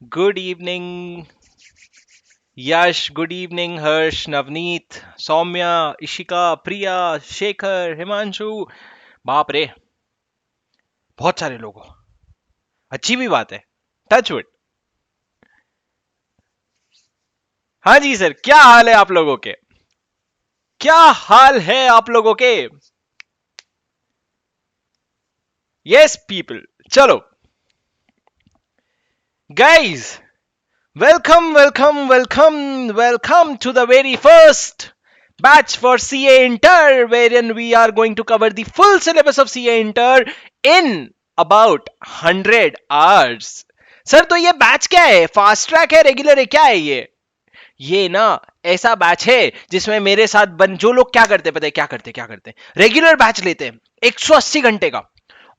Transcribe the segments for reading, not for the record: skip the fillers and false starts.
Good evening, Yash. Good evening, Harsh, Navneet, Soumya, Ishika, Priya, Shekhar, Himanshu. बाप रे, बहुत सारे लोग हो। अच्छी भी बात है। Touch wood. हाँ जी सर, क्या हाल है आप लोगों के? क्या हाल है आप लोगों के? Yes people. चलो guys, welcome to the very first batch for CA Inter, wherein we are going to cover the full syllabus of CA Inter in about 100 hours. Sir तो ये बैच क्या है? फास्ट ट्रैक है, regular है, क्या है ये ना ऐसा बैच है जिसमें मेरे साथ जो लोग क्या करते पता है क्या करते रेगुलर बैच लेते हैं 180 घंटे का,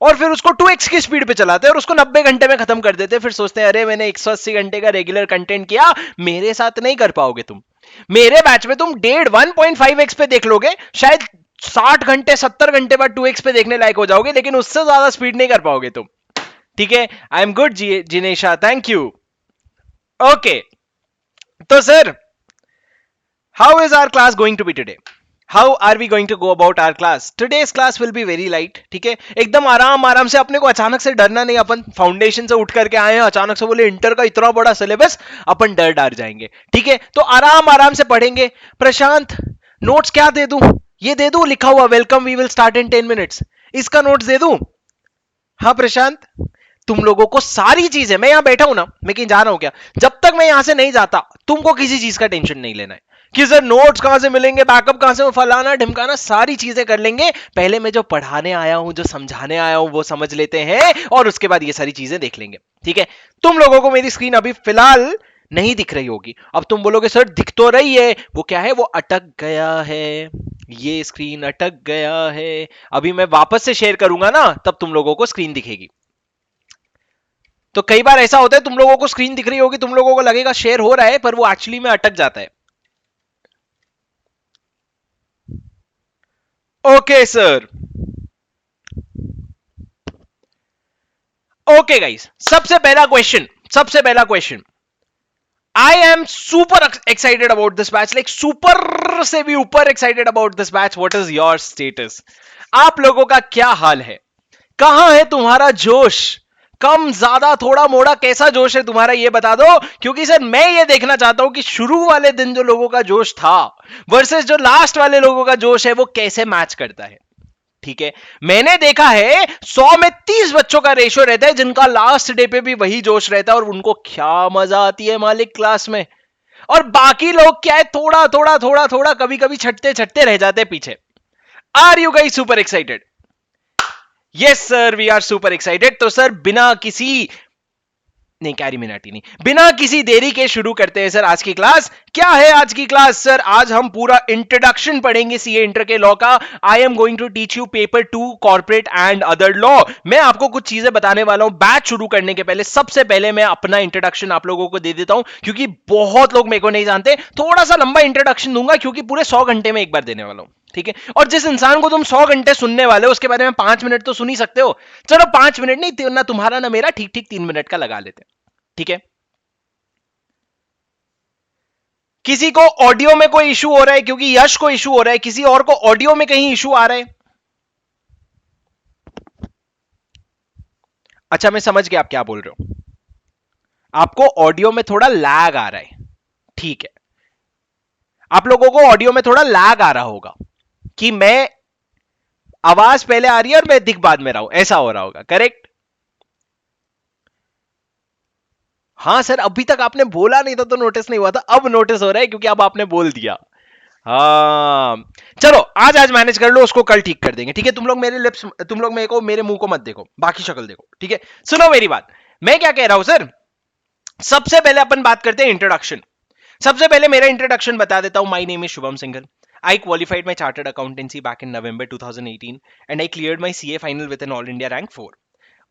और फिर उसको 2x की स्पीड पे चलाते हैं और उसको 90 घंटे में खत्म कर देते हैं। फिर सोचते हैं अरे मैंने 180 घंटे का रेगुलर कंटेंट किया, मेरे साथ नहीं कर पाओगे तुम। मेरे बैच में तुम 1.5x पे देख लोगे, शायद 60 घंटे 70 घंटे बाद 2x पे देखने लायक हो जाओगे, लेकिन उससे ज्यादा स्पीड नहीं कर पाओगे तुम। ठीक है, I am good Jinesha, thank you. Okay, तो sir, how is our class going to be today? How are we going to go about our class? Today's class will be very light. ठीक है, एकदम आराम आराम से। अपने को अचानक से डरना नहीं, अपन फाउंडेशन से उठ करके आए हैं, अचानक से बोले इंटर का इतना बड़ा सिलेबस, अपन डर डर जाएंगे। ठीक है, तो आराम आराम से पढ़ेंगे। प्रशांत, नोट्स क्या दे दूं? ये दे दूं लिखा हुआ, welcome we will start in 10 minutes. इसका नोट्स दे दूं? हाँ प्रशांत, तुम लोगों को सारी चीजें, मैं यहां बैठा हूं ना, मैं कहीं जा रहा हूं क्या? जब तक मैं यहां से नहीं जाता, तुमको किसी चीज का टेंशन नहीं लेना है कि सर नोट्स कहां से मिलेंगे, बैकअप कहां से, फलाना ढिमकाना, सारी चीजें कर लेंगे। पहले मैं जो पढ़ाने आया हूं, जो समझाने आया हूं, वो समझ लेते हैं, और उसके बाद ये सारी चीजें देख लेंगे। ठीक है, तुम लोगों को मेरी स्क्रीन अभी फिलहाल नहीं दिख रही होगी। अब तुम बोलोगे सर दिख तो रही है, वो क्या है, वो अटक गया है, ये स्क्रीन अटक गया है। अभी मैं वापस से शेयर करूंगा ना, तब तुम लोगों को स्क्रीन दिखेगी। तो कई बार ऐसा होता है, तुम लोगों को स्क्रीन दिख रही होगी, तुम लोगों को लगेगा शेयर हो रहा है, पर वो एक्चुअली में अटक जाता है। ओके सर, ओके गाइस, सबसे पहला question, I am super excited about this batch, like super से भी ऊपर excited about this batch. What is your status? आप लोगों का क्या हाल है? कहां है तुम्हारा जोश? कम ज्यादा थोड़ा मोड़ा कैसा जोश है तुम्हारा, ये बता दो। क्योंकि सर मैं ये देखना चाहता हूं कि शुरू वाले दिन जो लोगों का जोश था वर्सेस जो लास्ट वाले लोगों का जोश है, वो कैसे मैच करता है। ठीक है, मैंने देखा है 100 में 30 बच्चों का रेशियो रहता है जिनका लास्ट डे पे भी वही जोश रहता है, और उनको क्या मजा आती है मालिक क्लास में। और बाकी लोग क्या है, थोड़ा थोड़ा थोड़ा थोड़ा कभी कभी छटते छटते रह जाते पीछे। Are you guys super excited? Yes sir, we are super excited. तो सर बिना किसी, नहीं कैरी मिनाटी नहीं, बिना किसी देरी के शुरू करते हैं सर आज की क्लास। क्या है आज की क्लास? सर आज हम पूरा इंट्रोडक्शन पढ़ेंगे सीए इंटर के लॉ का। I am going to teach you paper 2 corporate and other law. मैं आपको कुछ चीजें बताने वाला हूं। बैच शुरू करने के पहले सबसे पहले मैं अपना इंट्रोडक्शन आप लोगों को दे देता हूं, क्योंकि बहुत लोग मेरे को नहीं जानते। थोड़ा सा लंबा इंट्रोडक्शन दूंगा, क्योंकि पूरे 100 घंटे में एक बार देने वाला हूं। ठीक है, और जिस इंसान को तुम 100 घंटे सुनने वाले हो, उसके बारे में 5 मिनट तो सुन ही सकते हो। चलो 5 मिनट नहीं, ना तुम्हारा ना मेरा, ठीक ठीक 3 मिनट का लगा लेते हैं। ठीक है, किसी को ऑडियो में कोई इशू हो रहा है? क्योंकि यश को इशू हो रहा है, किसी और को ऑडियो में कहीं इशू आ रहा है? अच्छा मैं समझ गया आप क्या बोल रहे हो, आपको ऑडियो में थोड़ा लैग आ रहा है। ठीक है, आप लोगों को ऑडियो में थोड़ा लैग आ रहा होगा कि मैं आवाज पहले आ रही है और मैं दिख बाद में रहा हूं, ऐसा हो रहा होगा, करेक्ट? हाँ सर, अभी तक आपने बोला नहीं था तो नोटिस नहीं हुआ था, अब नोटिस हो रहा है क्योंकि अब आपने बोल दिया। हाँ, चलो आज आज मैनेज कर लो, उसको कल ठीक कर देंगे। ठीक है, तुम लोग मेरे लिप्स, तुम लोग मेरे को मेरे मुंह को मत देखो, बाकी शक्ल देखो। ठीक है, सुनो मेरी बात, मैं क्या कह रहा हूं सर। सबसे पहले अपन बात करते हैं इंट्रोडक्शन। सबसे पहले मेरा इंट्रोडक्शन बता देता हूं। My name is Shubham Singhal. I qualified my chartered accountancy back in November 2018 and I cleared my CA final with an all India rank 4.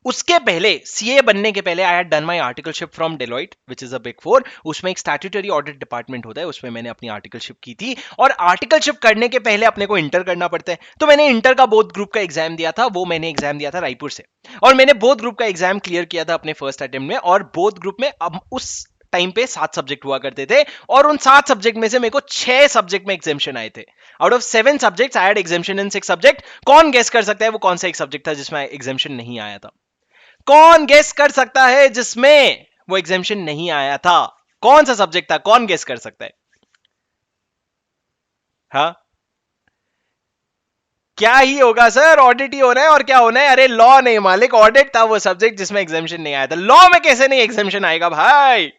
उसके पहले सीए बनने के पहले I had done my articleship from Deloitte which is a big four. उसमें एक statutory audit department होता है, उसमें मैंने अपनी आर्टिकलशिप की थी। और आर्टिकलशिप करने के पहले अपने को इंटर करना पड़ता है, तो मैंने इंटर का बोथ ग्रुप का एग्जाम दिया था। वो मैंने एग्जाम दिया था रायपुर से, और मैंने बोथ ग्रुप का एग्जाम क्लियर किया था अपने फर्स्ट अटेम्प्ट में। और बोथ ग्रुप में अब उस टाइम पे 7 सब्जेक्ट हुआ करते थे, और उन 7 सब्जेक्ट में से मेरे को 6 सब्जेक्ट में एग्जामेशन आए थे। Out of 7 subjects I had exemption in 6 subject. कौन गेस कर सकता है वो कौन सा एक सब्जेक्ट था जिसमें एग्जामेशन नहीं आया था? कौन गेस कर सकता है जिसमें वो एग्जामेशन नहीं आया था? कौन सा सब्जेक्ट था? कौन गेस कर सकता है? हाँ, क्या ही होगा सर, ऑडिट ही होना है और क्या होना है। अरे लॉ नहीं मालिक, ऑडिट था वो सब्जेक्ट जिसमें एग्जामेशन नहीं आया था। लॉ में कैसे नहीं एग्जामेशन आएगा भाई?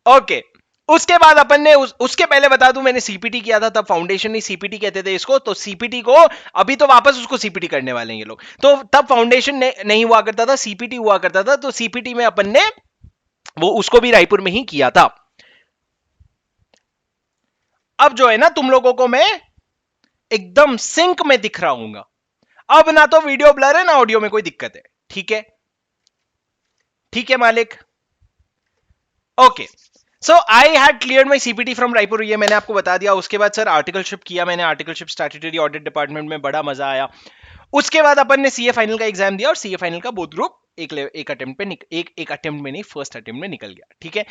ओके, उसके बाद अपन ने उसके पहले बता दूं, मैंने सीपीटी किया था, तब फाउंडेशन नहीं सीपीटी कहते थे इसको। तो सीपीटी को अभी तो वापस उसको सीपीटी करने वाले हैं ये लोग। तो तब फाउंडेशन नहीं हुआ करता था, सीपीटी हुआ करता था। तो सीपीटी में अपन ने वो उसको भी रायपुर में ही किया था। अब जो है ना, तुम लोगों को मैं एकदम सिंक में दिख रहा हूंगा। अब ना तो वीडियो ब्लर है ना ऑडियो में कोई दिक्कत है। ठीक है, ठीक है मालिक। Okay, so I had cleared my CPT from Raipur, ये मैंने आपको बता दिया। उसके बाद सर आर्टिकलशिप किया मैंने, आर्टिकलशिप स्टैट्यूटरी ऑडिट डिपार्टमेंट में, बड़ा मजा आया। उसके बाद अपन ने सीए फाइनल का एग्जाम दिया, और सीए फाइनल का बोथ ग्रुप एक अटेम्प्ट पे एक अटेम्प्ट में नहीं, फर्स्ट अटेम्प्ट में निकल गया। ठीक है,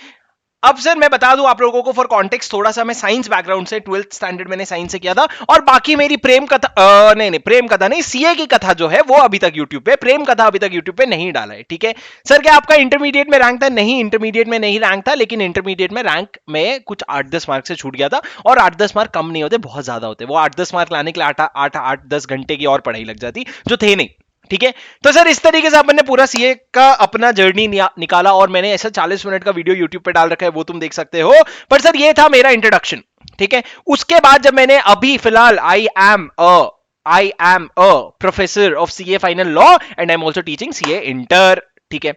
अब सर मैं बता दूं आप लोगों को फॉर कॉन्टेक्स्ट, थोड़ा सा मैं साइंस बैकग्राउंड से, 12th स्टैंडर्ड मैंने साइंस से किया था। और बाकी मेरी प्रेम कथा नहीं प्रेम कथा नहीं, सीए की कथा जो है वो अभी तक यूट्यूब पे, प्रेम कथा अभी तक यूट्यूब पे नहीं डाला है। ठीक है सर, क्या आपका इंटरमीडिएट में रैंक था? नहीं, इंटरमीडिएट में नहीं रैंक था, लेकिन इंटरमीडिएट में रैंक में कुछ 8-10 मार्क से छूट गया था। और 8-10 मार्क कम नहीं होते, बहुत ज्यादा होते। वो 8-10 मार्क लाने के लिए 8-10 घंटे की और पढ़ाई लग जाती, जो थे नहीं। ठीक है, तो सर इस तरीके से अपन ने पूरा सीए का अपना जर्नी निकाला, और मैंने ऐसा 40 मिनट का वीडियो यूट्यूब पे डाल रखा है, वो तुम देख सकते हो। पर सर ये था मेरा इंट्रोडक्शन। ठीक है, उसके बाद जब मैंने अभी फिलहाल I am a professor of CA final law and I am also teaching CA inter. ठीक है,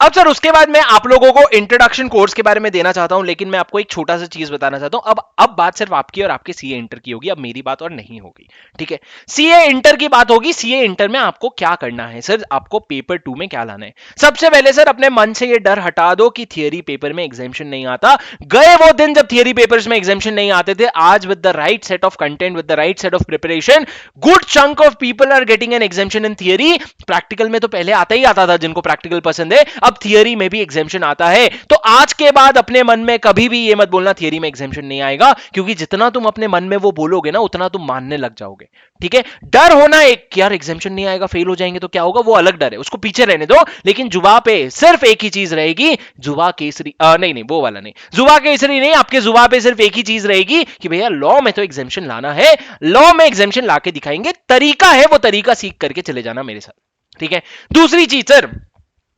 अब सर उसके बाद मैं आप लोगों को इंट्रोडक्शन कोर्स के बारे में देना चाहता हूं, लेकिन मैं आपको एक छोटा सा चीज बताना चाहता हूं। अब बात सिर्फ आपकी और आपके सीए इंटर की होगी, अब मेरी बात और नहीं होगी। ठीक है, सीए इंटर की बात होगी। सीए इंटर में आपको क्या करना है सर, आपको पेपर 2 में क्या लाना है? सबसे पहले सर अपने मन से ये डर हटा दो कि थियरी पेपर में एग्जामिशन नहीं आता। गए वो दिन जब थियरी पेपर्स में एग्जामिशन नहीं आते थे। आज with the right set of content, with the right set of preparation, good chunk of people are getting an exemption in theory. Practical में तो पहले आता ही आता था जिनको प्रैक्टिकल पसंद है, अब थियरी में भी एग्जामिशन आता है। तो आज के बाद अपने मन में कभी भी ये मत बोलना थियरी में एग्जामिशन नहीं आएगा, क्योंकि जितना तुम अपने मन में वो बोलोगे ना, उतना तुम मानने लग जाओगे। ठीक है, डर होना एक कि यार एग्जामिशन नहीं आएगा, फेल हो जाएंगे तो क्या होगा, वो अलग डर है, उसको पीछे रहने दो। लेकिन जुबा पे सिर्फ एक ही चीज रहेगी, जुबा केसरी नहीं वो वाला नहीं, जुबा केसरी नहीं, आपके जुबा पे सिर्फ एक ही चीज रहेगी कि भैया लॉ में तो एग्जामिशन लाना है, लॉ में एग्जामिशन लाके दिखाएंगे। तरीका है, वो तरीका सीख करके चले जाना मेरे साथ। ठीक है, दूसरी चीज सर,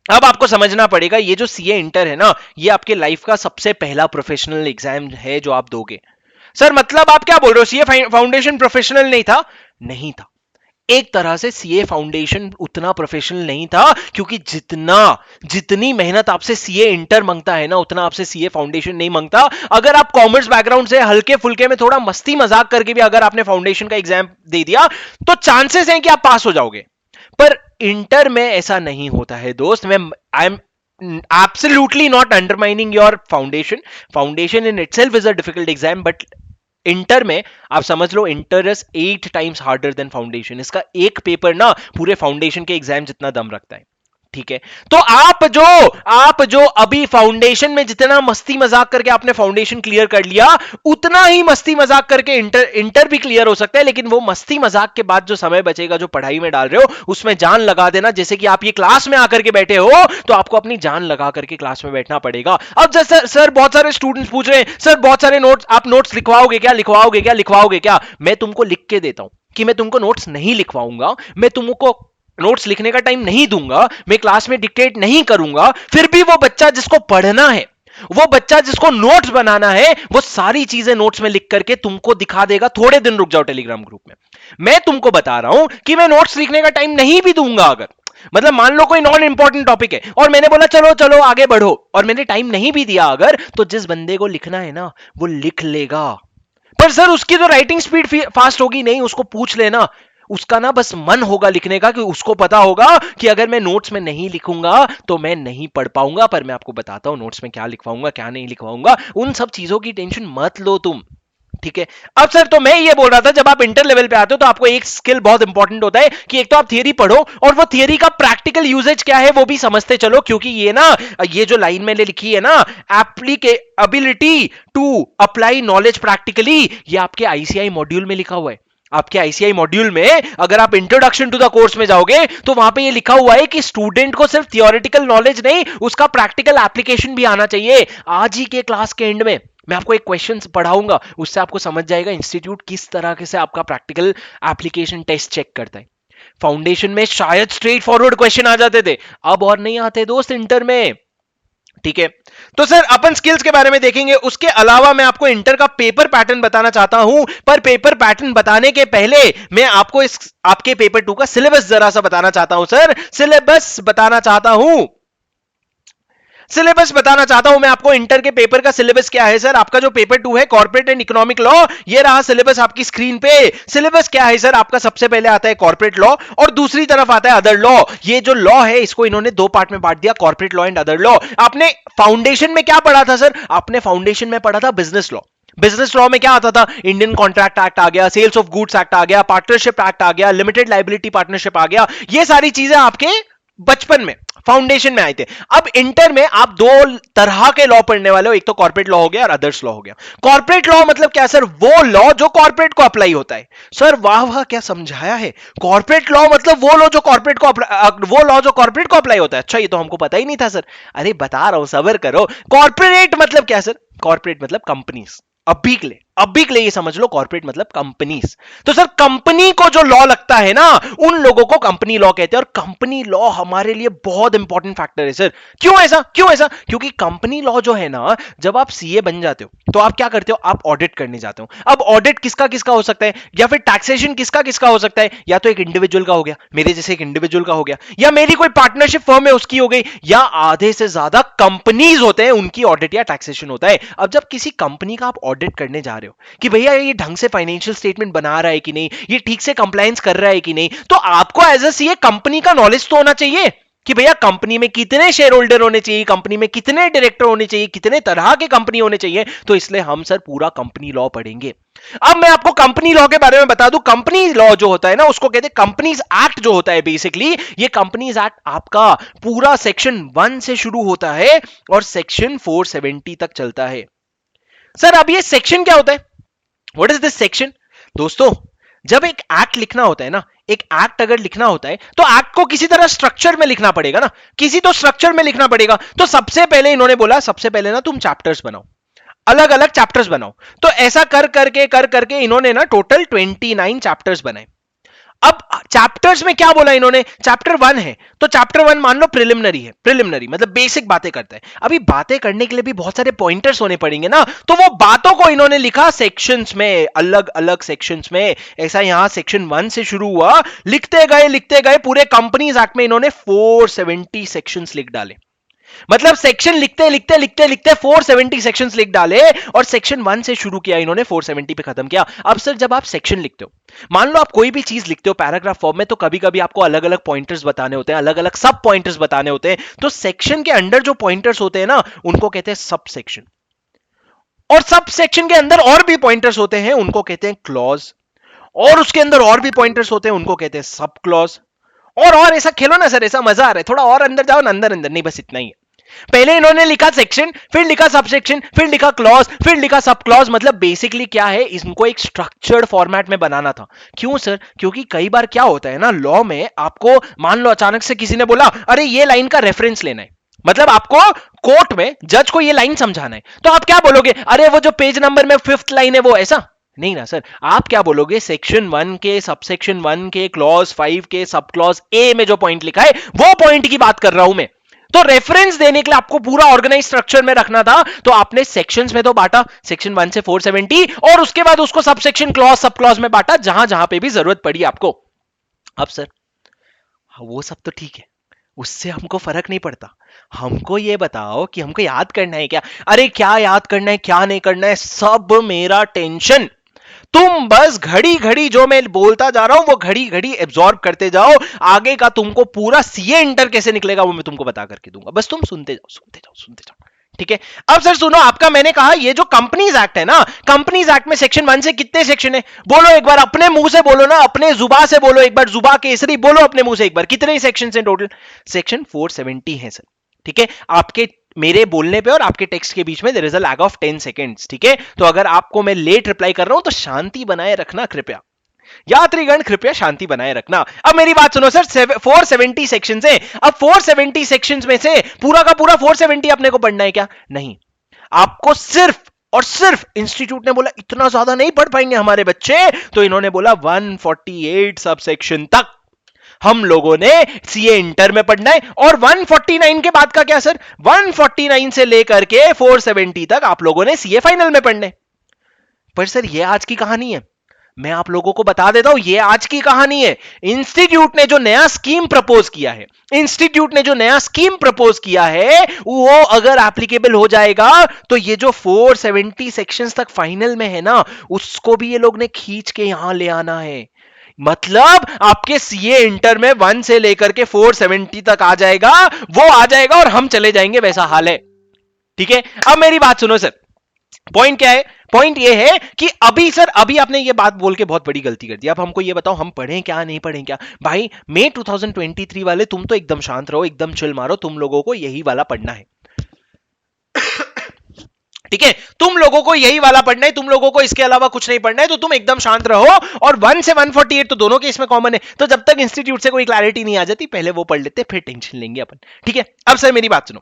अब आपको समझना पड़ेगा, ये जो सीए इंटर है ना, ये आपके लाइफ का सबसे पहला प्रोफेशनल एग्जाम है जो आप दोगे। सर मतलब आप क्या बोल रहे हो, सीए फाउंडेशन प्रोफेशनल नहीं था? नहीं था, एक तरह से सीए फाउंडेशन उतना प्रोफेशनल नहीं था, क्योंकि जितनी मेहनत आपसे सीए इंटर मांगता है ना, उतना आपसे सीए फाउंडेशन नहीं मांगता। अगर आप कॉमर्स बैकग्राउंड से हल्के फुल्के में थोड़ा मस्ती मजाक करके भी अगर आपने फाउंडेशन का एग्जाम दे दिया, तो चांसेस हैं कि आप पास हो जाओगे। पर इंटर में ऐसा नहीं होता है दोस्त। मैं I am absolutely not undermining your foundation, foundation in itself is a difficult exam, but inter में आप समझ लो, inter is 8 times harder than foundation. इसका एक पेपर ना पूरे फाउंडेशन के एग्जाम जितना दम रखता है। ठीक है, तो आप जो अभी फाउंडेशन में जितना मस्ती मजाक करके आपने फाउंडेशन क्लियर कर लिया, उतना ही मस्ती मजाक करके इंटर भी क्लियर हो सकता है। लेकिन वो मस्ती मजाक के बाद जो समय बचेगा, जो पढ़ाई में डाल रहे हो, उसमें जान लगा देना। जैसे कि आप ये क्लास में आकर के बैठे हो, तो आपको अपनी जान लगा करके क्लास में बैठना पड़ेगा। अब जैसे सर बहुत सारे स्टूडेंट्स पूछ रहे हैं, सर बहुत सारे नोट्स, आप नोट्स लिखवाओगे क्या, लिखवाओगे क्या, लिखवाओगे क्या? मैं तुमको लिख के देता हूं कि मैं तुमको नोट्स नहीं लिखवाऊंगा, मैं तुमको नोट्स लिखने का टाइम नहीं दूंगा, मैं क्लास में डिक्टेट नहीं करूंगा। फिर भी वो बच्चा जिसको पढ़ना है, वो बच्चा जिसको नोट्स बनाना है, वो सारी चीजें नोट्स में लिख करके तुमको दिखा देगा। थोड़े दिन रुक जाओ टेलीग्राम ग्रुप में, मैं तुमको बता रहा हूं कि मैं नोट्स लिखने का टाइम नहीं भी दूंगा। अगर मतलब मान लो कोई नॉन इंपॉर्टेंट टॉपिक है और मैंने बोला चलो चलो आगे बढ़ो, और मैंने टाइम नहीं भी दिया अगर, तो जिस बंदे को लिखना है ना, वो लिख लेगा। पर सर उसकी तो राइटिंग स्पीड फास्ट होगी नहीं, उसको पूछ लेना, उसका ना बस मन होगा लिखने का, कि उसको पता होगा कि अगर मैं नोट्स में नहीं लिखूंगा तो मैं नहीं पढ़ पाऊंगा। पर मैं आपको बताता हूं नोट्स में क्या लिखवाऊंगा क्या नहीं लिखवाऊंगा, उन सब चीजों की टेंशन मत लो तुम। ठीक है। अब सर तो मैं ये बोल रहा था, जब आप इंटर लेवल पे आते हो तो आपको एक स्किल बहुत इंपॉर्टेंट होता है कि एक तो आप थियरी पढ़ो और वो थियरी का प्रैक्टिकल यूजेज क्या है वो भी समझते चलो, क्योंकि ये ना, ये जो लाइन मैंने लिखी है ना, applicability to apply knowledge practically, ये आपके आईसीआई मॉड्यूल में लिखा हुआ है। आपके आईसीआई मॉड्यूल में अगर आप इंट्रोडक्शन टू द कोर्स में जाओगे तो वहां पे ये लिखा हुआ है कि स्टूडेंट को सिर्फ थियोरेटिकल नॉलेज नहीं, उसका प्रैक्टिकल एप्लीकेशन भी आना चाहिए। आज ही के क्लास के एंड में मैं आपको एक क्वेश्चन पढ़ाऊंगा, उससे आपको समझ जाएगा इंस्टीट्यूट किस तरह से आपका प्रैक्टिकल एप्लीकेशन टेस्ट चेक करता है। फाउंडेशन में शायद स्ट्रेट फॉरवर्ड क्वेश्चन आ जाते थे, अब और नहीं आते दोस्त इंटर में। ठीक है। तो सर अपन स्किल्स के बारे में देखेंगे, उसके अलावा मैं आपको इंटर का पेपर पैटर्न बताना चाहता हूं। पर पेपर पैटर्न बताने के पहले मैं आपको इस आपके पेपर 2 का सिलेबस जरा सा बताना चाहता हूं। सर सिलेबस बताना चाहता हूं, सिलेबस बताना चाहता हूं मैं आपको। इंटर के पेपर का सिलेबस क्या है सर? आपका जो पेपर 2 है कॉर्पोरेट एंड इकोनॉमिक लॉ, ये रहा सिलेबस आपकी स्क्रीन पे। सिलेबस क्या है सर? आपका सबसे पहले आता है कॉर्पोरेट लॉ और दूसरी तरफ आता है अदर लॉ। ये जो लॉ है इसको इन्होंने दो पार्ट में बांट दिया, corporate law and other law. आपने फाउंडेशन में क्या पढ़ा था सर? आपने फाउंडेशन में पढ़ा था बिजनेस लॉ। बिजनेस लॉ में क्या आता था? इंडियन कॉन्ट्रैक्ट एक्ट आ गया, सेल्स ऑफ गुड्स एक्ट आ गया, पार्टनरशिप एक्ट आ गया, लिमिटेड लाइबिलिटी पार्टनरशिप आ गया। ये सारी चीजें आपके बचपन में फाउंडेशन में आए थे। अब इंटर में आप दो तरह के लॉ पढ़ने वाले हो, एक तो कॉर्पोरेट लॉ हो गया और अदर्स लॉ हो गया। कॉर्पोरेट लॉ मतलब क्या सर? वो लॉ जो कॉर्पोरेट को अप्लाई होता है। सर वाह वाह, क्या समझाया है। कॉर्पोरेट लॉ मतलब वो लॉ जो कॉर्पोरेट को अप्लाई होता है। अच्छा, ये तो हमको पता ही नहीं था सर। अरे बता रहा हूं, सबर करो। कॉर्पोरेट मतलब क्या सर? कॉर्पोरेट मतलब कंपनीज। अभी के लिए ये समझ लो, कॉर्पोरेट मतलब कंपनीज। तो सर कंपनी को जो लॉ लगता है ना, उन लोगों को कंपनी लॉ कहते हैं। और कंपनी लॉ हमारे लिए बहुत इंपॉर्टेंट फैक्टर है सर। क्यों ऐसा? क्योंकि कंपनी लॉ जो है ना, जब आप सीए बन जाते हो तो आप क्या करते हो? आप ऑडिट करने जाते हो। अब ऑडिट किसका किसका हो सकता है, या फिर टैक्सेशन किसका किसका हो सकता है? या तो एक इंडिविजुअल का हो गया, मेरे जैसे एक इंडिविजुअल का हो गया, या मेरी कोई पार्टनरशिप फर्म है उसकी हो गई, या आधे से ज्यादा कंपनीज होते हैं उनकी ऑडिट या टैक्सेशन होता है। अब जब किसी कंपनी का आप ऑडिट करने जा रहे हो कि भैया ये ढंग से फाइनेंशियल स्टेटमेंट बना रहा है कि नहीं, ये ठीक से कंप्लायंस कर रहा है कि नहीं, तो आपको एज अ सीए कंपनी का नॉलेज तो होना चाहिए कि भैया कंपनी में कितने शेयर होल्डर होने चाहिए, कंपनी में कितने डायरेक्टर होने चाहिए, कितने तरह के कंपनी होने चाहिए। तो इसलिए हम सर पूरा कंपनी लॉ पढ़ेंगे। अब मैं आपको कंपनी लॉ के बारे में बता दूं। कंपनी लॉ जो होता है ना, उसको कहते हैं कंपनीज एक्ट जो होता है। बेसिकली ये कंपनीज एक्ट आपका पूरा सेक्शन 1 से शुरू होता है और सेक्शन 470 तक चलता है। सर अब ये सेक्शन क्या होता है? What is this section? दोस्तों, जब एक एक्ट लिखना होता है ना, एक एक्ट अगर लिखना होता है तो एक्ट को किसी तरह स्ट्रक्चर में लिखना पड़ेगा ना, किसी तो स्ट्रक्चर में लिखना पड़ेगा। तो सबसे पहले इन्होंने बोला, सबसे पहले ना तुम चैप्टर्स बनाओ, अलग अलग चैप्टर्स बनाओ। तो ऐसा कर करके इन्होंने ना टोटल 29 चैप्टर्स बनाए। अब चैप्टर्स में क्या बोला इन्होंने? चैप्टर 1 है तो चैप्टर 1 मान लो प्रिलिमिनरी है। प्रिलिमिनरी मतलब बेसिक बातें करता है। अभी बातें करने के लिए भी बहुत सारे पॉइंटर्स होने पड़ेंगे ना, तो वो बातों को इन्होंने लिखा सेक्शंस में, अलग अलग सेक्शंस में। ऐसा यहां सेक्शन 1 से शुरू हुआ, लिखते गए पूरे कंपनीज एक्ट में इन्होंने 470 सेक्शंस लिख डाले। मतलब सेक्शन लिखते 470 सेक्शंस लिख डाले और सेक्शन 1 से शुरू किया इन्होंने, 470 पे खत्म किया। अब सर जब आप सेक्शन लिखते हो, मान लो आप कोई भी चीज लिखते हो पैराग्राफ फॉर्म में, तो कभी कभी आपको अलग अलग पॉइंटर्स बताने होते हैं, अलग अलग सब पॉइंटर्स बताने होते हैं। तो सेक्शन के अंदर जो पॉइंटर्स होते हैं ना, उनको कहते हैं सब सेक्शन। और सब सेक्शन के अंदर और भी पॉइंटर्स होते हैं, उनको कहते हैं क्लॉज। और उसके अंदर और भी पॉइंटर्स होते हैं, उनको कहते हैं सब क्लॉज। और ऐसा खेलो ना सर, ऐसा मजा आ रहा है, थोड़ा और अंदर जाओ ना, अंदर नहीं, बस इतना ही है। पहले इन्होंने लिखा सेक्शन, फिर लिखा सब सेक्शन, फिर लिखा क्लॉज, फिर लिखा सब क्लॉज। मतलब बेसिकली क्या है, इनको एक स्ट्रक्चर्ड फॉर्मेट में बनाना था। क्यों सर? क्योंकि कई बार क्या होता है ना, लॉ में आपको मान लो अचानक से किसी ने बोला अरे ये लाइन का रेफरेंस लेना है, मतलब आपको कोर्ट में जज को ये लाइन समझाना है, तो आप क्या बोलोगे? अरे वो जो पेज नंबर में 5th लाइन है वो, ऐसा नहीं ना सर। आप क्या बोलोगे? सेक्शन 1 के सबसेक्शन 1 के क्लॉज 5 के सब क्लॉज ए में जो पॉइंट लिखा है वो पॉइंट की बात कर रहा हूं मैं। तो रेफरेंस देने के लिए आपको पूरा ऑर्गेनाइज स्ट्रक्चर में रखना था, तो आपने सेक्शंस में तो बांटा, सेक्शन 1 से 470, और उसके बाद उसको sub section clause sub clause में बांटा, जहां जहां पे भी जरूरत पड़ी आपको। अब सर वो सब तो ठीक है, उससे हमको फर्क नहीं पड़ता। हमको ये बताओ कि हमको याद करना है क्या? अरे क्या याद करना है क्या नहीं करना है, सब मेरा टेंशन। तुम बस घड़ी घड़ी जो मैं बोलता जा रहा हूं वो घड़ी घड़ी एब्जॉर्ब करते जाओ, आगे का तुमको पूरा सीए इंटर कैसे निकलेगा वो मैं तुमको बता करके दूंगा, बस तुम सुनते जाओ सुनते जाओ सुनते जाओ। ठीक है, अब सर सुनो, आपका मैंने कहा ये जो कंपनीज एक्ट है ना, कंपनीज एक्ट में सेक्शन 1 से कितने सेक्शन है, बोलो एक बार, अपने मुंह से बोलो ना, अपने जुबा से बोलो एक बार, जुबा केसरी बोलो अपने मुंह से एक बार, कितने सेक्शन है टोटल? सेक्शन 470 है सर। ठीक है, आपके मेरे बोलने पे और आपके टेक्स्ट के बीच में there is a lag of 10 seconds. ठीक है, तो अगर आपको मैं लेट रिप्लाई कर रहा हूं तो शांति बनाए रखना कृपया, यात्रीगण कृपया शांति बनाए रखना। अब मेरी बात सुनो सर, 470 सेक्शंस है, अब 470 सेक्शंस में से पूरा का पूरा 470 अपने को पढ़ना है क्या? नहीं, आपको सिर्फ और सिर्फ इंस्टीट्यूट ने बोला इतना ज्यादा नहीं पढ़ पाएंगे हमारे बच्चे, तो इन्होंने बोला 148 सब सेक्शन तक हम लोगों ने सीए इंटर में पढ़ना है। और 149 के बाद का क्या सर? 149 से लेकर के 470 तक आप लोगों ने सीए फाइनल में पढ़ना है। पर सर ये आज की कहानी है, मैं आप लोगों को बता देता हूं, ये आज की कहानी है। इंस्टीट्यूट ने जो नया स्कीम प्रपोज किया है, इंस्टीट्यूट ने जो नया स्कीम प्रपोज किया है, वो अगर एप्लीकेबल हो जाएगा तो ये जो 470 सेक्शंस तक फाइनल में है ना, उसको भी ये लोग ने खींच के यहां ले आना है। मतलब आपके सीए इंटर में 1 से लेकर के 470 तक आ जाएगा, वो आ जाएगा और हम चले जाएंगे, वैसा हाल है। ठीक है, अब मेरी बात सुनो सर, पॉइंट क्या है? पॉइंट ये है कि अभी सर, अभी आपने ये बात बोल के बहुत बड़ी गलती कर दी। अब हमको ये बताओ, हम पढ़ें क्या नहीं पढ़ें क्या? भाई मई 2023 वाले तुम तो एकदम शांत रहो, एकदम चिल मारो, तुम लोगों को यही वाला पढ़ना है। ठीक है, तुम लोगों को यही वाला पढ़ना है, तुम लोगों को इसके अलावा कुछ नहीं पढ़ना है, तो तुम एकदम शांत रहो। और 1 से 148 तो दोनों के इसमें कॉमन है, तो जब तक इंस्टीट्यूट से कोई क्लैरिटी नहीं आ जाती पहले वो पढ़ लेते, फिर टेंशन लेंगे अपन। ठीक है, अब सर मेरी बात सुनो,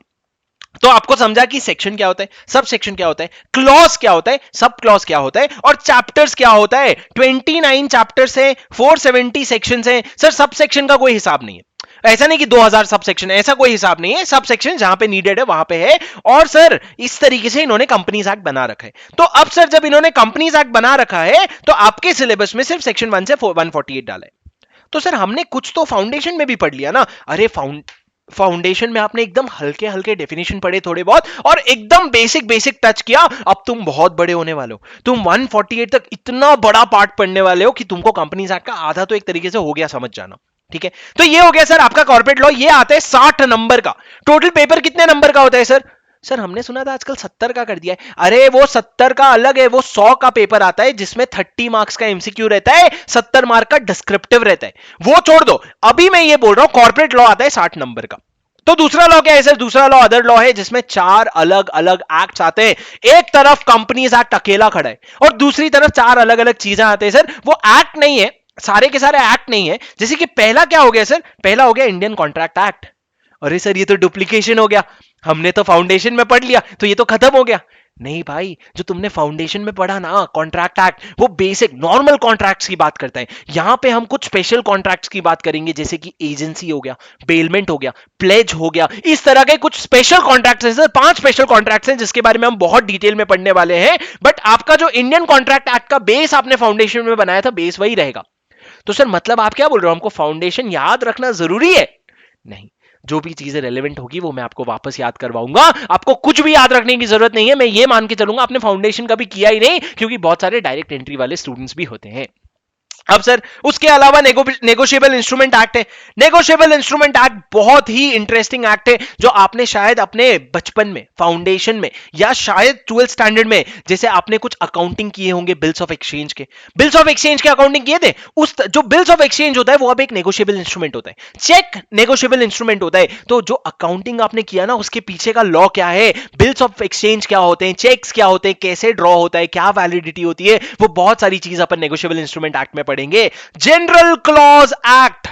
तो आपको समझा कि सेक्शन क्या होता है, सब सेक्शन क्या होता है, क्लॉज क्या होता है, सब क्लॉज क्या होता है, और चैप्टर्स क्या होता है। 29 चैप्टर्स है, 470 सेक्शंस है सर, सब सेक्शन का कोई हिसाब नहीं है। ऐसा नहीं कि 2000 सब सेक्शन, ऐसा कोई हिसाब नहीं है, सब सेक्शन जहां पे नीडेड है वहां पे है। और सर इस तरीके से इन्होंने कंपनीज एक्ट बना रखा है। तो अब सर जब इन्होंने कंपनीज एक्ट बना रखा है तो आपके सिलेबस में सिर्फ सेक्शन 1 से 148 डाला है। तो सर हमने कुछ तो फाउंडेशन में भी पढ़ लिया ना। अरे फाउंडेशन में आपने एकदम हल्के हल्के डेफिनेशन पढ़े थोड़े बहुत, और एकदम बेसिक बेसिक टच किया। अब तुम बहुत बड़े होने वाले हो, तुम 148 तक इतना बड़ा पार्ट पढ़ने वाले हो कि तुमको कंपनीज एक्ट का आधा तो एक तरीके से हो गया, समझ जाना। ठीक है, तो ये हो गया सर आपका कॉर्पोरेट लॉ। ये आता है 60 नंबर का। टोटल पेपर कितने नंबर का होता है सर? सर हमने सुना था आजकल 70 का कर दिया है। अरे वो 70 का अलग है, वो 100 का पेपर आता है जिसमें 30 मार्क्स का एमसीक्यू रहता है, 70 मार्क का डिस्क्रिप्टिव रहता है, वो छोड़ दो। अभी मैं ये बोल रहा हूं कॉर्पोरेट लॉ आता है 60 नंबर का। तो दूसरा लॉ क्या है सर? दूसरा लॉ अदर लॉ है जिसमें 4 अलग अलग एक्ट आते हैं। एक तरफ कंपनीज एक्ट अकेला खड़ा है और दूसरी तरफ 4 अलग अलग चीजें आते हैं सर। वो एक्ट नहीं है, सारे के सारे एक्ट नहीं है। जैसे कि पहला क्या हो गया सर? पहला हो गया इंडियन कॉन्ट्रैक्ट एक्ट। अरे सर ये तो डुप्लीकेशन हो गया, हमने तो फाउंडेशन में पढ़ लिया तो ये तो खत्म हो गया। नहीं भाई, जो तुमने फाउंडेशन में पढ़ा ना कॉन्ट्रैक्ट एक्ट, वो बेसिक नॉर्मल कॉन्ट्रैक्ट्स की बात करता है। यहां पे हम कुछ स्पेशल कॉन्ट्रैक्ट्स की बात करेंगे, जैसे कि एजेंसी हो गया, बेलमेंट हो गया, प्लेज हो गया, इस तरह के कुछ स्पेशल कॉन्ट्रैक्ट्स हैं सर। 5 स्पेशल कॉन्ट्रैक्ट्स हैं जिसके बारे में हम बहुत डिटेल में पढ़ने वाले हैं। बट आपका जो इंडियन कॉन्ट्रैक्ट एक्ट का बेस आपने फाउंडेशन में बनाया था, बेस वही रहेगा। तो सर मतलब आप क्या बोल रहे हो, हमको फाउंडेशन याद रखना जरूरी है? नहीं, जो भी चीजें रेलेवेंट होगी वो मैं आपको वापस याद करवाऊंगा। आपको कुछ भी याद रखने की जरूरत नहीं है। मैं ये मान के चलूंगा आपने फाउंडेशन कभी किया ही नहीं, क्योंकि बहुत सारे डायरेक्ट एंट्री वाले स्टूडेंट्स भी होते हैं। अब सर उसके अलावा नेगोशिएबल इंस्ट्रूमेंट एक्ट है। नेगोशिएबल इंस्ट्रूमेंट एक्ट बहुत ही इंटरेस्टिंग एक्ट है, जो आपने शायद अपने बचपन में फाउंडेशन में या शायद 12th स्टैंडर्ड में, जैसे आपने कुछ अकाउंटिंग किए होंगे बिल्स ऑफ एक्सचेंज के, बिल्स ऑफ एक्सचेंज के अकाउंटिंग किए थे। उस जो बिल्स ऑफ एक्सचेंज होता है वो अब एक नेगोशिएबल इंस्ट्रूमेंट होता है, चेक नेगोशिएबल इंस्ट्रूमेंट होता है। तो जो अकाउंटिंग आपने किया ना, उसके पीछे का लॉ क्या है, बिल्स ऑफ एक्सचेंज क्या होते हैं, चेक्स क्या होते हैं, कैसे ड्रॉ होता है, क्या वैलिडिटी होती है, वो बहुत सारी चीज अपन नेगोशिएबल इंस्ट्रूमेंट एक्ट में पढ़ेंगे। General clause act,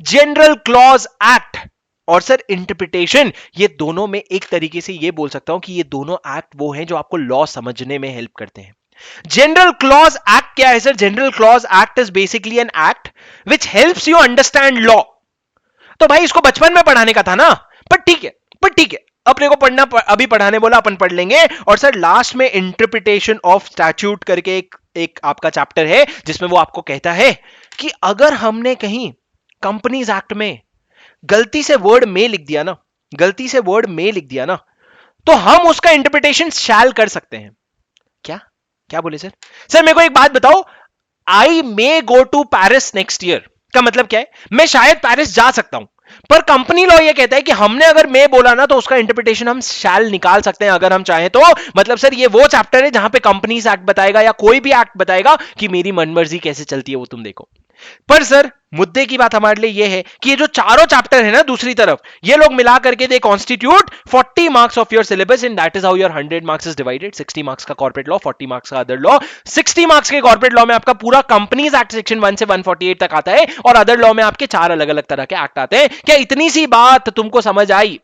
general clause act और सर इंटरप्रिटेशन, ये दोनों में एक तरीके से ये बोल सकता हूं कि ये दोनों एक्ट वो हैं जो आपको लॉ समझने में हेल्प करते हैं। जनरल क्लॉज एक्ट क्या है sir? General clause act is basically an act which helps you understand law. तो भाई इसको बचपन में पढ़ाने का था ना, पर ठीक है, अपने को पढ़ना, अभी पढ़ाने बोला, अपन पढ़ लेंगे। और सर लास्ट में इंटरप्रिटेशन ऑफ स्टैट्यूट करके एक आपका चैप्टर है जिसमें वो आपको कहता है कि अगर हमने कहीं कंपनीज एक्ट में गलती से वर्ड में लिख दिया ना, गलती से वर्ड में लिख दिया ना, तो हम उसका इंटरप्रिटेशन शैल कर सकते हैं। क्या क्या बोले सर? सर मेरे को एक बात बताओ, I may go to Paris next year का मतलब क्या है? मैं शायद पेरिस जा सकता हूं, पर कंपनी लॉ ये कहता है कि हमने अगर मे बोला ना तो उसका इंटरप्रिटेशन हम शैल निकाल सकते हैं अगर हम चाहें तो। मतलब सर ये वो चैप्टर है जहां पे कंपनीज एक्ट बताएगा या कोई भी एक्ट बताएगा कि मेरी मनमर्जी कैसे चलती है वो तुम देखो। पर सर मुद्दे की बात हमारे लिए ये है कि ये जो चारों चैप्टर है ना दूसरी तरफ, ये लोग मिला करके they constitute 40 marks of your syllabus, and that is how your 100 marks is divided. 60 marks का कॉर्पोरेट लॉ, 40 मार्क्स का अदर लॉ। 60 मार्क्स के कॉर्पोरेट लॉ में आपका पूरा कंपनीज एक्ट सेक्शन 1 से 148 तक आता है, और अदर लॉ में आपके 4 अलग अलग तरह के एक्ट आते हैं। क्या इतनी सी बात तुमको समझ आई?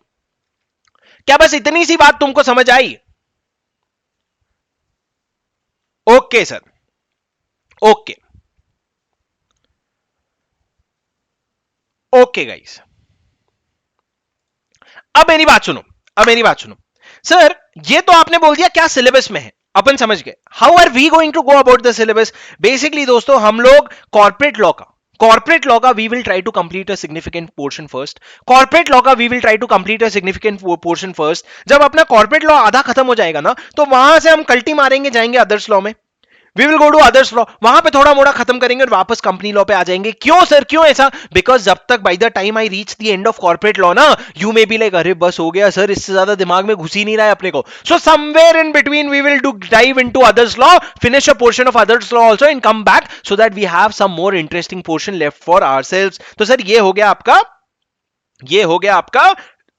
क्या बस इतनी सी बात तुमको समझ आई? Okay sir, okay okay guys, अब मेरी बात सुनो, अब मेरी बात सुनो। सर ये तो आपने बोल दिया क्या सिलेबस में है, अपन समझ गए। How are we going to go about the syllabus? Basically दोस्तों हम लोग कॉर्पोरेट लॉ का we will try to complete a significant portion first. Corporate law का we will try to complete a significant portion first. जब अपना corporate law आधा खत्म हो जाएगा ना, तो वहां से हम कल्टी मारेंगे, जाएंगे अदर्स लॉ में। We will go to others law, वहां पे थोड़ा मोड़ा खत्म करेंगे और वापस कंपनी लॉ पे आ जाएंगे। क्यों सर, क्यों ऐसा? बिकॉज जब तक by the time I reach the end of corporate law ना, यू मे बी लाइक अरे बस हो गया सर, इससे ज्यादा दिमाग में घुस ही नहीं रहा है अपने को। So somewhere in between we will do dive into others law, finish a portion of others law also and come back so that we have some more interesting portion left for ourselves. तो sir ये हो गया आपका, ये हो गया आपका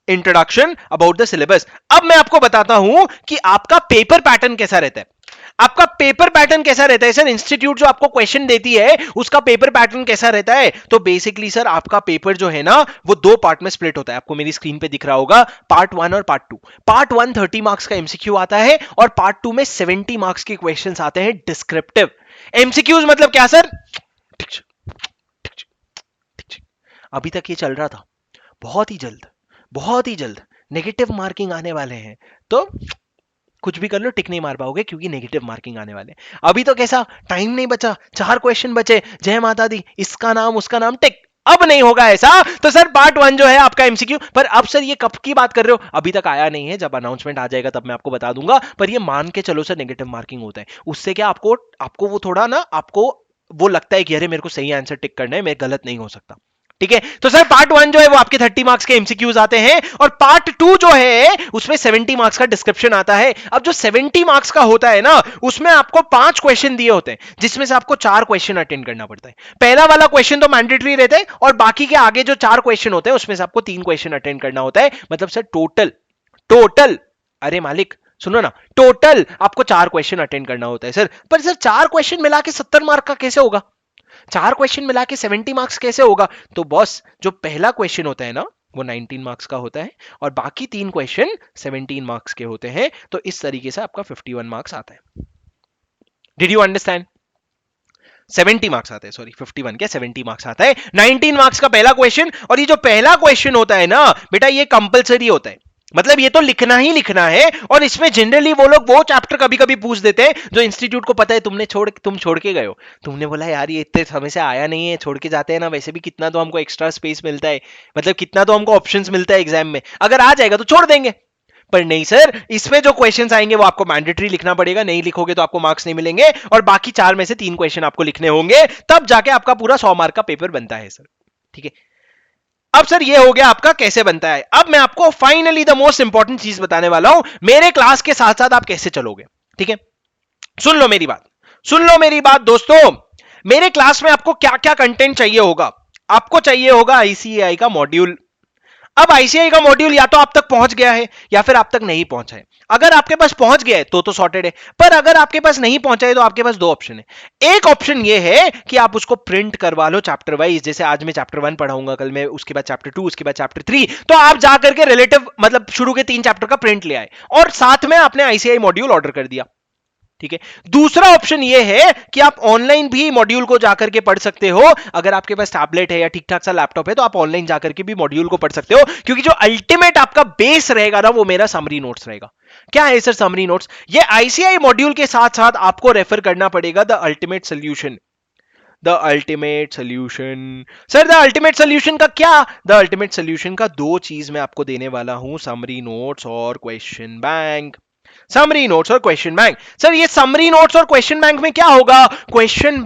introduction about the syllabus. अब मैं आपको बताता हूं कि आपका पेपर पैटर्न कैसा रहता है। आपका पेपर पैटर्न कैसा रहता है सर? इंस्टीट्यूट जो आपको क्वेश्चन देती है उसका पेपर पैटर्न कैसा रहता है? तो बेसिकली सर आपका पेपर जो है ना वो दो पार्ट में स्प्लिट होता है। आपको मेरी स्क्रीन पे दिख रहा होगा पार्ट 1 और पार्ट 2। पार्ट 1 30 मार्क्स का एमसीक्यू आता है और पार्ट 2 में 70 मार्क्स के क्वेश्चंस आते हैं डिस्क्रिप्टिव। एमसीक्यूज मतलब क्या सर? अभी तक ये चल रहा था, बहुत ही जल्द, बहुत ही जल्द नेगेटिव मार्किंग आने वाले हैं, तो कुछ भी कर लो टिक नहीं मार पाओगे क्योंकि नेगेटिव मार्किंग आने वाले। अभी तो कैसा टाइम नहीं बचा, 4 क्वेश्चन बचे, जय माता दी, इसका नाम उसका नाम टिक। अब नहीं होगा ऐसा। तो सर पार्ट 1 जो है आपका एमसीक्यू, पर अब सर ये कब की बात कर रहे हो? अभी तक आया नहीं है, जब अनाउंसमेंट आ जाएगा तब मैं आपको बता दूंगा। पर ये मान के चलो सर नेगेटिव मार्किंग होता है, उससे क्या आपको आपको वो थोड़ा ना आपको वो लगता है कि अरे मेरे को सही आंसर टिक करना है, मैं गलत नहीं हो सकता। ठीक है, तो सर पार्ट 1 जो है वो आपके 30 मार्क्स के एमसीक्यूज आते हैं और पार्ट 2 जो है उसमें 70 मार्क्स का डिस्क्रिप्शन आता है। अब जो 70 मार्क्स का होता है ना उसमें आपको 5 क्वेश्चन दिए होते हैं जिसमें से आपको 4 क्वेश्चन अटेंड करना पड़ता है। पहला वाला क्वेश्चन तो मैंडेटरी रहता है और बाकी के आगे जो 4 क्वेश्चन होते हैं उसमें से आपको 3 क्वेश्चन अटेंड करना होता है। मतलब सर टोटल टोटल अरे मालिक सुनो ना, टोटल आपको 4 क्वेश्चन अटेंड करना होता है सर। पर सर 4 क्वेश्चन मिला के 70 मार्क का कैसे होगा? 4 क्वेश्चन मिला के 70 मार्क्स कैसे होगा? तो बॉस जो पहला क्वेश्चन होता है ना वो 19 मार्क्स का होता है और बाकी 3 क्वेश्चन 17 मार्क्स के होते हैं। तो इस तरीके से आपका 51 मार्क्स आता है। Did you understand? 70 मार्क्स आते हैं, सॉरी 51 क्या 70 मार्क्स आता है। 19 मार्क्स का पहला क्वेश्चन, और ये जो पहला क्वेश्चन होता है ना बेटा ये कंपलसरी होता है, मतलब ये तो लिखना ही लिखना है। और इसमें जनरली वो लोग वो चैप्टर कभी कभी पूछ देते हैं जो इंस्टीट्यूट को पता है तुम छोड़ के गए हो। तुमने बोला यार ये इतने समय से आया नहीं है, छोड़ के जाते हैं ना, वैसे भी कितना तो हमको एक्स्ट्रा स्पेस मिलता है, मतलब कितना तो हमको ऑप्शंस मिलता है एग्जाम में, अगर आ जाएगा तो छोड़ देंगे। पर नहीं सर, इसमें जो क्वेश्चंस आएंगे वो आपको मैंडेटरी लिखना पड़ेगा, नहीं लिखोगे तो आपको मार्क्स नहीं मिलेंगे और बाकी 4 में से 3 क्वेश्चन आपको लिखने होंगे, तब जाके आपका पूरा 100 मार्क का पेपर बनता है सर। ठीक है, अब सर ये हो गया आपका कैसे बनता है। अब मैं आपको फाइनली द मोस्ट इंपॉर्टेंट चीज बताने वाला हूं, मेरे क्लास के साथ साथ आप कैसे चलोगे। ठीक है, सुन लो मेरी बात, सुन लो मेरी बात दोस्तों। मेरे क्लास में आपको क्या क्या कंटेंट चाहिए होगा? आपको चाहिए होगा आईसीएआई का मॉड्यूल। अब आईसीआई का मॉड्यूल या तो आप तक पहुंच गया है या फिर आप तक नहीं पहुंचा है। अगर आपके पास पहुंच गया है तो सॉर्टेड है, पर अगर आपके पास नहीं पहुंचा है तो आपके पास 2 ऑप्शन है। एक ऑप्शन ये है कि आप उसको प्रिंट करवा लो चैप्टर वाइज, जैसे आज मैं चैप्टर 1 पढ़ाऊंगा, कल मैं उसके बाद चैप्टर 2, उसके बाद चैप्टर 3, तो आप जा करके रिलेटिव मतलब शुरू के 3 चैप्टर का प्रिंट ले आए और साथ में आपने आईसीआई मॉड्यूल ऑर्डर कर दिया। ठीक है, दूसरा ऑप्शन यह है कि आप ऑनलाइन भी मॉड्यूल को जाकर के पढ़ सकते हो। अगर आपके पास टैबलेट है या ठीक ठाक सा लैपटॉप है तो आप ऑनलाइन जाकर के भी मॉड्यूल को पढ़ सकते हो, क्योंकि जो अल्टीमेट आपका बेस रहेगा ना वो मेरा समरी नोट्स रहेगा। क्या है सर समरी नोट्स? ये आईसीआई मॉड्यूल के साथ साथ आपको रेफर करना पड़ेगा the ultimate solution. The ultimate solution sir, the ultimate solution का क्या? द अल्टीमेट सोल्यूशन का 2 चीज मैं आपको देने वाला हूं, समरी नोट्स और क्वेश्चन बैंक। समरी नोट्स और क्वेश्चन बैंक। सर ये समरी नोट्स और क्वेश्चन बैंक में क्या होगा? क्वेश्चन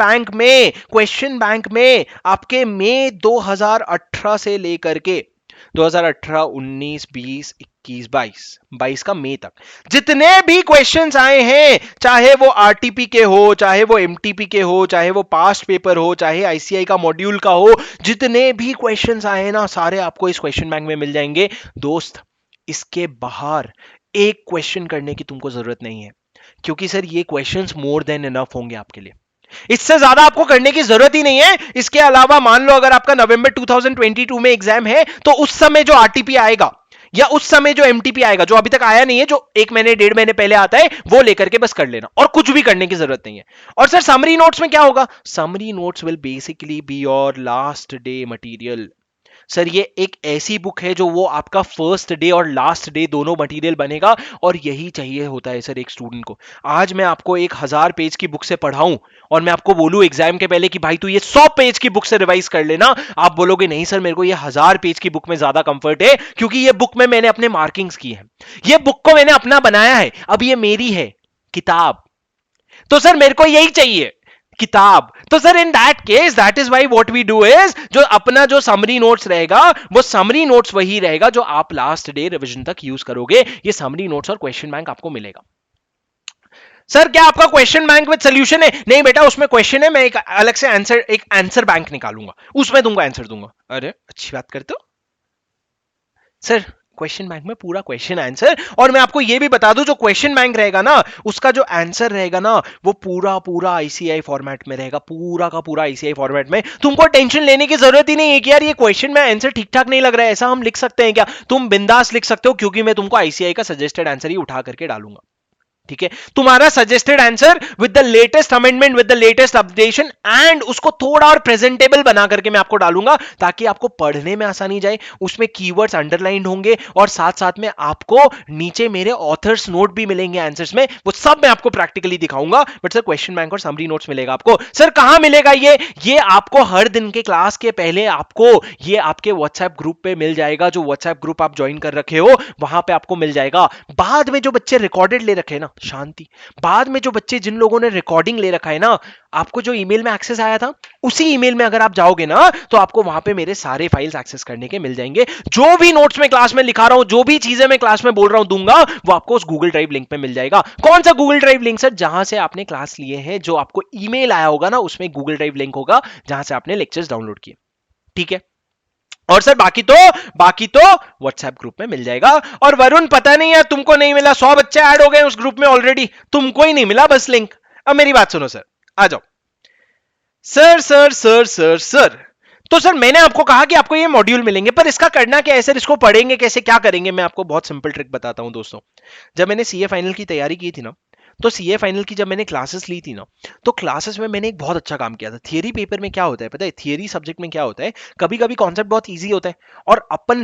बैंक में आपके मई 2018 से लेकर के 2018, 19, 20, 21, 22 का मई तक जितने भी क्वेश्चंस आए हैं, चाहे वो आरटीपी के हो, चाहे वो एमटीपी के हो, चाहे वो पास्ट पेपर हो, चाहे आईसीआई का मॉड्यूल का हो, जितने भी क्वेश्चंस आए हैं ना, सारे आपको इस क्वेश्चन बैंक में मिल जाएंगे दोस्त। इसके बाहर एक क्वेश्चन करने की तुमको जरूरत नहीं है, क्योंकि सर ये क्वेश्चंस मोर देन इनफ होंगे आपके लिए। इससे ज्यादा आपको करने की जरूरत ही नहीं है। इसके अलावा मान लो अगर आपका नवंबर 2022 में एग्जाम है, तो उस समय जो आरटीपी आएगा या उस समय जो एमटीपी आएगा, जो अभी तक आया नहीं है, जो 1 महीने 1.5 महीने पहले आता है, वो लेकर के बस कर लेना, और कुछ भी करने की जरूरत नहीं है। और सर समरी नोट्स में क्या होगा? Summary notes will basically be your last day material. Sir ये एक ऐसी बुक है जो वो आपका फर्स्ट डे और लास्ट डे दोनों मटेरियल बनेगा, और यही चाहिए होता है सर एक स्टूडेंट को। आज मैं आपको एक 1000 पेज की बुक से पढ़ाऊं और मैं आपको बोलूं एग्जाम के पहले कि भाई तू ये 100 पेज की बुक से रिवाइज कर लेना, आप बोलोगे नहीं सर मेरे को ये 1000 पेज की बुक में ज्यादा कंफर्ट है, क्योंकि ये बुक में मैंने अपने मार्किंग्स की है, ये बुक को मैंने अपना बनाया है, अब ये मेरी है किताब, तो सर मेरे को यही चाहिए किताब। तो sir in that case that is why what we do is, जो अपना जो समरी नोट्स रहेगा वो समरी नोट्स वही रहेगा जो आप लास्ट डे रिवीजन तक यूज करोगे। ये समरी नोट्स और क्वेश्चन बैंक आपको मिलेगा। सर क्या आपका क्वेश्चन बैंक विद सोल्यूशन है? नहीं बेटा, उसमें क्वेश्चन है, मैं एक अलग से एक आंसर बैंक निकालूंगा, उसमें तुमको आंसर दूंगा। अरे अच्छी बात करते हो सर, क्वेश्चन बैंक में पूरा क्वेश्चन आंसर। और मैं आपको यह भी बता दूं, जो क्वेश्चन बैंक रहेगा ना, उसका जो आंसर रहेगा ना, वो पूरा पूरा आईसीआई फॉर्मेट में रहेगा, पूरा का पूरा आईसीआई फॉर्मेट में। तुमको टेंशन लेने की जरूरत ही नहीं है कि यार ये क्वेश्चन में आंसर ठीक ठाक नहीं लग रहा है, ऐसा हम लिख सकते हैं क्या? तुम बिंदास लिख सकते हो, क्योंकि मैं तुमको आईसीआई का सजेस्टेड आंसर ही उठा करके डालूंगा। ठीक है, तुम्हारा suggested answer with the latest amendment, with the latest updation, and उसको थोड़ा और प्रेजेंटेबल बना करके मैं आपको डालूंगा, ताकि आपको पढ़ने में आसानी जाए। उसमें कीवर्ड्स अंडरलाइंड होंगे, और साथ साथ में आपको नीचे मेरे ऑथर्स नोट भी मिलेंगे आंसर्स में, वो सब मैं आपको प्रैक्टिकली दिखाऊंगा। बट सर क्वेश्चन बैंक और समरी नोट्स मिलेगा आपको। सर कहां मिलेगा ये आपको हर दिन के क्लास के पहले आपको ये आपके व्हाट्सएप ग्रुप पे मिल जाएगा, जो व्हाट्सएप ग्रुप आप ज्वाइन कर रखे हो वहां पे आपको मिल जाएगा। बाद में जो बच्चे रिकॉर्डेड ले रखे हैं ना, शांति, बाद में जो बच्चे जिन लोगों ने रिकॉर्डिंग ले रखा है ना, आपको जो ईमेल में एक्सेस आया था, उसी ईमेल में अगर आप जाओगे ना, तो आपको वहां पे मेरे सारे फाइल्स एक्सेस करने के मिल जाएंगे। जो भी नोट्स में क्लास में लिखा रहा हूं, जो भी चीजें मैं क्लास में बोल रहा हूं दूंगा, वो आपको उस गूगल ड्राइव लिंक पे मिल जाएगा। कौन सा गूगल ड्राइव लिंक? सर जहां से आपने क्लास लिए हैं, जो आपको ईमेल आया होगा ना, उसमें गूगल ड्राइव लिंक होगा जहां से आपने लेक्चर्स डाउनलोड किए। ठीक है, और सर बाकी तो व्हाट्सएप ग्रुप में मिल जाएगा। और वरुण पता नहीं है तुमको नहीं मिला, 100 बच्चे ऐड हो गए उस ग्रुप में ऑलरेडी, तुमको ही नहीं मिला बस लिंक। अब मेरी बात सुनो सर, आ जाओ। सर तो सर मैंने आपको कहा कि आपको ये मॉड्यूल मिलेंगे, पर इसका करना क्या है सर? इसको पढ़ेंगे कैसे, क्या करेंगे? मैं आपको बहुत सिंपल ट्रिक बताता हूं दोस्तों। जब मैंने सीए फाइनल की तैयारी की थी ना, तो सीए फाइनल की जब मैंने क्लासेस ली थी ना, तो क्लासेस में मैंने एक बहुत अच्छा काम किया था। थियरी पेपर में क्या होता है पता है? थियरी सब्जेक्ट में क्या होता है, कभी कभी कॉन्सेप्ट बहुत इजी होता है, और अपन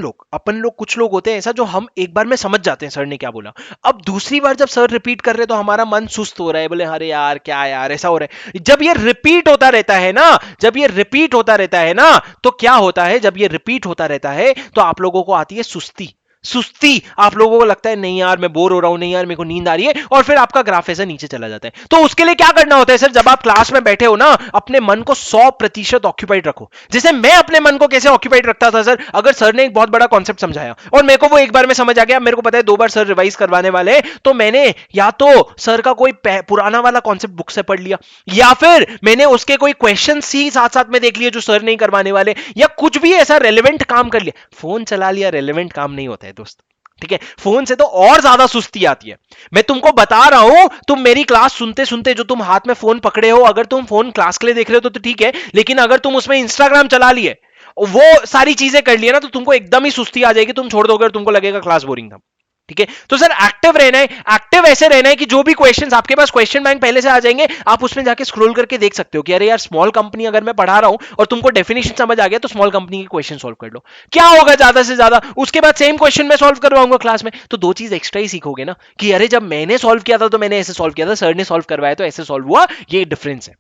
लोग कुछ लोग होते हैं ऐसा, जो हम एक बार में समझ जाते हैं सर ने क्या बोला। अब दूसरी बार जब सर रिपीट कर रहे हैं, तो हमारा मन सुस्त हो रहा है, बोले अरे यार क्या यार ऐसा हो रहा है। जब ये रिपीट होता रहता है ना, तो क्या होता है, जब ये रिपीट होता रहता है, तो आप लोगों को आती है सुस्ती। आप लोगों को लगता है नहीं यार मैं बोर हो रहा हूं, नहीं यार मेरे को नींद आ रही है, और फिर आपका ग्राफ ऐसा नीचे चला जाता है। तो उसके लिए क्या करना होता है सर? जब आप क्लास में बैठे हो ना, अपने मन को 100% ऑक्यूपाइड रखो। जैसे मैं अपने मन को कैसे ऑक्यूपाइड रखता था सर, अगर सर ने एक बहुत बड़ा कॉन्सेप्ट समझाया और मेरे को वो एक बार में समझ आ गया, मेरे को पता है 2 बार सर रिवाइज करवाने वाले, तो मैंने या तो सर का कोई पुराना वाला कॉन्सेप्ट बुक से पढ़ लिया, या फिर मैंने उसके कोई क्वेश्चन ही साथ साथ में देख लिए जो सर नहीं करवाने वाले, या कुछ भी ऐसा रेलेवेंट काम कर लिया। फोन चला लिया, रेलेवेंट काम नहीं होता है दोस्त। ठीक है, फोन से तो और ज्यादा सुस्ती आती है। मैं तुमको बता रहा हूं, तुम मेरी क्लास सुनते सुनते जो तुम हाथ में फोन पकड़े हो, अगर तुम फोन क्लास के लिए देख रहे हो तो ठीक है, लेकिन अगर तुम उसमें इंस्टाग्राम चला लिए, वो सारी चीजें कर लिए ना, तो तुमको एकदम ही सुस्ती आ जाएगी, तुम छोड़ दोगे और तुमको लगेगा क्लास बोरिंग था। ठीक है, तो सर एक्टिव रहना है। एक्टिव ऐसे रहना है कि जो भी क्वेश्चंस आपके पास क्वेश्चन बैंक पहले से आ जाएंगे, आप उसमें जाके स्क्रॉल करके देख सकते हो कि अरे यार स्मॉल कंपनी अगर मैं पढ़ा रहा हूं और तुमको डेफिनेशन समझ आ गया, तो स्मॉल कंपनी के क्वेश्चन सॉल्व कर लो। क्या होगा ज्यादा से ज्यादा, उसके बाद सेम क्वेश्चन मैं सॉल्व करवाऊंगा क्लास में, तो 2 चीज एक्स्ट्रा ही सीखोगे ना, कि अरे जब मैंने सॉल्व किया था तो मैंने ऐसे सॉल्व किया था, सर ने सॉल्व करवाया तो ऐसे सॉल्व हुआ, ये डिफरेंस है।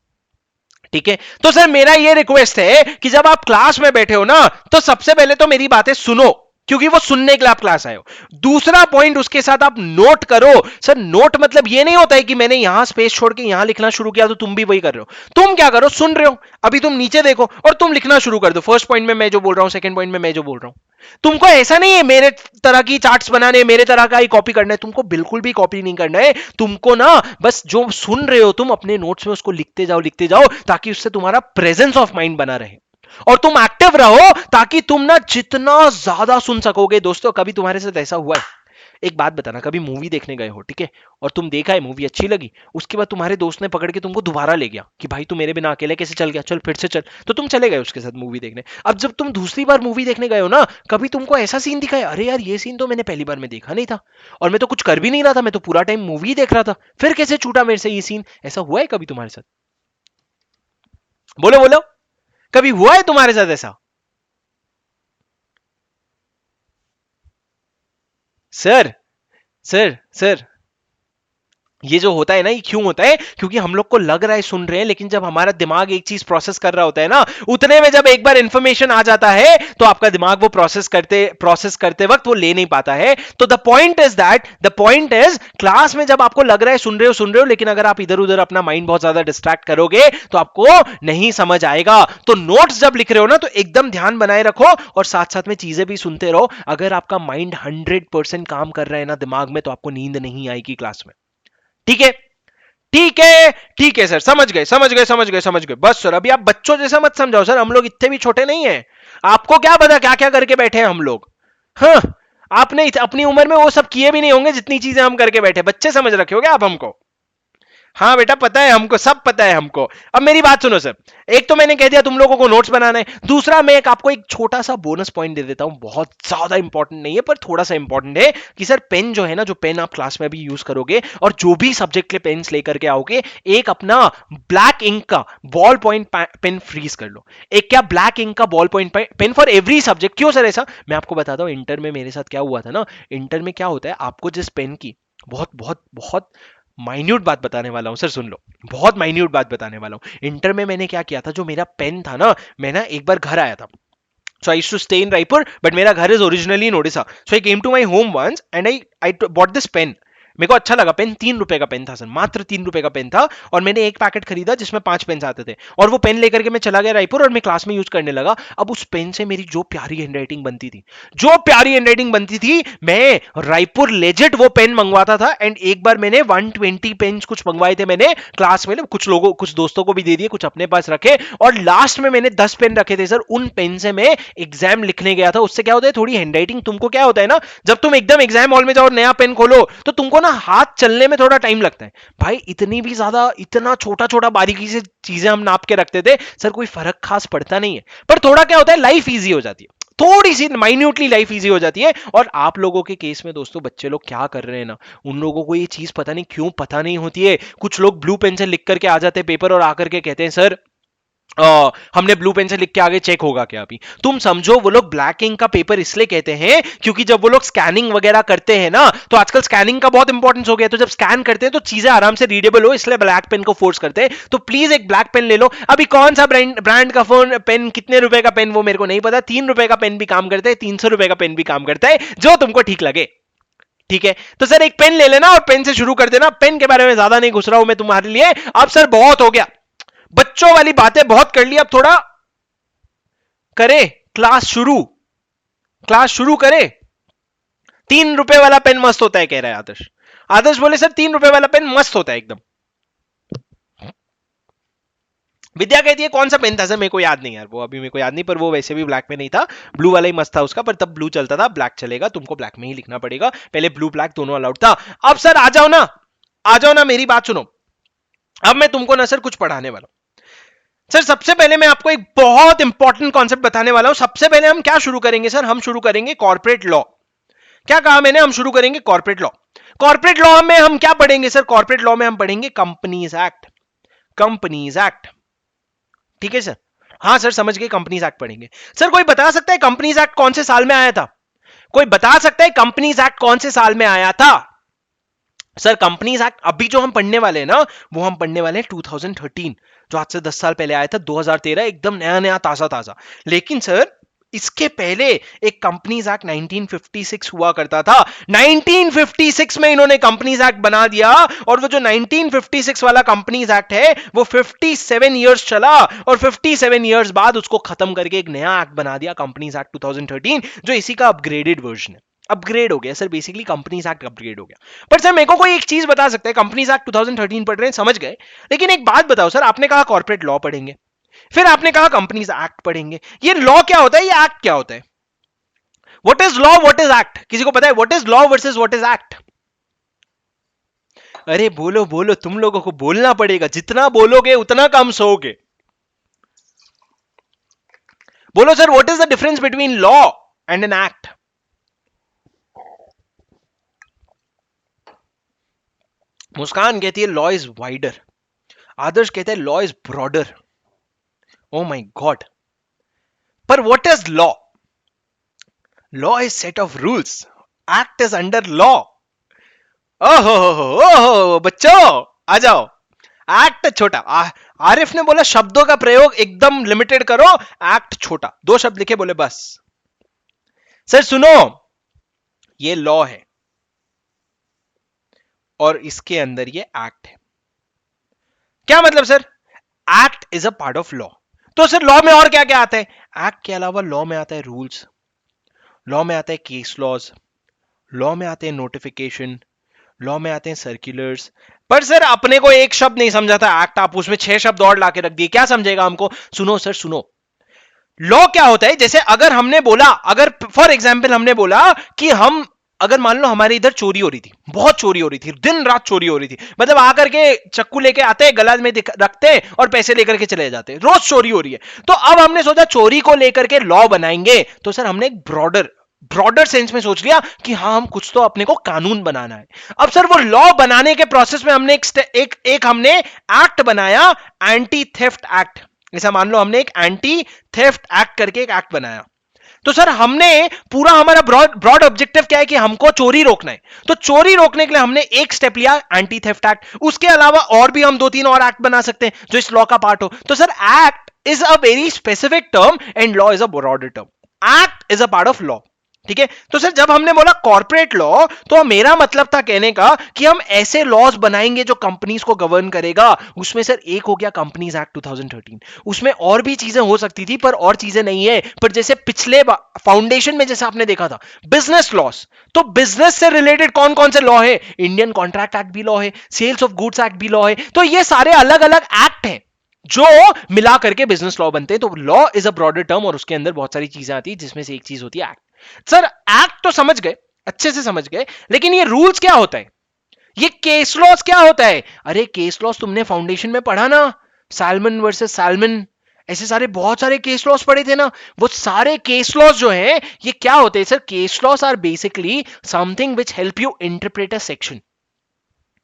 ठीक है, तो सर मेरा ये रिक्वेस्ट है कि जब आप क्लास में बैठे हो ना, तो सबसे पहले तो मेरी बातें सुनो। क्योंकि वो सुनने के लिए आप क्लास आए हो। दूसरा पॉइंट, उसके साथ आप नोट करो। सर नोट मतलब ये नहीं होता है कि मैंने यहां स्पेस छोड़ के यहां लिखना शुरू किया तो तुम भी वही कर रहे हो। तुम क्या करो, सुन रहे हो, अभी तुम नीचे देखो और तुम लिखना शुरू कर दो। फर्स्ट पॉइंट में मैं जो बोल रहा हूं, सेकंड पॉइंट में मैं जो बोल रहा हूं। तुमको ऐसा नहीं है मेरे तरह की चार्ट्स बनाने, मेरे तरह का ही कॉपी करना है। तुमको बिल्कुल भी कॉपी नहीं करना है। तुमको ना बस जो सुन रहे हो तुम अपने नोट्स में उसको लिखते जाओ ताकि उससे तुम्हारा प्रेजेंस ऑफ माइंड बना रहे और तुम एक्टिव रहो, ताकि तुम ना जितना ज्यादा सुन सकोगे। दोस्तों कभी तुम्हारे साथ ऐसा हुआ है? एक बात बताना, कभी मूवी देखने गए हो, ठीक है, और तुम देखा है, मूवी अच्छी लगी, उसके बाद तुम्हारे दोस्त ने पकड़ के तुमको दोबारा ले गया कि भाई तू मेरे बिना अकेले कैसे चल गया, चल फिर से चल, तो तुम चले गए उसके साथ मूवी देखने। अब जब तुम दूसरी बार मूवी देखने गए हो ना, कभी तुमको ऐसा सीन दिखा है, अरे यार ये सीन तो मैंने पहली बार में देखा नहीं था और मैं तो कुछ कर भी नहीं रहा था, मैं तो पूरा टाइम मूवी देख रहा था, फिर कैसे छूटा मेरे से ये सीन? ऐसा हुआ है कभी तुम्हारे साथ? बोलो बोलो, कभी हुआ है तुम्हारे साथ ऐसा? सर सर सर ये जो होता है ना, ये क्यों होता है? क्योंकि हम लोग को लग रहा है सुन रहे हैं, लेकिन जब हमारा दिमाग एक चीज प्रोसेस कर रहा होता है ना, उतने में जब एक बार इंफॉर्मेशन आ जाता है तो आपका दिमाग वो प्रोसेस करते वक्त वो ले नहीं पाता है। तो द पॉइंट इज क्लास में जब आपको लग रहा है सुन रहे हो, लेकिन अगर आप इधर उधर अपना माइंड बहुत ज्यादा डिस्ट्रैक्ट करोगे तो आपको नहीं समझ आएगा। तो नोट्स जब लिख रहे हो ना, तो एकदम ध्यान बनाए रखो और साथ साथ में चीजें भी सुनते रहो। अगर आपका माइंड 100% काम कर रहा है ना दिमाग में, तो आपको नींद नहीं आएगी क्लास में। ठीक है, ठीक है, ठीक है सर, समझ गए। बस सर अभी आप बच्चों जैसा मत समझाओ सर, हम लोग इतने भी छोटे नहीं हैं। आपको क्या पता क्या क्या करके बैठे हैं हम लोग। हाँ, आपने अपनी उम्र में वो सब किए भी नहीं होंगे जितनी चीजें हम करके बैठे। बच्चे समझ रखे होगे आप हमको। हाँ बेटा पता है हमको, सब पता है हमको। अब मेरी बात सुनो सर, एक तो मैंने कह दिया तुम लोगों को नोट्स बनाना है, दूसरा मैं आपको एक छोटा सा बोनस पॉइंट दे देता हूं, बहुत ज्यादा इंपॉर्टेंट नहीं है पर थोड़ा सा इंपॉर्टेंट है, कि सर पेन जो है ना, जो पेन आप क्लास में भी यूज करोगे और जो भी सब्जेक्ट के पेन्स लेकर के आओगे, एक अपना ब्लैक इंक का बॉल पॉइंट पेन फ्रीज कर लो। एक क्या ब्लैक इंक का ball point pen for every subject. क्यों सर ऐसा? मैं आपको बताता हूं, इंटर में मेरे साथ क्या हुआ था ना। इंटर में क्या होता है, आपको जिस पेन की बहुत बहुत बहुत माइन्यूट बात बताने वाला हूं सर, सुन लो, बहुत माइन्यूट बात बताने वाला हूं। इंटर में मैंने क्या किया था, जो मेरा पेन था ना, मैं ना एक बार घर आया था। So I used to stay in Raipur, but मेरा घर is originally in Odisha. So I came to my home once and I bought this pen. मेरे को अच्छा लगा पेन, 3 रुपए का पेन था सर, मात्र 3 रुपए का पेन था। और मैंने एक पैकेट खरीदा जिसमें 5 पेन आते थे, और वो पेन लेकर के मैं चला गया रायपुर और मैं क्लास में यूज करने लगा। अब उस पेन से मेरी जो प्यारी हैंडराइटिंग बनती थी, मैं रायपुर लेजिट वो पेन मंगवाता था। एंड एक बार मैंने 120 पेन कुछ मंगवाए थे मैंने क्लास में, कुछ लोगों कुछ दोस्तों को भी दे दिए, कुछ अपने पास रखे, और लास्ट में मैंने 10 पेन रखे थे सर। उन पेन से मैं एग्जाम लिखने गया था। उससे क्या होता है, थोड़ी हैंडराइटिंग, तुमको क्या होता है ना, जब तुम एकदम एग्जाम हॉल में जाओ नया पेन खोलो तो तुमको ना हाथ चलने में थोड़ा टाइम लगता है। भाई इतनी भी ज्यादा, इतना छोटा छोटा बारीकी से चीजें हम नाप के रखते थे सर, कोई फर्क खास पड़ता नहीं है, पर थोड़ा क्या होता है, लाइफ इजी हो जाती है, थोड़ी सी माइन्यूटली लाइफ इजी हो जाती है। और आप लोगों के केस में दोस्तों, बच्चे लोग क्या कर रहे हैं ना, उन लोगों को ये चीज पता नहीं क्यों पता नहीं होती है। कुछ लोग ब्लू पेन से लिख करके आ जाते हैं पेपर और आकर के कहते हैं सर हमने ब्लू पेन से लिख के आगे चेक होगा क्या? अभी तुम समझो, वो लोग ब्लैक इंक का पेपर इसलिए कहते हैं क्योंकि जब वो लोग स्कैनिंग वगैरह करते हैं ना, तो आजकल स्कैनिंग का बहुत इंपॉर्टेंस हो गया, तो जब स्कैन करते हैं तो चीजें आराम से रीडेबल हो, इसलिए ब्लैक पेन को फोर्स करते हैं। तो प्लीज एक ब्लैक पेन ले लो। अभी कौन सा ब्रांड का फोन पेन, कितने रुपए का पेन, वो मेरे को नहीं पता। 3 रुपए का पेन भी काम करता है, 300 रुपए का पेन भी काम करता है, जो तुमको ठीक लगे। ठीक है, तो सर एक पेन ले लेना और पेन से शुरू कर देना। पेन के बारे में ज्यादा नहीं घुस रहा हूं मैं तुम्हारे लिए। अब सर बहुत हो गया, बच्चों वाली बातें बहुत कर ली, अब थोड़ा करे क्लास शुरू करे। 3 रुपए वाला पेन मस्त होता है कह रहा है आदर्श। आदर्श बोले सर 3 रुपए वाला पेन मस्त होता है एकदम। विद्या कहती है कौन सा पेन था सर, मेरे को याद नहीं यार, वो अभी मेरे को याद नहीं, पर वो वैसे भी ब्लैक में नहीं था, ब्लू वाला ही मस्त था उसका, पर तब ब्लू चलता था, ब्लैक चलेगा, तुमको ब्लैक में ही लिखना पड़ेगा, पहले ब्लू ब्लैक दोनों अलाउड था। अब सर आ जाओ ना, मेरी बात सुनो। अब मैं तुमको ना सर कुछ पढ़ाने वाला हूं सर। सबसे पहले मैं आपको एक बहुत इंपॉर्टेंट कॉन्सेप्ट बताने वाला हूं। सबसे पहले हम क्या शुरू करेंगे सर, हम शुरू करेंगे कॉर्पोरेट लॉ। क्या कहा मैंने, हम शुरू करेंगे कॉर्पोरेट लॉ। कॉर्पोरेट लॉ में हम क्या पढ़ेंगे सर, कॉर्पोरेट लॉ में हम पढ़ेंगे कंपनीज एक्ट। ठीक है सर, हाँ सर समझ गए, कंपनीज एक्ट पढ़ेंगे। सर कोई बता सकता है कंपनीज एक्ट कौन से साल में आया था? कोई बता सकता है कंपनीज एक्ट कौन से साल में आया था? सर कंपनीज एक्ट अभी जो हम पढ़ने वाले हैं ना, वो हम पढ़ने वाले हैं 2013, जो आज से 10 साल पहले आया था, 2013, एकदम नया नया ताजा ताजा। लेकिन सर इसके पहले एक कंपनीज एक्ट 1956 हुआ करता था। 1956 में इन्होंने कंपनीज एक्ट बना दिया, और वो जो 1956 वाला कंपनीज एक्ट है वो 57 इयर्स चला, और 57 इयर्स बाद उसको खत्म करके एक नया एक्ट बना दिया, कंपनीज एक्ट 2013, जो इसी का अपग्रेडेड वर्जन है। अपग्रेड हो गया sir, basically companies act upgrade हो गया। पर सर मेरे को कोई एक चीज बता सकता है, कंपनीज एक्ट 2013 पढ़ रहे हैं, समझ गए, लेकिन एक बात बताओ सर, आपने कहा कॉर्पोरेट लॉ पढ़ेंगे, फिर आपने कहा कंपनीज एक्ट पढ़ेंगे, ये लॉ क्या होता है, ये एक्ट क्या होता है? What is law, what is act? किसी को पता है what is law versus what is act? अरे बोलो बोलो, तुम लोगों को बोलना पड़ेगा, जितना बोलोगे उतना कम सोओगे। बोलो sir, what is the difference between law and an act? Muskan कहती है लॉ इज वाइडर, आदर्श कहते हैं law is broader. Oh my god, पर what is law? Law is set of rules, act is under law. ओहो बच्चों आ जाओ, act छोटा। आरिफ ने बोला शब्दों का प्रयोग एकदम लिमिटेड करो, एक्ट छोटा, 2 शब्द लिखे, बोले बस। सर सुनो, ये लॉ है और इसके अंदर ये एक्ट है। क्या मतलब sir? Act is a part of law. तो सर लॉ में और क्या क्या आता है? एक्ट के अलावा लॉ में आता है रूल्स, लॉ में आता है केस लॉज, लॉ में आते हैं नोटिफिकेशन, लॉ में आते हैं सर्कुलर्स। पर सर अपने को एक शब्द नहीं समझा था एक्ट, आप उसमें 6 शब्द और लाके रख दिए, क्या समझेगा हमको? सुनो सर सुनो, लॉ क्या होता है, जैसे अगर हमने बोला, अगर फॉर एग्जाम्पल हमने बोला कि हम, अगर मान लो हमारे इधर चोरी हो रही थी, बहुत चोरी हो रही थी, दिन रात चोरी हो रही थी, मतलब आकर के चक्कू लेके आते, गला में रखते और पैसे लेकर के चले जाते, रोज चोरी हो रही है। तो अब हमने सोचा चोरी को लेकर के लॉ बनाएंगे, तो सर हमने एक ब्रॉडर सेंस में सोच लिया कि हाँ हम कुछ तो अपने को कानून बनाना है। अब सर वो लॉ बनाने के प्रोसेस में हमने एक हमने एक्ट बनाया, एंटी थेफ्ट एक्ट। ऐसा मान लो हमने एक एंटी थेफ्ट एक्ट करके एक एक्ट बनाया। तो सर हमने पूरा, हमारा ब्रॉड ऑब्जेक्टिव क्या है कि हमको चोरी रोकना है, तो चोरी रोकने के लिए हमने एक स्टेप लिया, एंटी थेफ्ट एक्ट। उसके अलावा और भी हम 2-3 और एक्ट बना सकते हैं जो इस लॉ का पार्ट हो। तो sir act is a very specific term and law is a broader term. Act is a part of law, ठीक है। तो सर जब हमने बोला कॉर्पोरेट लॉ, तो मेरा मतलब था कहने का कि हम ऐसे लॉज बनाएंगे जो कंपनीज को गवर्न करेगा। उसमें सर एक हो गया कंपनीज एक्ट 2013, उसमें और भी चीजें हो सकती थी पर और चीजें नहीं है। पर जैसे पिछले फाउंडेशन में जैसे आपने देखा था बिजनेस लॉस, तो बिजनेस से रिलेटेड कौन कौन से लॉ है? इंडियन कॉन्ट्रैक्ट एक्ट भी लॉ है, सेल्स ऑफ गुड्स एक्ट भी लॉ है। तो ये सारे अलग अलग एक्ट हैं जो मिला करके बिजनेस लॉ बनते हैं। तो law is a broader term और उसके अंदर बहुत सारी चीजें आती है, जिसमें से एक चीज होती है एक्ट। सर एक्ट तो समझ गए, अच्छे से समझ गए, लेकिन ये रूल्स क्या होता है, ये केस लॉस क्या होता है? अरे केस लॉस तुमने फाउंडेशन में पढ़ा ना, सैल्मन वर्सेस सैल्मन, ऐसे सारे बहुत सारे केस लॉस पढ़े थे ना। वो सारे केस लॉस जो हैं ये क्या होते हैं sir? Case laws are basically something which help you interpret a section.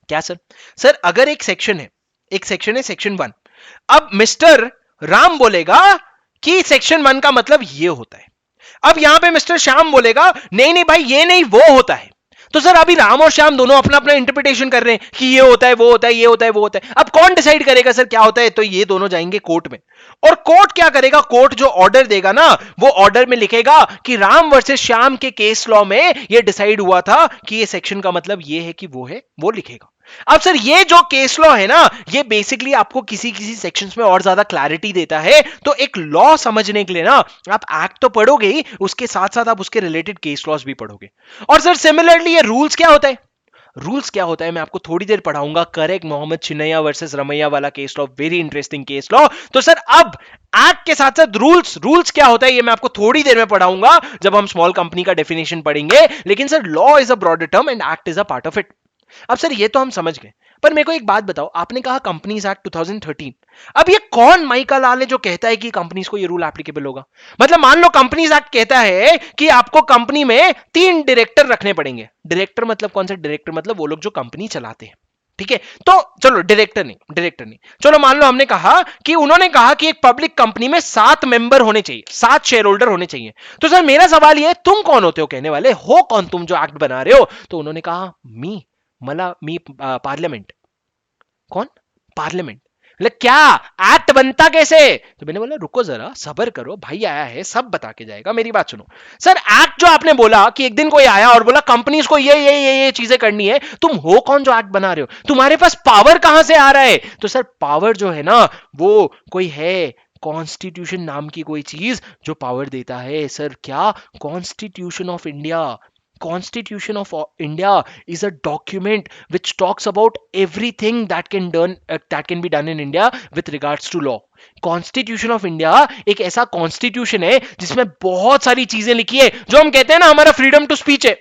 क्या सर? सर अगर एक सेक्शन है, एक सेक्शन है सेक्शन 1, अब मिस्टर राम बोलेगा कि सेक्शन 1 का मतलब ये होता है। अब यहां पे मिस्टर श्याम बोलेगा नहीं नहीं भाई ये नहीं वो होता है। तो सर अभी राम और श्याम दोनों अपना अपना इंटरप्रिटेशन कर रहे हैं कि ये होता है वो होता है, ये होता है वो होता है। अब कौन डिसाइड करेगा सर क्या होता है? तो ये दोनों जाएंगे कोर्ट में, और कोर्ट क्या करेगा? कोर्ट जो ऑर्डर देगा ना, वो ऑर्डर में लिखेगा कि राम वर्सेस श्याम के केस लॉ में ये डिसाइड हुआ था कि ये सेक्शन का मतलब ये है कि वो है, वो लिखेगा। अब सर ये जो केस लॉ है ना, ये बेसिकली आपको किसी किसी सेक्शंस में और ज्यादा क्लैरिटी देता है। तो एक लॉ समझने के लिए ना आप एक्ट तो पढ़ोगे ही, उसके साथ साथ आप उसके रिलेटेड केस लॉस भी पढ़ोगे। और सर सिमिलरली ये रूल्स क्या होता है? रूल्स क्या होता है मैं आपको थोड़ी देर पढ़ाऊंगा। करेक्ट, मोहम्मद चिन्नैया वर्सेस रमैया वाला case law, very interesting case law. तो सर अब एक्ट के साथ साथ रूल्स क्या होता है ये मैं आपको थोड़ी देर में पढ़ाऊंगा जब हम स्मॉल कंपनी का डेफिनेशन पढ़ेंगे। लेकिन sir law is a broader term and act is a part of it. अब सर ये तो हम समझ गए, पर मेरे को एक बात बताओ, आपने कहा कंपनीज एक्ट 2013, अब ये कौन माई का लाल है जो कहता है कि कंपनीज को ये रूल एप्लीकेबल होगा? मतलब मान लो कंपनीज एक्ट कहता है कि आपको कंपनी में 3 डायरेक्टर रखने पड़ेंगे। डायरेक्टर मतलब कौन सा डायरेक्टर? मतलब वो लोग जो कंपनी चलाते हैं, ठीक है। तो चलो डायरेक्टर नहीं, चलो मान लो हमने कहा कि उन्होंने कहा कि एक पब्लिक कंपनी में 7 मेंबर होने चाहिए, 7 शेयर होल्डर होने चाहिए। तो सर मेरा सवाल ये है, तुम कौन होते हो कहने वाले? हो कौन तुम जो एक्ट बना रहे हो? तो उन्होंने कहा मी पार्लियामेंट। कौन? पार्लियामेंट। बोले क्या एक्ट बनता कैसे? तो मैंने बोला रुको जरा सब्र करो, भाई आया है सब बता के जाएगा, मेरी बात सुनो। सर एक्ट जो आपने बोला कि एक दिन कोई आया और बोला कंपनीज को ये चीजें करनी है, तुम हो कौन जो एक्ट बना रहे हो? तुम्हारे पास पावर कहां से आ रहा है? तो सर पावर जो है ना वो कोई है कॉन्स्टिट्यूशन नाम की कोई चीज जो पावर देता है। सर क्या? Constitution of India. Constitution of India is a document which talks about everything that can be done in India with regards to law. Constitution of India एक ऐसा कॉन्स्टिट्यूशन है जिसमें बहुत सारी चीजें लिखी है, जो हम कहते हैं ना हमारा फ्रीडम टू स्पीच है।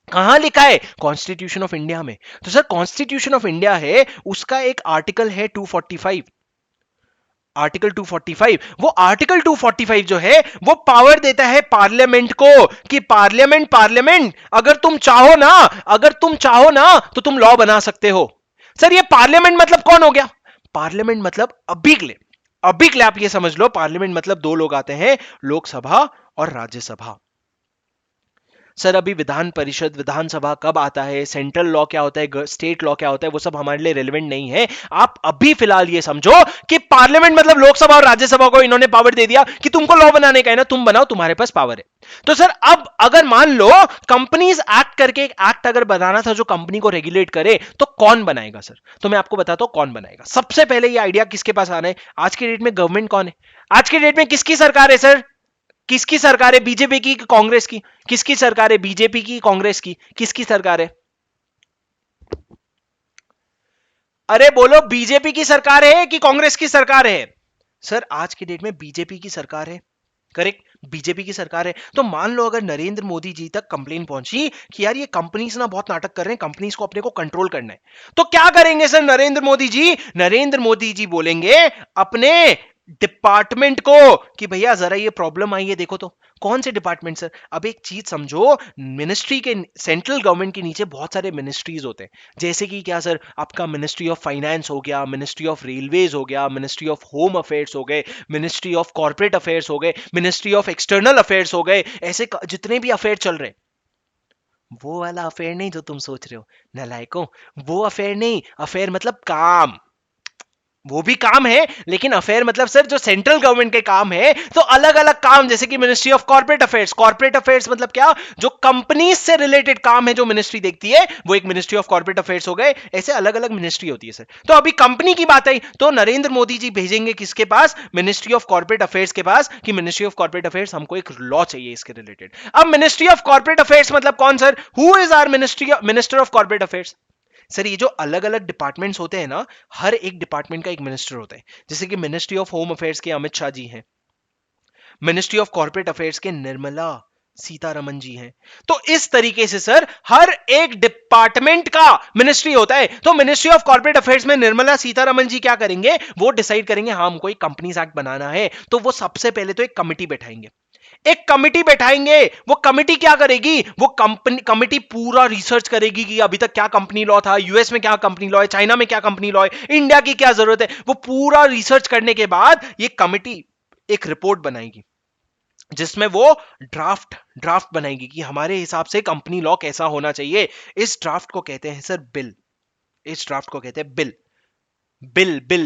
कहां लिखा है? कॉन्स्टिट्यूशन ऑफ इंडिया में। तो सर कॉन्स्टिट्यूशन ऑफ इंडिया है, उसका एक आर्टिकल है 245, आर्टिकल 245। वो आर्टिकल 245 जो है वो पावर देता है पार्लियामेंट को कि पार्लियामेंट अगर तुम चाहो ना तो तुम लॉ बना सकते हो। सर ये पार्लियामेंट मतलब कौन हो गया? पार्लियामेंट मतलब अभी के लिए आप ये समझ लो, पार्लियामेंट मतलब दो लोग आते हैं, लोकसभा और राज्यसभा। सर अभी विधान परिषद विधानसभा कब आता है, सेंट्रल लॉ क्या होता है, स्टेट लॉ क्या होता है, वो सब हमारे लिए रेलेवेंट नहीं है। आप अभी फिलहाल ये समझो कि पार्लियामेंट मतलब लोकसभा और राज्यसभा को इन्होंने पावर दे दिया कि तुमको लॉ बनाने का है ना, तुम बनाओ, तुम्हारे पास पावर है। तो सर अब अगर मान लो कंपनीज एक्ट करके एक एक्ट अगर बनाना था जो कंपनी को रेगुलेट करे, तो कौन बनाएगा? सर तो मैं आपको बताता हूं कौन बनाएगा। सबसे पहले ये आइडिया किसके पास आना है? आज की डेट में गवर्नमेंट कौन है? आज की डेट में किसकी सरकार है? सर किसकी सरकार है? बीजेपी की कांग्रेस की? किसकी सरकार है? बीजेपी की कांग्रेस की? किसकी सरकार है? अरे बोलो, बीजेपी की सरकार है कि कांग्रेस की सरकार है? सर आज की डेट में बीजेपी की सरकार है। करेक्ट, बीजेपी की सरकार है। तो मान लो अगर नरेंद्र मोदी जी तक कंप्लेन पहुंची कि यार ये कंपनीज ना बहुत नाटक कर रहे हैं, कंपनीज को अपने को कंट्रोल करना है, तो क्या करेंगे सर नरेंद्र मोदी जी? नरेंद्र मोदी जी बोलेंगे अपने डिपार्टमेंट को कि भैया जरा ये प्रॉब्लम आई है देखो। तो कौन से डिपार्टमेंट? सर अब एक चीज समझो, मिनिस्ट्री के सेंट्रल गवर्नमेंट के नीचे बहुत सारे मिनिस्ट्रीज होते हैं, जैसे कि क्या सर, आपका मिनिस्ट्री ऑफ फाइनेंस हो गया, मिनिस्ट्री ऑफ रेलवेज हो गया, मिनिस्ट्री ऑफ होम अफेयर्स हो गए, मिनिस्ट्री ऑफ कॉर्पोरेट अफेयर्स हो गए, मिनिस्ट्री ऑफ एक्सटर्नल अफेयर्स हो गए, ऐसे जितने भी अफेयर चल रहे। वो वाला अफेयर नहीं जो तुम सोच रहे हो नालायकों, वो अफेयर नहीं। अफेयर मतलब काम, वो भी काम है, लेकिन अफेयर मतलब सर जो सेंट्रल गवर्नमेंट के काम है, तो अलग अलग काम, जैसे कि ministry of corporate affairs. Corporate affairs मतलब क्या? जो कंपनी से रिलेटेड काम है जो मिनिस्ट्री देखती है, वो एक मिनिस्ट्री ऑफ कॉर्पोरेट अफेयर्स हो गए। ऐसे अलग अलग मिनिस्ट्री होती है सर। तो अभी कंपनी की बात आई तो नरेंद्र मोदी जी भेजेंगे किसके पास? मिनिस्ट्री ऑफ कॉर्पोरेट अफेयर्स के पास, कि मिनिस्ट्री ऑफ कॉर्पोरेट अफेयर्स हमको एक लॉ चाहिए इसके रिलेटेड। अब मिनिस्ट्री ऑफ कॉर्पोरेट अफेयर्स मतलब कौन sir? Who is our minister of corporate affairs? Sir ये जो अलग अलग डिपार्टमेंट्स होते हैं ना, हर एक डिपार्टमेंट का एक मिनिस्टर होता है। जैसे कि मिनिस्ट्री ऑफ होम अफेयर्स के अमित शाह जी हैं, मिनिस्ट्री ऑफ कॉर्पोरेट अफेयर्स के निर्मला सीतारमन जी हैं। तो इस तरीके से सर हर एक डिपार्टमेंट का मिनिस्ट्री होता है। तो मिनिस्ट्री ऑफ कॉर्पोरेट अफेयर्स में निर्मला सीतारमन जी क्या करेंगे? वो डिसाइड करेंगे हाँ हमको एक कंपनीज एक्ट बनाना है, तो वो सबसे पहले तो एक कमिटी बैठाएंगे। एक कमिटी बैठाएंगे, वो कमिटी क्या करेगी? वो कमिटी पूरा रिसर्च करेगी कि अभी तक क्या कंपनी लॉ था, यूएस में क्या कंपनी लॉ है, चाइना में क्या कंपनी लॉ है, इंडिया की क्या जरूरत है। वो पूरा रिसर्च करने के बाद ये कमिटी एक रिपोर्ट बनाएगी, जिसमें वो ड्राफ्ट बनाएगी कि हमारे हिसाब से कंपनी लॉ कैसा होना चाहिए। इस ड्राफ्ट को कहते हैं सर बिल। इस ड्राफ्ट को कहते हैं बिल।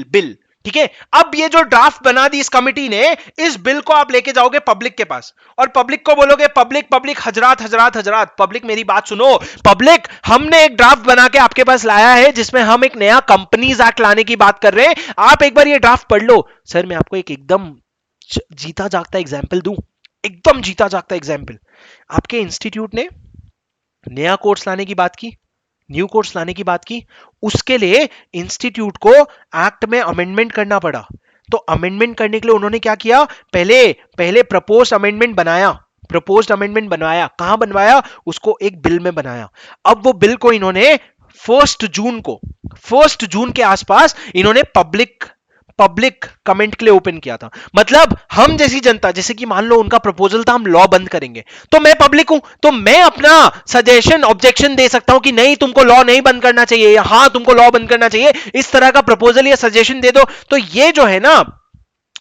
बिल ठीक है। अब ये जो ड्राफ्ट बना दी इस कमिटी ने, इस बिल को आप लेके जाओगे पब्लिक के पास और पब्लिक को बोलोगे पब्लिक हजरात पब्लिक मेरी बात सुनो। पब्लिक, हमने एक ड्राफ्ट बना के आपके पास लाया है जिसमें हम एक नया कंपनीज एक्ट लाने की बात कर रहे हैं, आप एक बार ये ड्राफ्ट पढ़ लो। सर मैं आपको एक एकदम जीता जागता एग्जाम्पल दूं, एकदम जीता जागता एग्जाम्पल। आपके इंस्टीट्यूट ने नया कोर्स लाने की बात की, न्यू कोर्स लाने की बात की, उसके लिए इंस्टीट्यूट को एक्ट में अमेंडमेंट करना पड़ा। तो अमेंडमेंट करने के लिए उन्होंने क्या किया? पहले प्रपोज्ड अमेंडमेंट बनवाया। कहां बनवाया? उसको एक बिल में बनाया। अब वो बिल को इन्होंने 1 जून के आसपास इन्होंने पब्लिक कमेंट के लिए ओपन किया था। मतलब हम जैसी जनता, जैसे कि मान लो उनका प्रपोजल था हम लॉ बंद करेंगे, तो मैं पब्लिक हूं, तो मैं अपना सजेशन ऑब्जेक्शन दे सकता हूं कि नहीं तुमको लॉ नहीं बंद करना चाहिए, या हाँ तुमको लॉ बंद करना चाहिए, इस तरह का प्रपोजल या सजेशन दे दो। तो ये जो है ना,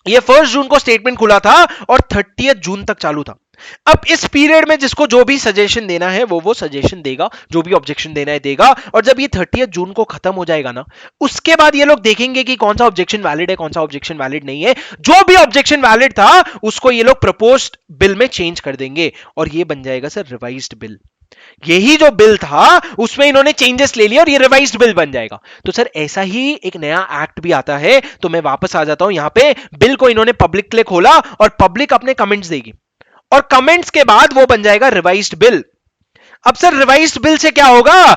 ये 1 जून को स्टेटमेंट खुला था और 30 जून तक चालू था। अब इस पीरियड में जिसको जो भी सजेशन देना है वो सजेशन देगा, जो भी ऑब्जेक्शन देना है देगा, और जब ये 30 जून को खत्म हो जाएगा ना, उसके बाद ये लोग देखेंगे कि कौन सा ऑब्जेक्शन वैलिड है, कौन सा ऑब्जेक्शन वैलिड नहीं है। जो भी ऑब्जेक्शन वैलिड था उसको ये लोग प्रपोज्ड बिल में चेंज कर देंगे और ये बन जाएगा सर रिवाइज्ड बिल। यही जो बिल था उसमें इन्होंने चेंजेस ले लिए और ये रिवाइज्ड बिल बन जाएगा। तो सर ऐसा ही एक नया एक्ट भी आता है। तो मैं वापस आ जाता हूं, यहां पे बिल को इन्होंने पब्लिक के लिए खोला और पब्लिक अपने कमेंट्स देगी और कमेंट्स के बाद वो बन जाएगा रिवाइज्ड बिल। अब सर रिवाइज्ड बिल से क्या होगा,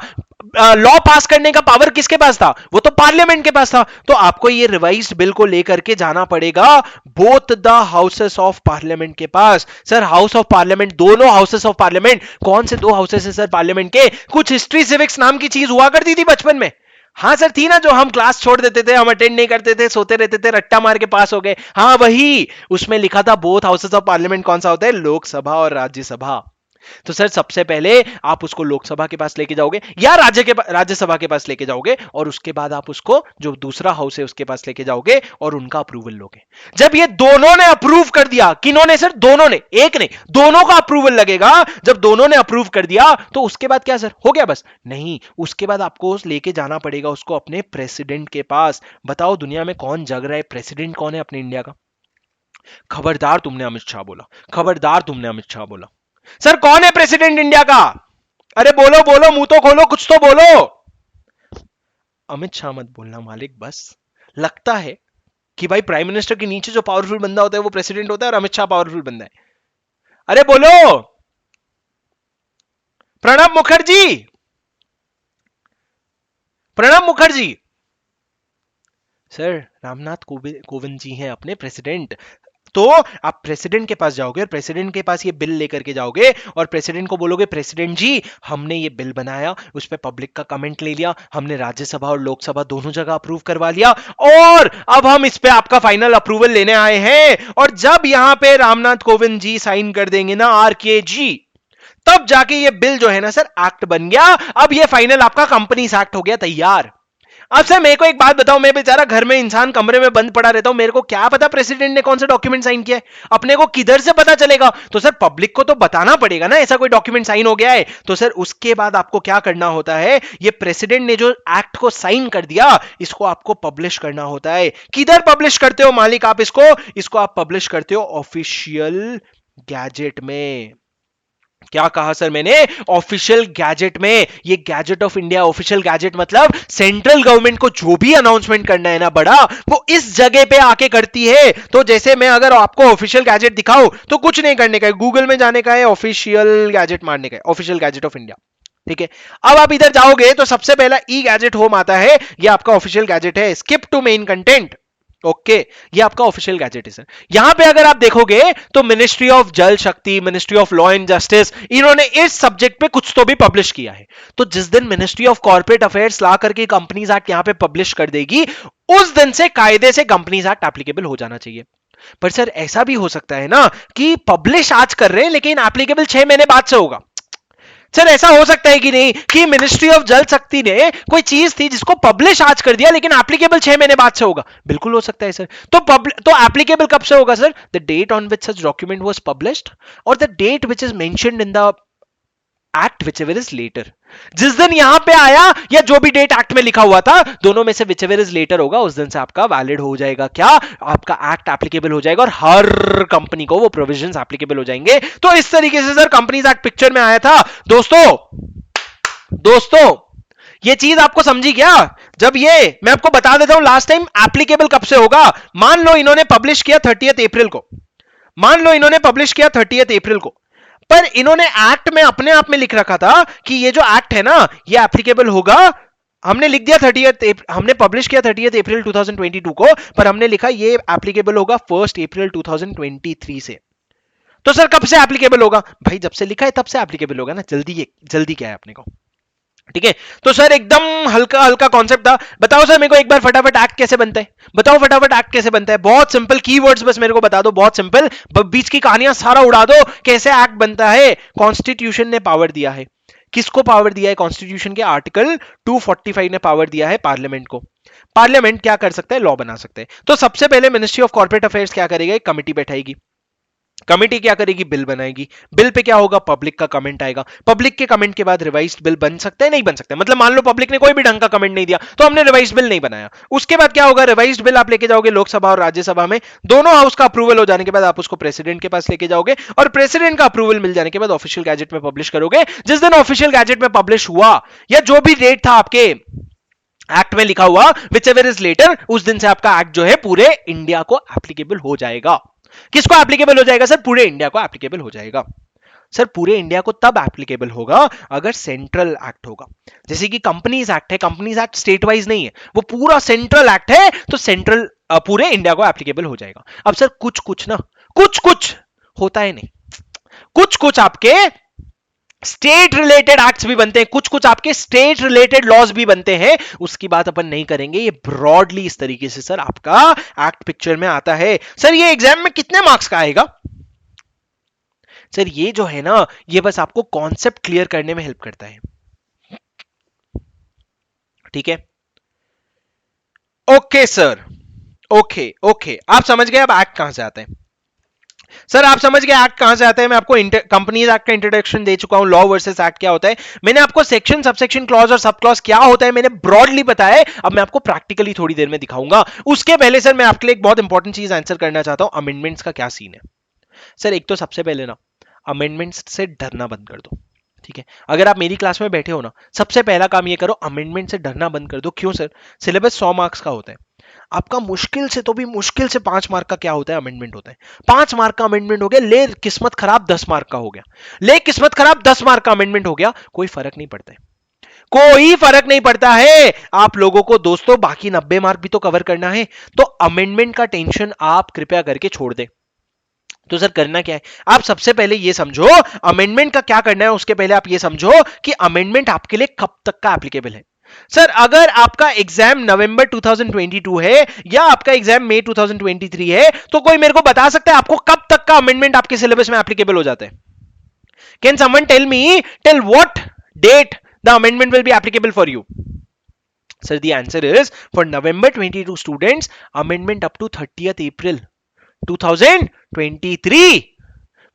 लॉ पास करने का पावर किसके पास था, वो तो पार्लियामेंट के पास था। तो आपको ये रिवाइज्ड बिल को लेकर के जाना पड़ेगा both the houses of parliament के पास। सर हाउस ऑफ पार्लियामेंट, दोनों हाउसेस ऑफ पार्लियामेंट, कौन से दो हाउसेस है सर पार्लियामेंट के? कुछ हिस्ट्री सिविक्स नाम की चीज हुआ करती थी बचपन में। हाँ सर थी ना, जो हम क्लास छोड़ देते थे, हम अटेंड नहीं करते थे, सोते रहते थे, रट्टा मार के पास हो गए। हाँ वही, उसमें लिखा था बोथ हाउसेस ऑफ पार्लियामेंट कौन सा होता है, लोकसभा और राज्यसभा। तो सर सबसे पहले आप उसको लोकसभा के पास लेके जाओगे या राज्यसभा के पास लेके जाओगे और उसके बाद आप उसको जो दूसरा हाउस है उसके पास लेके जाओगे और उनका अप्रूवल लोगे। जब ये दोनों ने अप्रूव कर दिया, किन्होंने सर, दोनों ने, एक ने, दोनों का अप्रूवल लगेगा। जब दोनों ने अप्रूव कर दिया तो उसके बाद क्या सर, हो गया बस? नहीं, उसके बाद आपको लेके जाना पड़ेगा उसको अपने प्रेसिडेंट के पास। बताओ दुनिया में कौन जग रहा है, प्रेसिडेंट कौन है अपने इंडिया का? खबरदार तुमने अमित शाह बोला, खबरदार तुमने अमित शाह बोला। सर कौन है प्रेसिडेंट इंडिया का? अरे बोलो बोलो, मुंह तो खोलो, कुछ तो बोलो। अमित शाह मत बोलना मालिक बस। लगता है कि भाई प्राइम मिनिस्टर के नीचे जो पावरफुल बंदा होता है वो प्रेसिडेंट होता है और अमित शाह पावरफुल बंदा है। अरे बोलो, प्रणब मुखर्जी, प्रणब मुखर्जी। सर रामनाथ कोविंद जी हैं अपने प्रेसिडेंट। तो आप प्रेसिडेंट के पास जाओगे और प्रेसिडेंट के पास ये बिल लेकर के जाओगे और प्रेसिडेंट को बोलोगे प्रेसिडेंट जी हमने ये बिल बनाया, उस पर पब्लिक का कमेंट ले लिया, हमने राज्यसभा और लोकसभा दोनों जगह अप्रूव करवा लिया और अब हम इस पे आपका फाइनल अप्रूवल लेने आए हैं। और जब यहां पे रामनाथ कोविंद जी साइन कर देंगे ना, आरके जी, तब जाके ये बिल जो है ना सर एक्ट बन गया। अब ये फाइनल आपका कंपनीज एक्ट हो गया तैयार। अब सर मेरे को एक बात बताओ, मैं बेचारा घर में इंसान कमरे में बंद पड़ा रहता हूं, मेरे को क्या पता प्रेसिडेंट ने कौन सा डॉक्यूमेंट साइन किया है? अपने को किधर से पता चलेगा? तो सर पब्लिक को तो बताना पड़ेगा ना ऐसा कोई डॉक्यूमेंट साइन हो गया है। तो सर उसके बाद आपको क्या करना होता है, ये प्रेसिडेंट ने जो एक्ट को साइन कर दिया इसको आपको पब्लिश करना होता है। किधर पब्लिश करते हो मालिक आप इसको आप पब्लिश करते हो ऑफिशियल गैजेट में। क्या कहा सर मैंने? ऑफिशियल गैजेट में। ये gadget of India, official gazette मतलब सेंट्रल गवर्नमेंट को जो भी अनाउंसमेंट करना है ना बड़ा, वो इस जगह पे आके करती है। तो जैसे मैं अगर आपको ऑफिशियल गैजेट दिखाऊं तो कुछ नहीं करने का है, गूगल में जाने का है, ऑफिशियल गैजेट मारने का है, ऑफिशियल गैजेट ऑफ इंडिया। ठीक है, अब आप इधर जाओगे तो सबसे पहला ई गैजेट होम आता है, ये आपका ऑफिशियल गैजेट है। Skip to main content. Okay, ये आपका ऑफिशियल गैजेट है सर। यहां पे अगर आप देखोगे तो मिनिस्ट्री ऑफ जल शक्ति, ministry of law and justice, इन्होंने इस सब्जेक्ट पे कुछ तो भी पब्लिश किया है। तो जिस दिन मिनिस्ट्री ऑफ कॉर्पोरेट अफेयर्स ला करके कंपनीज एक्ट यहां पे पब्लिश कर देगी, उस दिन से कायदे से कंपनीज एक्ट एप्लीकेबल हो जाना चाहिए। पर सर ऐसा भी हो सकता है ना कि पब्लिश आज कर रहे हैं लेकिन एप्लीकेबल 6 महीने बाद से होगा। सर ऐसा हो सकता है कि नहीं कि मिनिस्ट्री ऑफ जल शक्ति ने कोई चीज थी जिसको पब्लिश आज कर दिया लेकिन एप्लीकेबल 6 महीने बाद से होगा? बिल्कुल हो सकता है सर। तो एप्लीकेबल कब से होगा sir? The date on which such document was published और the date which is mentioned in the act whichever is later। जिस दिन यहां पे आया या जो भी डेट एक्ट में लिखा हुआ था, दोनों में से whichever is later होगा, उस दिन से आपका वैलिड हो जाएगा। क्या? आपका एक्ट एप्लीकेबल हो जाएगा और हर कंपनी को वो प्रोविजंस एप्लीकेबल हो जाएंगे। तो इस तरीके से सर कंपनीज एक्ट पिक्चर में आया था। दोस्तों ये चीज आपको समझी क्या? जब ये मैं आपको बता देता हूं लास्ट टाइम एप्लीकेबल कब से होगा। मान लो इन्होंने पब्लिश किया 30 अप्रैल को, मान लो इन्होंने पब्लिश किया 30 अप्रैल को, पर इन्होंने एक्ट में अपने आप में लिख रखा था कि ये जो एक्ट है ना ये एप्लीकेबल होगा। हमने लिख दिया 30 हमने पब्लिश किया 30 अप्रैल 2022 को, पर हमने लिखा ये एप्लीकेबल होगा 1 अप्रैल 2023 से। तो सर कब से एप्लीकेबल होगा? भाई जब से लिखा है तब से एप्लीकेबल होगा ना। जल्दी क्या है अपने को? ठीक है, तो सर एकदम हल्का हल्का कॉन्सेप्ट था। बताओ सर मेरे को एक बार फटाफट एक्ट कैसे बनता है, बताओ फटाफट एक्ट कैसे बनता है। बहुत सिंपल कीवर्ड्स बस मेरे को बता दो, बहुत सिंपल, बीच की कहानियां सारा उड़ा दो। कैसे एक्ट बनता है? कॉन्स्टिट्यूशन ने पावर दिया है। किसको पावर दिया है? कॉन्स्टिट्यूशन के आर्टिकल 245 ने पावर दिया है पार्लियामेंट को। पार्लियामेंट क्या कर सकता है? लॉ बना सकता है। तो सबसे पहले मिनिस्ट्री ऑफ कॉर्पोरेट अफेयर्स क्या करेगा? एक कमिटी बैठाएगी। कमिटी क्या करेगी, बिल बनाएगी, बिल पे क्या होगा, पब्लिक का कमेंट आएगा, पब्लिक के कमेंट के बाद रिवाइज्ड बिल बन सकता है, नहीं बन सकता है, मतलब मान लो पब्लिक ने कोई भी ढंग का कमेंट नहीं दिया तो हमने रिवाइज्ड बिल नहीं बनाया। उसके बाद क्या होगा, रिवाइज्ड बिल आप लेके जाओगे लोकसभा और राज्यसभा में, दोनों हाउस का अप्रूवल हो जाने के बाद आप उसको प्रेसिडेंट के पास लेके जाओगे और प्रेसिडेंट का अप्रूवल मिल जाने के बाद ऑफिशियल गैजेट में पब्लिश करोगे। जिस दिन ऑफिशियल गैजेट में पब्लिश हुआ या जो भी डेट था आपके एक्ट में लिखा हुआ, विच एवर इज लेटर, उस दिन से आपका एक्ट जो है पूरे इंडिया को एप्लीकेबल हो जाएगा। किसको एप्लीकेबल हो जाएगा सर, पूरे इंडिया को एप्लीकेबल हो जाएगा। सर पूरे इंडिया को तब एप्लीकेबल होगा अगर सेंट्रल एक्ट होगा। जैसे कि कंपनीज एक्ट है, कंपनीज एक्ट स्टेट वाइज नहीं है, वो पूरा सेंट्रल एक्ट है, तो सेंट्रल पूरे इंडिया को एप्लीकेबल हो जाएगा। अब सर कुछ कुछ ना, कुछ कुछ होता है नहीं, कुछ कुछ आपके स्टेट रिलेटेड एक्ट्स भी बनते हैं, कुछ कुछ आपके स्टेट रिलेटेड लॉज भी बनते हैं, उसकी बात अपन नहीं करेंगे। ये ब्रॉडली इस तरीके से सर आपका एक्ट पिक्चर में आता है। सर ये एग्जाम में कितने मार्क्स का आएगा, सर ये जो है ना, ये बस आपको कॉन्सेप्ट क्लियर करने में हेल्प करता है, ठीक है। ओके सर, ओके ओके, आप समझ गए अब एक्ट कहां से आता है। सर आप समझ गए एक्ट कहां से आता है। मैं आपको कंपनीज एक्ट का इंट्रोडक्शन दे चुका हूं, लॉ वर्सेस एक्ट क्या होता है, मैंने आपको सेक्शन सबसेक्शन क्लॉज और सब क्लॉज क्या होता है मैंने ब्रॉडली बताया है। अब मैं आपको प्रैक्टिकली थोड़ी देर में दिखाऊंगा। उसके पहले सर मैं आपके लिए एक बहुत इंपॉर्टेंट चीज आंसर करना चाहता हूं, अमेंडमेंट्स का क्या सीन है। सर एक तो सबसे पहले ना, अमेंडमेंट्स से डरना बंद कर दो, ठीक है। अगर आप मेरी क्लास में बैठे हो ना, सबसे पहला काम ये करो, अमेंडमेंट से डरना बंद कर दो। क्यों सर, सिलेबस 100 मार्क्स का होता है, आपका मुश्किल से तो भी मुश्किल से 5 मार्क का क्या होता है, अमेंडमेंट होता है। 5 मार्क का अमेंडमेंट हो गया, ले किस्मत खराब 10 मार्क का हो गया, ले किस्मत खराब 10 मार्क का अमेंडमेंट हो गया, कोई फर्क नहीं पड़ता है, कोई फर्क नहीं पड़ता है आप लोगों को दोस्तों, बाकी 90 मार्क भी तो कवर करना है। तो अमेंडमेंट का टेंशन आप कृपया करके छोड़ दे। तो सर करना क्या है, आप सबसे पहले ये समझो अमेंडमेंट का क्या करना है। उसके पहले आप ये समझो कि अमेंडमेंट आपके लिए कब तक का एप्लीकेबल है। सर अगर आपका एग्जाम नवंबर 2022 है या आपका एग्जाम मई 2023 है, तो कोई मेरे को बता सकता है आपको कब तक का अमेंडमेंट आपके सिलेबस में एप्लीकेबल हो जाता है। Can someone tell me till what date the amendment will be applicable for you. Sir the answer is for November 22 students, amendment up to 30th April 2023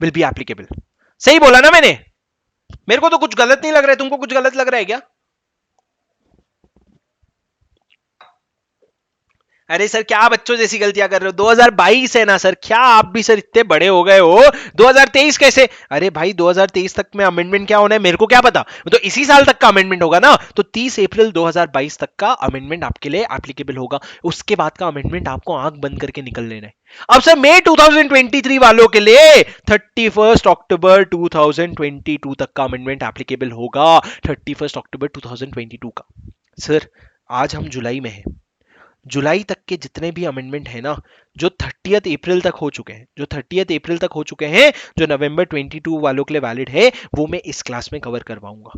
will be applicable. सही बोला ना मैंने, मेरे को तो कुछ गलत नहीं लग रहा है, तुमको कुछ गलत लग रहा है क्या। अरे सर क्या बच्चों जैसी गलतियां कर रहे हो, 2022 है ना सर, क्या आप भी सर इतने बड़े हो गए हो, 2023 कैसे। अरे भाई 2023 तक में अमेंडमेंट क्या होना है मेरे को क्या पता, तो इसी साल तक का अमेंडमेंट होगा ना, तो 30 अप्रैल 2022 तक का अमेंडमेंट आपके लिए एप्लीकेबल होगा। उसके बाद का अमेंडमेंट आपको आंख बंद करके निकल लेना है। अब सर मई 2023 वालों के लिए 31 अक्टूबर 2022 तक का अमेंडमेंट एप्लीकेबल होगा, 31 अक्टूबर 2022 का। सर आज हम जुलाई में है, जुलाई तक के जितने भी अमेंडमेंट है ना, जो 30th April तक हो चुके हैं, जो 30th April तक हो चुके हैं, जो नवंबर 22 वालों के लिए वैलिड है, वो मैं इस क्लास में कवर करवाऊंगा।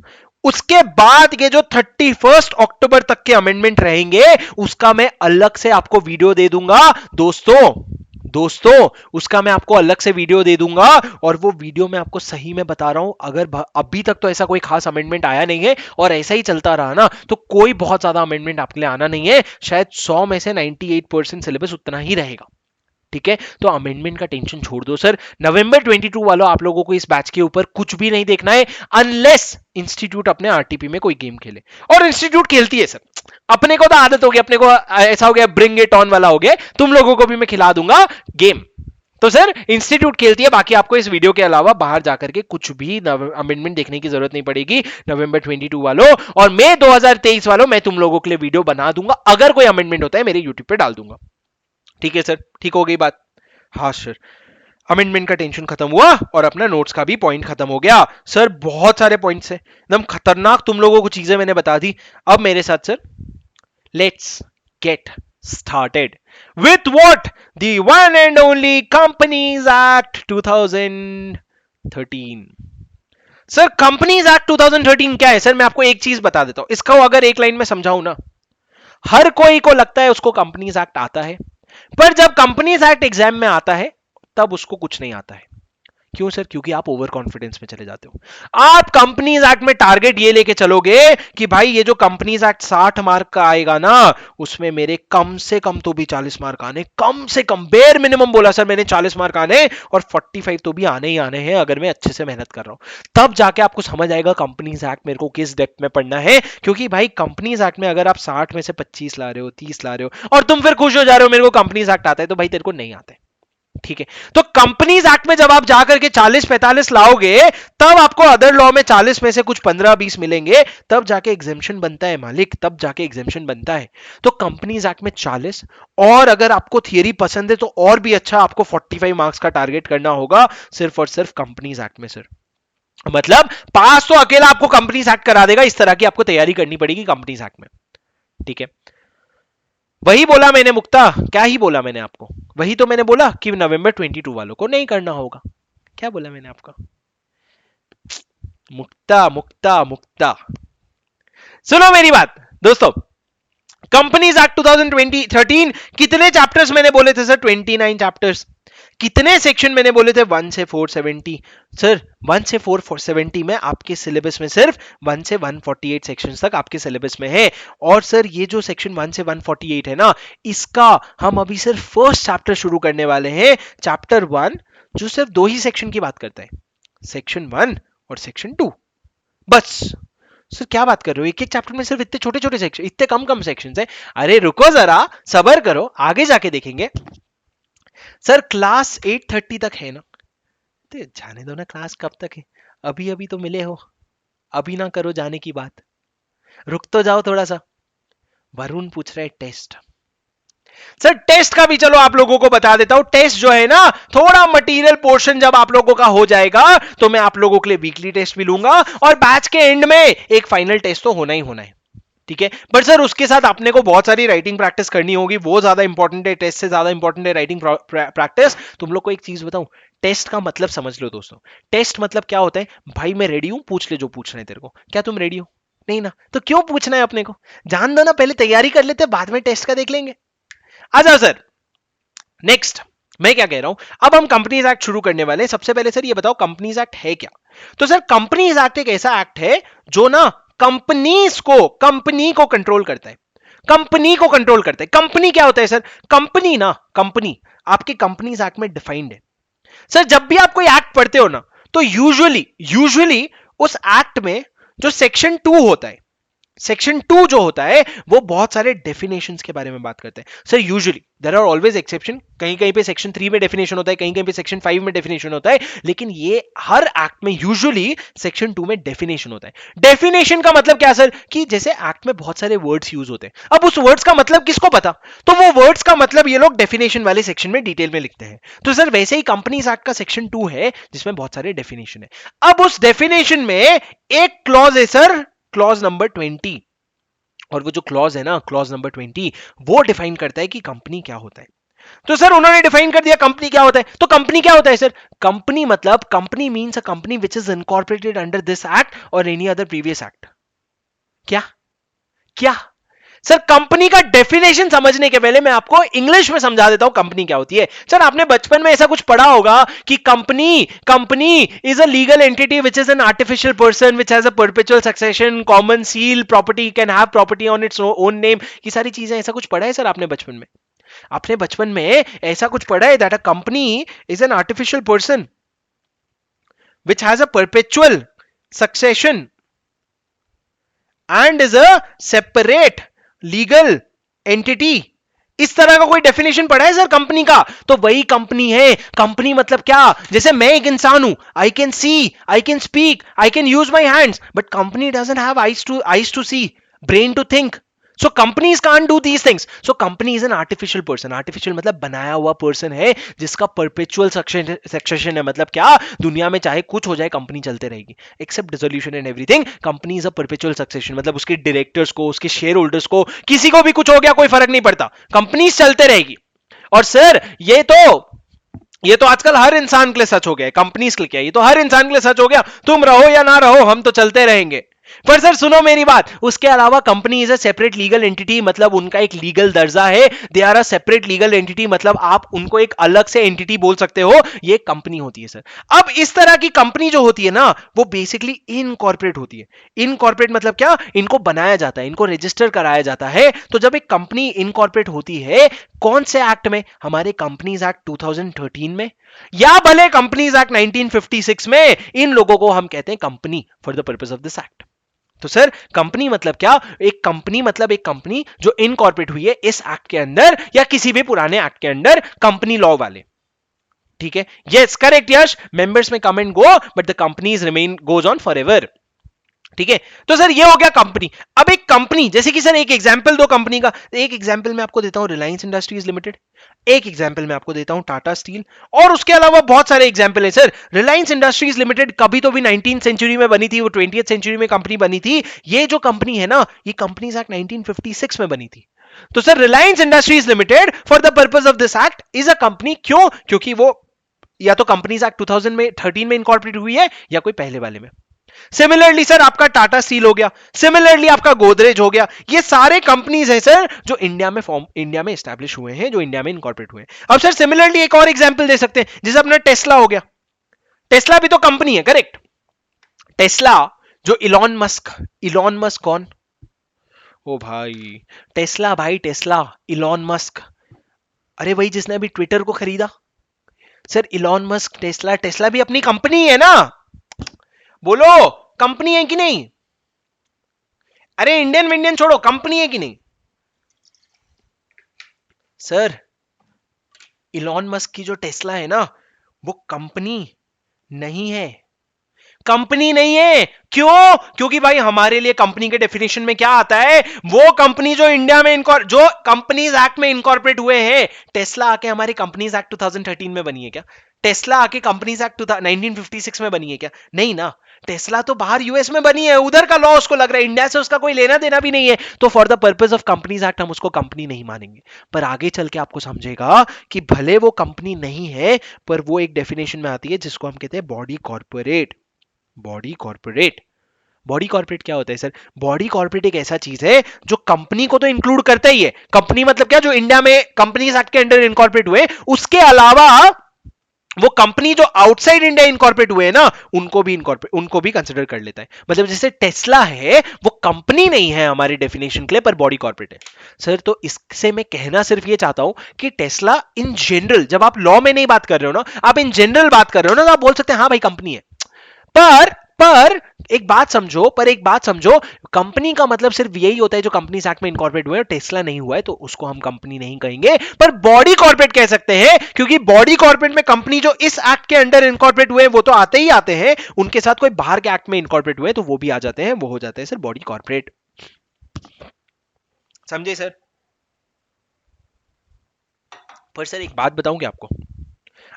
उसके बाद के जो 31 अक्टूबर तक के अमेंडमेंट रहेंगे, उसका मैं अलग से आपको वीडियो दे दूंगा दोस्तों, दोस्तों उसका मैं आपको अलग से वीडियो दे दूंगा। और वो वीडियो मैं आपको सही में बता रहा हूं, अगर अभी तक तो ऐसा कोई खास अमेंडमेंट आया नहीं है और ऐसा ही चलता रहा ना, तो कोई बहुत ज्यादा अमेंडमेंट आपके लिए आना नहीं है, शायद 100 में से 98% सिलेबस उतना ही रहेगा, ठीक है। तो अमेंडमेंट का टेंशन छोड़ दो सर, नवंबर 22 वालों आप लोगों को इस बैच के ऊपर कुछ भी नहीं देखना है, अनलेस इंस्टीट्यूट अपने आरटीपी में कोई गेम खेले। और इंस्टीट्यूट खेलती है सर, अपने को तो आदत हो गई, अपने को ऐसा हो गया, ब्रिंग इट ऑन वाला हो गया, तुम लोगों को भी मैं खिला दूंगा गेम। तो सर इंस्टीट्यूट खेलती है, बाकी आपको इस वीडियो के अलावा बाहर जाकर के कुछ भी अमेंडमेंट देखने की जरूरत नहीं पड़ेगी नवंबर 22 वालों। और मई 2023 वालों मैं तुम लोगों के लिए वीडियो बना दूंगा, अगर कोई अमेंडमेंट होता है मेरे यूट्यूब पे डाल दूंगा, ठीक है सर, ठीक हो गई बात। हाँ सर, अमेंडमेंट का टेंशन खत्म हुआ और अपना नोट्स का भी पॉइंट खत्म हो गया। सर बहुत सारे पॉइंट्स हैं, एकदम खतरनाक तुम लोगों को चीजें मैंने बता दी। अब मेरे साथ sir let's get started with what, the one and only companies act 2013। Sir companies act 2013 क्या है सर, मैं आपको एक चीज बता देता हूं, इसका अगर एक लाइन में समझाऊं ना, हर कोई को लगता है उसको कंपनीज एक्ट आता है, पर जब कंपनीज एक्ट एग्जाम में आता है तब उसको कुछ नहीं आता है। क्यों सर? क्योंकि आप ओवर कॉन्फिडेंस में चले जाते हो। आप कंपनीज एक्ट में टारगेट ये लेके चलोगे कि भाई ये जो कंपनीज एक्ट 60 मार्क का आएगा ना, उसमें मेरे कम से कम तो भी 40 मार्क आने, कम से कम बेयर मिनिमम बोला सर मैंने 40 मार्क आने, और 45 तो भी आने ही आने हैं अगर मैं अच्छे से मेहनत कर रहा हूं। तब जाके आपको समझ आएगा कंपनीज एक्ट मेरे को किस डेप्थ में पढ़ना है। क्योंकि भाई कंपनीज एक्ट में अगर आप 60 में से 25 ला रहे हो, 30 ला रहे हो, और तुम फिर खुश हो जा रहे हो मेरे को कंपनीज एक्ट आता है, तो भाई तेरे को नहीं आता है। ठीक है, तो कंपनीज एक्ट में जब आप जाकर के 40-45 लाओगे, तब आपको अदर लॉ में 40 में से कुछ 15-20 मिलेंगे, तब जाके एग्जेम्पशन बनता है मालिक, तब जाके एग्जेम्पशन बनता है। तो कंपनीज एक्ट में 40, और अगर आपको थियरी पसंद है तो और भी अच्छा, आपको 45 मार्क्स का टारगेट करना होगा सिर्फ और सिर्फ कंपनीज एक्ट में सर। मतलब पास तो अकेला आपको कंपनीज एक्ट करा देगा, इस तरह की आपको तैयारी करनी पड़ेगी कंपनीज एक्ट में। ठीक है, वही बोला मैंने मुक्ता, क्या ही बोला मैंने आपको, वही तो मैंने बोला कि नवंबर 22 वालों को नहीं करना होगा। क्या बोला मैंने आपको? मुक्ता मुक्ता मुक्ता, सुनो मेरी बात दोस्तों। कंपनीज एक्ट 2013 कितने चैप्टर्स मैंने बोले थे सर? 29 चैप्टर्स। कितने सेक्शन मैंने बोले थे? 1 से 470 सर। 1 से 470 में आपके सिलेबस में सिर्फ 1 से 148 सेक्शंस तक आपके सिलेबस में है। और सर ये जो सेक्शन 1 से 148 है ना, इसका हम अभी सिर्फ फर्स्ट चैप्टर शुरू करने वाले हैं, चैप्टर 1, जो सिर्फ 2 ही सेक्शन की बात करता है, सेक्शन 1 और सेक्शन 2, बस। सर क्या बात कर रहे हो, एक एक चैप्टर में सिर्फ इतने छोटे छोटे सेक्शन, इतने कम कम सेक्शंस हैं? अरे रुको जरा, सबर करो, आगे जाके देखेंगे। सर क्लास 8:30 तक है ना, तो जाने दो ना, क्लास कब तक है? अभी अभी तो मिले हो, अभी ना करो जाने की बात, रुक तो जाओ थोड़ा सा। वरुण पूछ रहे टेस्ट। सर टेस्ट का भी चलो आप लोगों को बता देता हूं। टेस्ट जो है ना, थोड़ा मटेरियल पोर्शन जब आप लोगों का हो जाएगा तो मैं आप लोगों के लिए वीकली टेस्ट भी लूंगा, और बैच के एंड में एक फाइनल टेस्ट तो होना ही होना है। ठीक है, बट सर उसके साथ अपने को बहुत सारी राइटिंग प्रैक्टिस करनी होगी, वो ज्यादा इंपॉर्टेंट है, टेस्ट से ज्यादा इंपॉर्टेंट है राइटिंग प्रैक्टिस। तुम लोग को एक चीज बताऊं, टेस्ट का मतलब समझ लो दोस्तों। टेस्ट मतलब क्या होता है? भाई मैं रेडी हूं, पूछ ले जो पूछना है तेरे को। क्या तुम रेडी हो? नहीं ना, तो क्यों पूछना है अपने को? जान दो ना, पहले तैयारी कर लेते, बाद में टेस्ट का देख लेंगे। आ जाओ सर, नेक्स्ट। मैं क्या कह रहा हूं, अब हम कंपनीज एक्ट शुरू करने वाले हैं। सबसे पहले सर ये बताओ कंपनीज एक्ट है क्या? तो सर कंपनीज एक्ट एक ऐसा एक्ट है जो ना कंपनी को कंट्रोल करता है, कंपनी को कंट्रोल करता है। कंपनी क्या होता है सर? कंपनी ना, कंपनी आपके कंपनीज एक्ट में डिफाइंड है। सर जब भी आप कोई एक्ट पढ़ते हो ना, तो यूजुअली उस एक्ट में जो सेक्शन 2 होता है, सेक्शन 2 जो होता है वो बहुत सारे डेफिनेशंस के बारे में बात करते हैं। Sir usually, there are always exception, कहीं कहीं पे सेक्शन 3 में डेफिनेशन होता है, कहीं कहीं पे सेक्शन 5 में डेफिनेशन होता है, लेकिन ये हर एक्ट में यूजुअली सेक्शन 2 में डेफिनेशन होता है। डेफिनेशन का मतलब क्या सर? कि जैसे एक्ट में बहुत सारे वर्ड्स यूज होते हैं, अब उस वर्ड्स का मतलब किसको पता, तो वो वर्ड्स का मतलब ये लोग डेफिनेशन वाले सेक्शन में डिटेल में लिखते हैं। तो सर वैसे ही कंपनीज एक्ट का सेक्शन 2 है जिसमें बहुत सारे डेफिनेशन है। अब उस डेफिनेशन में एक क्लॉज है सर, क्लॉज नंबर 20, और वो जो क्लॉज है ना, क्लॉज नंबर 20, वो डिफाइन करता है कि कंपनी क्या होता है। तो सर उन्होंने डिफाइन कर दिया कंपनी क्या होता है। तो कंपनी क्या होता है सर? कंपनी मतलब, company means a company which is incorporated under this act और एनी अदर प्रीवियस एक्ट। क्या क्या सर? कंपनी का डेफिनेशन समझने के पहले मैं आपको इंग्लिश में समझा देता हूं कंपनी क्या होती है। सर आपने बचपन में ऐसा कुछ पढ़ा होगा कि company is a legal entity which is an artificial person which has a perpetual succession, common seal, property, can have property on its own name, ये सारी चीजें। ऐसा कुछ पढ़ा है सर आपने बचपन में? आपने बचपन में ऐसा कुछ पढ़ा है that a company is an artificial person which has a perpetual succession and is a separate legal entity? इस तरह का कोई डेफिनेशन पढ़ा है सर कंपनी का? तो वही कंपनी है। कंपनी मतलब क्या? जैसे मैं एक इंसान हूं, I can see, I can speak, I can use my hands, but company doesn't have eyes to see, brain to think, so companies can't do these things. So company is an artificial person. Artificial मतलब बनाया हुआ person है जिसका perpetual succession है। मतलब क्या? दुनिया में चाहे कुछ हो जाए कंपनी चलते रहेगी, except dissolution and everything. Company is a perpetual succession, मतलब उसके डायरेक्टर्स को, उसके शेयर होल्डर्स को, किसी को भी कुछ हो गया कोई फर्क नहीं पड़ता, कंपनीज चलते रहेगी। और सर ये तो आजकल हर इंसान के लिए सच हो गया है, कंपनीज के लिए क्या, ये तो हर इंसान के लिए सच हो गया। तुम रहो या ना रहो, हम तो चलते रहेंगे। पर सर सुनो मेरी बात, उसके अलावा company is a separate legal entity, मतलब उनका एक लीगल दर्जा है, they are a separate legal entity, मतलब आप उनको एक अलग से एंटिटी बोल सकते हो, ये कंपनी होती है सर। अब इस तरह की कंपनी जो होती है ना, वो बेसिकली इनकॉर्पोरेट होती है। इनकॉर्पोरेट मतलब क्या, इनको बनाया जाता है, इनको रजिस्टर कराया जाता है। तो जब एक कंपनी इनकॉर्पोरेट होती है, कौन से एक्ट में, हमारे कंपनीज एक्ट 2013 में, या भले कंपनीज एक्ट 1956 में, इन लोगों को हम कहते हैं company for the purpose of this act. तो सर कंपनी मतलब क्या, एक कंपनी मतलब एक कंपनी जो इनकॉर्पोरेट हुई है इस एक्ट के अंदर या किसी भी पुराने एक्ट के अंदर, कंपनी लॉ वाले। ठीक है, यस करेक्ट यश, मेंबर्स में come and go but the companies remain goes on for ever. ठीक है, तो सर ये हो गया कंपनी। अब एक कंपनी जैसे कि सर एक एग्जांपल दो कंपनी का, एक एग्जांपल मैं आपको देता हूं रिलायंस इंडस्ट्रीज लिमिटेड, एक एग्जांपल मैं आपको देता हूं टाटा स्टील, और उसके अलावा बहुत सारे एग्जांपल है सर। रिलायंस इंडस्ट्रीज लिमिटेड कभी तो भी 19th सेंचुरी में बनी थी, वो 20th सेंचुरी में कंपनी बनी थी। ये जो कंपनी है ना, ये कंपनीज एक्ट 1956 में बनी थी। तो sir Reliance industries limited for the purpose of this act is a company, क्यों, क्योंकि वो या तो कंपनीज एक्ट 2013 में इंकॉर्पोरेट हुई है या कोई पहले वाले में। सिमिलरली सर आपका टाटा स्टील हो गया, सिमिलरली आपका गोदरेज हो गया, ये सारे कंपनीज हैं सर जो इंडिया में एस्टैब्लिश हुए हैं, जो इंडिया में इनकॉर्पोरेट हुए हैं। अब सर सिमिलरली एक और एग्जांपल दे सकते हैं, जैसे अपना टेस्ला हो गया, टेस्ला भी तो कंपनी है करेक्ट। टेस्ला जो इलॉन मस्क कौन, ओ भाई टेस्ला, भाई टेस्ला, इलॉन मस्क, अरे भाई जिसने अभी ट्विटर को खरीदा, sir Elon Musk, Tesla, Tesla भी अपनी कंपनी है ना, बोलो कंपनी है कि नहीं, अरे इंडियन इंडियन छोड़ो, कंपनी है कि नहीं सर। इलॉन मस्क की जो टेस्ला है ना, वो कंपनी नहीं है, कंपनी नहीं है। क्यों, क्योंकि भाई हमारे लिए कंपनी के डेफिनेशन में क्या आता है, वो कंपनी जो इंडिया में जो कंपनीज एक्ट में इनकॉर्पोरेट हुए हैं। टेस्ला आके हमारे कंपनीज एक्ट 2013 में बनी है क्या, टेस्ला आके कंपनीज एक्ट 1956 में बनी है क्या, नहीं ना। टेस्ला तो बाहर यूएस में बनी है, उधर का लॉ उसको लग रहा है, इंडिया से उसका कोई लेना देना भी नहीं है, तो for the purpose of companies act हम उसको कंपनी नहीं मानेंगे। पर आगे चल के आपको समझेगा कि भले वो कंपनी नहीं है, पर वो एक डेफिनेशन में आती है जिसको हम कहते हैं body corporate. Body corporate, body corporate क्या होता है सर, बॉडी कॉर्पोरेट एक ऐसा चीज है जो कंपनी को तो इंक्लूड करता ही है, कंपनी मतलब क्या, जो इंडिया में कंपनीज एक्ट के अंडर इनकॉर्पोरेट हुए, उसके अलावा वो कंपनी जो आउटसाइड इंडिया इनकॉर्पोरेट हुए हैं ना, उनको भी कंसिडर कर लेता है। मतलब जैसे टेस्ला है, वो कंपनी नहीं है हमारी डेफिनेशन के लिए, पर बॉडी कॉर्पोरेट है सर। तो इससे मैं कहना सिर्फ ये चाहता हूं कि टेस्ला इन जनरल, जब आप लॉ में नहीं बात कर रहे हो ना, आप इन जनरल बात कर रहे हो ना, तो आप बोल सकते हैं हाँ भाई कंपनी है। पर एक बात समझो, कंपनी का मतलब सिर्फ यही होता है जो कंपनीज एक्ट में इनकॉर्पोरेट हुए हैं। टेस्ला नहीं हुआ है तो उसको हम कंपनी नहीं कहेंगे, पर बॉडी कॉर्पोरेट कह सकते हैं, क्योंकि बॉडी कॉर्पोरेट में कंपनी जो इस एक्ट के अंडर इनकॉर्पोरेट हुए हैं वो तो आते ही आते हैं, उनके साथ कोई बाहर के एक्ट में इनकॉर्पोरेट हुए तो वो भी आ जाते हैं, वो हो जाते हैं सर बॉडी कॉर्पोरेट। समझे सर। पर सर एक बात बताऊंगे आपको,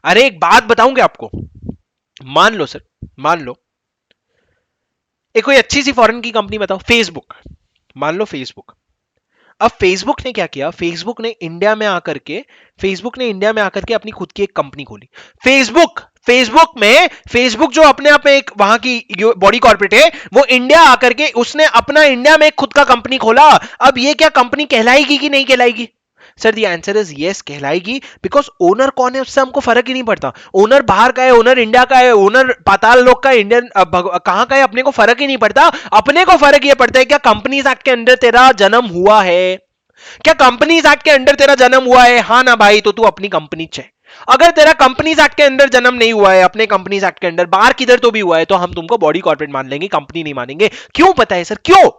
अरे एक बात बताऊंगे आपको, मान लो सर, मान लो एक कोई अच्छी सी फॉरेन की कंपनी बताओ, फेसबुक, मान लो फेसबुक। अब फेसबुक ने क्या किया, फेसबुक ने इंडिया में आकर के अपनी खुद की एक कंपनी खोली। फेसबुक जो अपने आप में एक वहां की बॉडी कॉर्पोरेट है, वो इंडिया आकर के उसने अपना इंडिया में एक खुद का कंपनी खोला। अब ये क्या कंपनी कहलाएगी कि नहीं कहलाएगी, sir the answer is yes, कहलाएगी। बिकॉज ओनर कौन है उससे हमको फर्क ही नहीं पड़ता, ओनर बाहर का है, ओनर इंडिया का है, ओनर पाताल लोक का, इंडियन कहां का है, अपने को फर्क ही नहीं पड़ता। अपने को फर्क ये पड़ता है क्या कंपनीज एक्ट के अंदर तेरा जन्म हुआ है, क्या कंपनीज एक्ट के अंदर तेरा जन्म हुआ है, हाँ ना भाई, तो तू अपनी कंपनी च है। अगर तेरा कंपनीज एक्ट के अंदर जन्म नहीं हुआ है, अपने कंपनीज एक्ट के अंदर बाहर किधर तो भी हुआ है, तो हम तुमको बॉडी कॉर्पोरेट मान लेंगे, कंपनी नहीं मानेंगे। क्यों पता है सर, क्यों,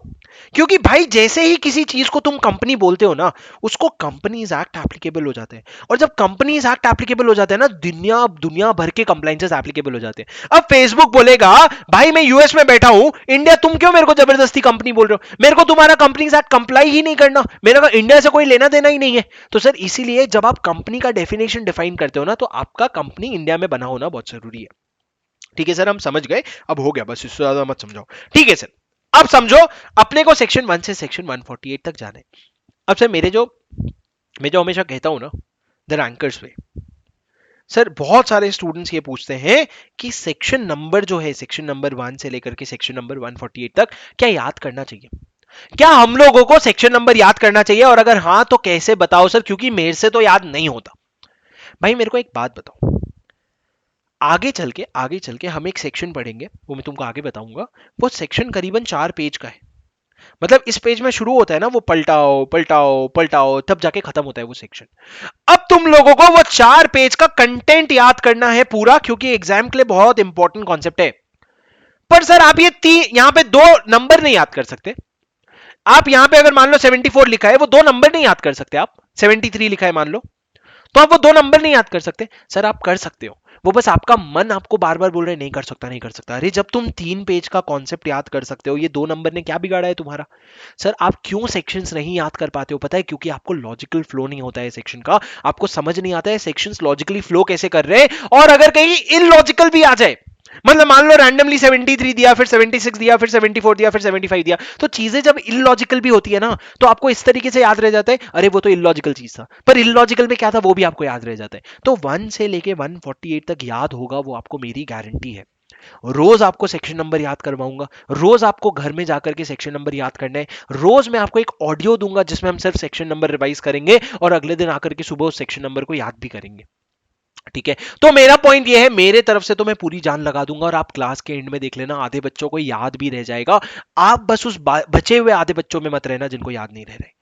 क्योंकि भाई जैसे ही किसी चीज को तुम कंपनी बोलते हो ना, उसको कंपनीज एक्ट एप्लीकेबल हो जाते हैं, और जब कंपनीज एक्ट एप्लीकेबल हो जाते हैं ना, दुनिया दुनिया भर के कंप्लाइंसेस एप्लीकेबल हो जाते हैं। अब फेसबुक बोलेगा भाई मैं यूएस में बैठा हूं, इंडिया तुम क्यों मेरे को जबरदस्ती कंपनी बोल रहे हो, मेरे को तुम्हारा कंपनीज एक्ट कंप्लाई ही नहीं करना, मेरे को इंडिया से कोई लेना देना ही नहीं है। तो सर इसीलिए जब आप कंपनी का डेफिनेशन डिफाइन करते हो ना, तो आपका कंपनी इंडिया में बना होना बहुत जरूरी है। ठीक है सर, हम समझ गए, अब हो गया, बस इससे ज्यादा मत समझाओ। ठीक है सर, अब समझो, अपने को सेक्शन 1 से सेक्शन 148 तक जाना है। अब सर मैं जो हमेशा कहता हूं ना, द रैंकर्स वे, सर बहुत सारे स्टूडेंट्स ये पूछते हैं कि सेक्शन नंबर जो है, सेक्शन नंबर 1 से लेकर के सेक्शन नंबर 148 तक क्या याद करना चाहिए? क्या हम लोगों को सेक्शन नंबर याद करना चाहिए, और अगर हाँ तो कैसे? बताओ सर, क्योंकि मेरे से तो याद नहीं होता। भाई मेरे को एक बात बताओ, आगे चल के हम एक सेक्शन पढ़ेंगे, वो मैं तुमको आगे बताऊंगा। वो सेक्शन करीबन 4 पेज का है। मतलब इस पेज में शुरू होता है ना, वो पलटाओ पलटाओ पलटाओ, तब जाके खत्म होता है वो सेक्शन। अब तुम लोगों को वो 4 पेज का कंटेंट याद करना है पूरा, क्योंकि एग्जाम के लिए बहुत इंपॉर्टेंट कॉन्सेप्ट है। पर सर आप ये यहां पे 2 नंबर नहीं याद कर सकते। आप यहां पे अगर मान लो 74 लिखा है, वो 2 नंबर नहीं याद कर सकते। आप 73 लिखा है मान लो, तो आप वो 2 नंबर नहीं याद कर सकते। सर आप कर सकते हो, वो बस आपका मन आपको बार बार बोल रहा है नहीं कर सकता नहीं कर सकता। अरे जब तुम 3 पेज का कॉन्सेप्ट याद कर सकते हो, ये 2 नंबर ने क्या बिगाड़ा है तुम्हारा? सर आप क्यों सेक्शंस नहीं याद कर पाते हो पता है? क्योंकि आपको लॉजिकल फ्लो नहीं होता है सेक्शन का। आपको समझ नहीं आता है सेक्शंस लॉजिकली फ्लो कैसे कर रहे हैं, और अगर कहीं इलॉजिकल भी आ जाए, मतलब मान लो रैंडमली 73 दिया, फिर 76 दिया, फिर 74 दिया, फिर 75 दिया, तो चीजें जब इलॉजिकल भी होती है ना, तो आपको इस तरीके से याद रह जाता है, अरे वो तो इलॉजिकल चीज था, पर इलॉजिकल में क्या था वो भी आपको याद रह जाता है। तो 1 से लेके 148 तक याद होगा, वो आपको मेरी गारंटी है। रोज आपको सेक्शन नंबर याद करवाऊंगा, रोज आपको घर में जाकर के सेक्शन नंबर याद करना है। रोज मैं आपको एक ऑडियो दूंगा जिसमें हम सिर्फ सेक्शन नंबर रिवाइज करेंगे, और अगले दिन आकर के सुबह उस सेक्शन नंबर को याद भी करेंगे। ठीक है, तो मेरा पॉइंट ये है, मेरे तरफ से तो मैं पूरी जान लगा दूंगा, और आप क्लास के एंड में देख लेना, आधे बच्चों को याद भी रह जाएगा। आप बस उस बचे हुए आधे बच्चों में मत रहना जिनको याद नहीं रह रहे।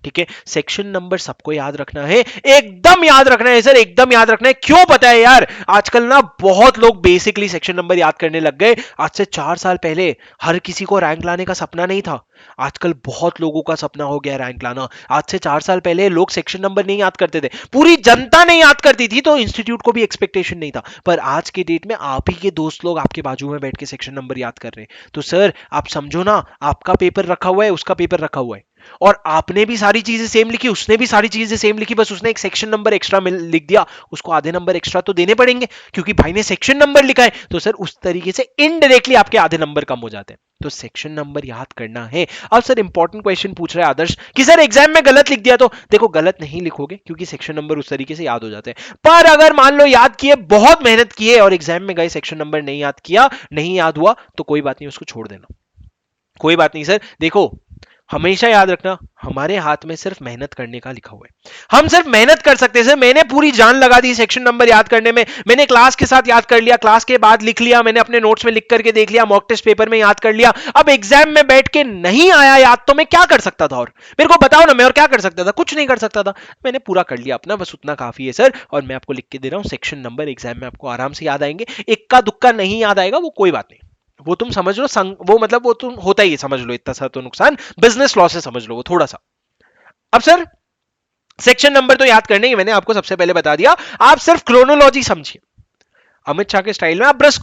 ठीक है, सेक्शन नंबर सबको याद रखना है, एकदम याद रखना है सर, एकदम याद रखना है। क्यों पता है यार, आजकल ना बहुत लोग बेसिकली सेक्शन नंबर याद करने लग गए। आज से 4 साल पहले हर किसी को रैंक लाने का सपना नहीं था, आजकल बहुत लोगों का सपना हो गया रैंक लाना। आज से 4 साल पहले लोग सेक्शन नंबर नहीं याद करते थे, पूरी जनता नहीं याद करती थी, तो इंस्टीट्यूट को भी एक्सपेक्टेशन नहीं था। पर आज के डेट में आप ही के दोस्त लोग आपके बाजू में बैठ के सेक्शन नंबर याद कर रहे हैं। तो सर आप समझो ना, आपका पेपर रखा हुआ है, उसका पेपर रखा हुआ है, और आपने भी सारी चीजें सेम लिखी, उसने भी सारी चीजें सेम लिखी, बस उसने एक सेक्शन नंबर एक्स्ट्रा लिख दिया, उसको आधे नंबर एक्स्ट्रा तो देने पड़ेंगे क्योंकि भाई ने सेक्शन नंबर लिखा है। तो सर उस तरीके से इनडायरेक्टली आपके आधे नंबर कम हो जाते हैं। तो सेक्शन नंबर याद करना है। अब सर इंपॉर्टेंट क्वेश्चन पूछ रहा है आदर्श कि सर एग्जाम में गलत लिख दिया, तो देखो गलत नहीं लिखोगे क्योंकि सेक्शन नंबर उस तरीके से याद हो जाते हैं। पर अगर मान लो याद किए, बहुत मेहनत किए, और एग्जाम में गए सेक्शन नंबर नहीं याद किया, नहीं याद हुआ, तो कोई बात नहीं, उसको छोड़ देना, कोई बात नहीं। सर देखो, हमेशा याद रखना, हमारे हाथ में सिर्फ मेहनत करने का लिखा हुआ है, हम सिर्फ मेहनत कर सकते हैं। सर मैंने पूरी जान लगा दी सेक्शन नंबर याद करने में, मैंने क्लास के साथ याद कर लिया, क्लास के बाद लिख लिया, मैंने अपने नोट्स में लिख करके देख लिया, मॉक टेस्ट पेपर में याद कर लिया। अब एग्जाम में बैठ के नहीं आया याद, तो मैं क्या कर सकता था? और मेरे को बताओ ना, मैं और क्या कर सकता था? कुछ नहीं कर सकता था। मैंने पूरा कर लिया अपना, बस उतना काफी है सर। और मैं आपको लिख के दे रहा हूं, सेक्शन नंबर एग्जाम में आपको आराम से याद आएंगे। इक्का दुक्का नहीं याद आएगा, वो कोई बात नहीं, वो तुम समझ लो, वो मतलब वो तुम होता ही है, समझ लो, इतना सा तो नुकसान बिजनेस लॉ से समझ लो वो थोड़ा सा। अब सर सेक्शन नंबर तो याद करने ही मैंने आपको सबसे पहले बता दिया, आप सिर्फ क्रोनोलॉजी समझिए अमित शाह के स्टाइल में, आप बस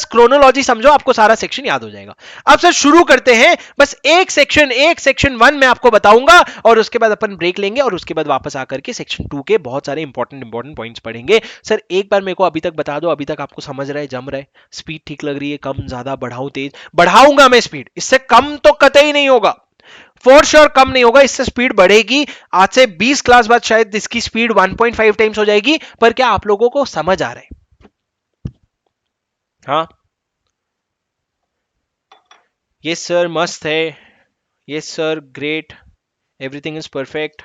क्रोनोलॉजी समझो, आपको सारा सेक्शन याद हो जाएगा। अब सर शुरू करते हैं, बस एक सेक्शन 1 में आपको बताऊंगा, और उसके बाद अपन ब्रेक लेंगे, और उसके बाद वापस आकर के सेक्शन 2 के बहुत सारे इंपॉर्टेंट पॉइंट्स पढ़ेंगे। सर एक बार मेरे को अभी तक बता दो, अभी तक आपको समझ रहा है, जम रहा है, स्पीड ठीक लग रही है, कम ज्यादा, बढ़ाऊं तेज? बढ़ाऊंगा मैं स्पीड, इससे कम तो कतई नहीं होगा, फॉर श्योर कम नहीं होगा, इससे स्पीड बढ़ेगी। आज से 20 क्लास बाद शायद इसकी स्पीड 1.5 टाइम्स हो जाएगी। पर क्या आप लोगों को समझ आ रहा है? हाँ, ये सर मस्त है, ये sir great, everything is perfect,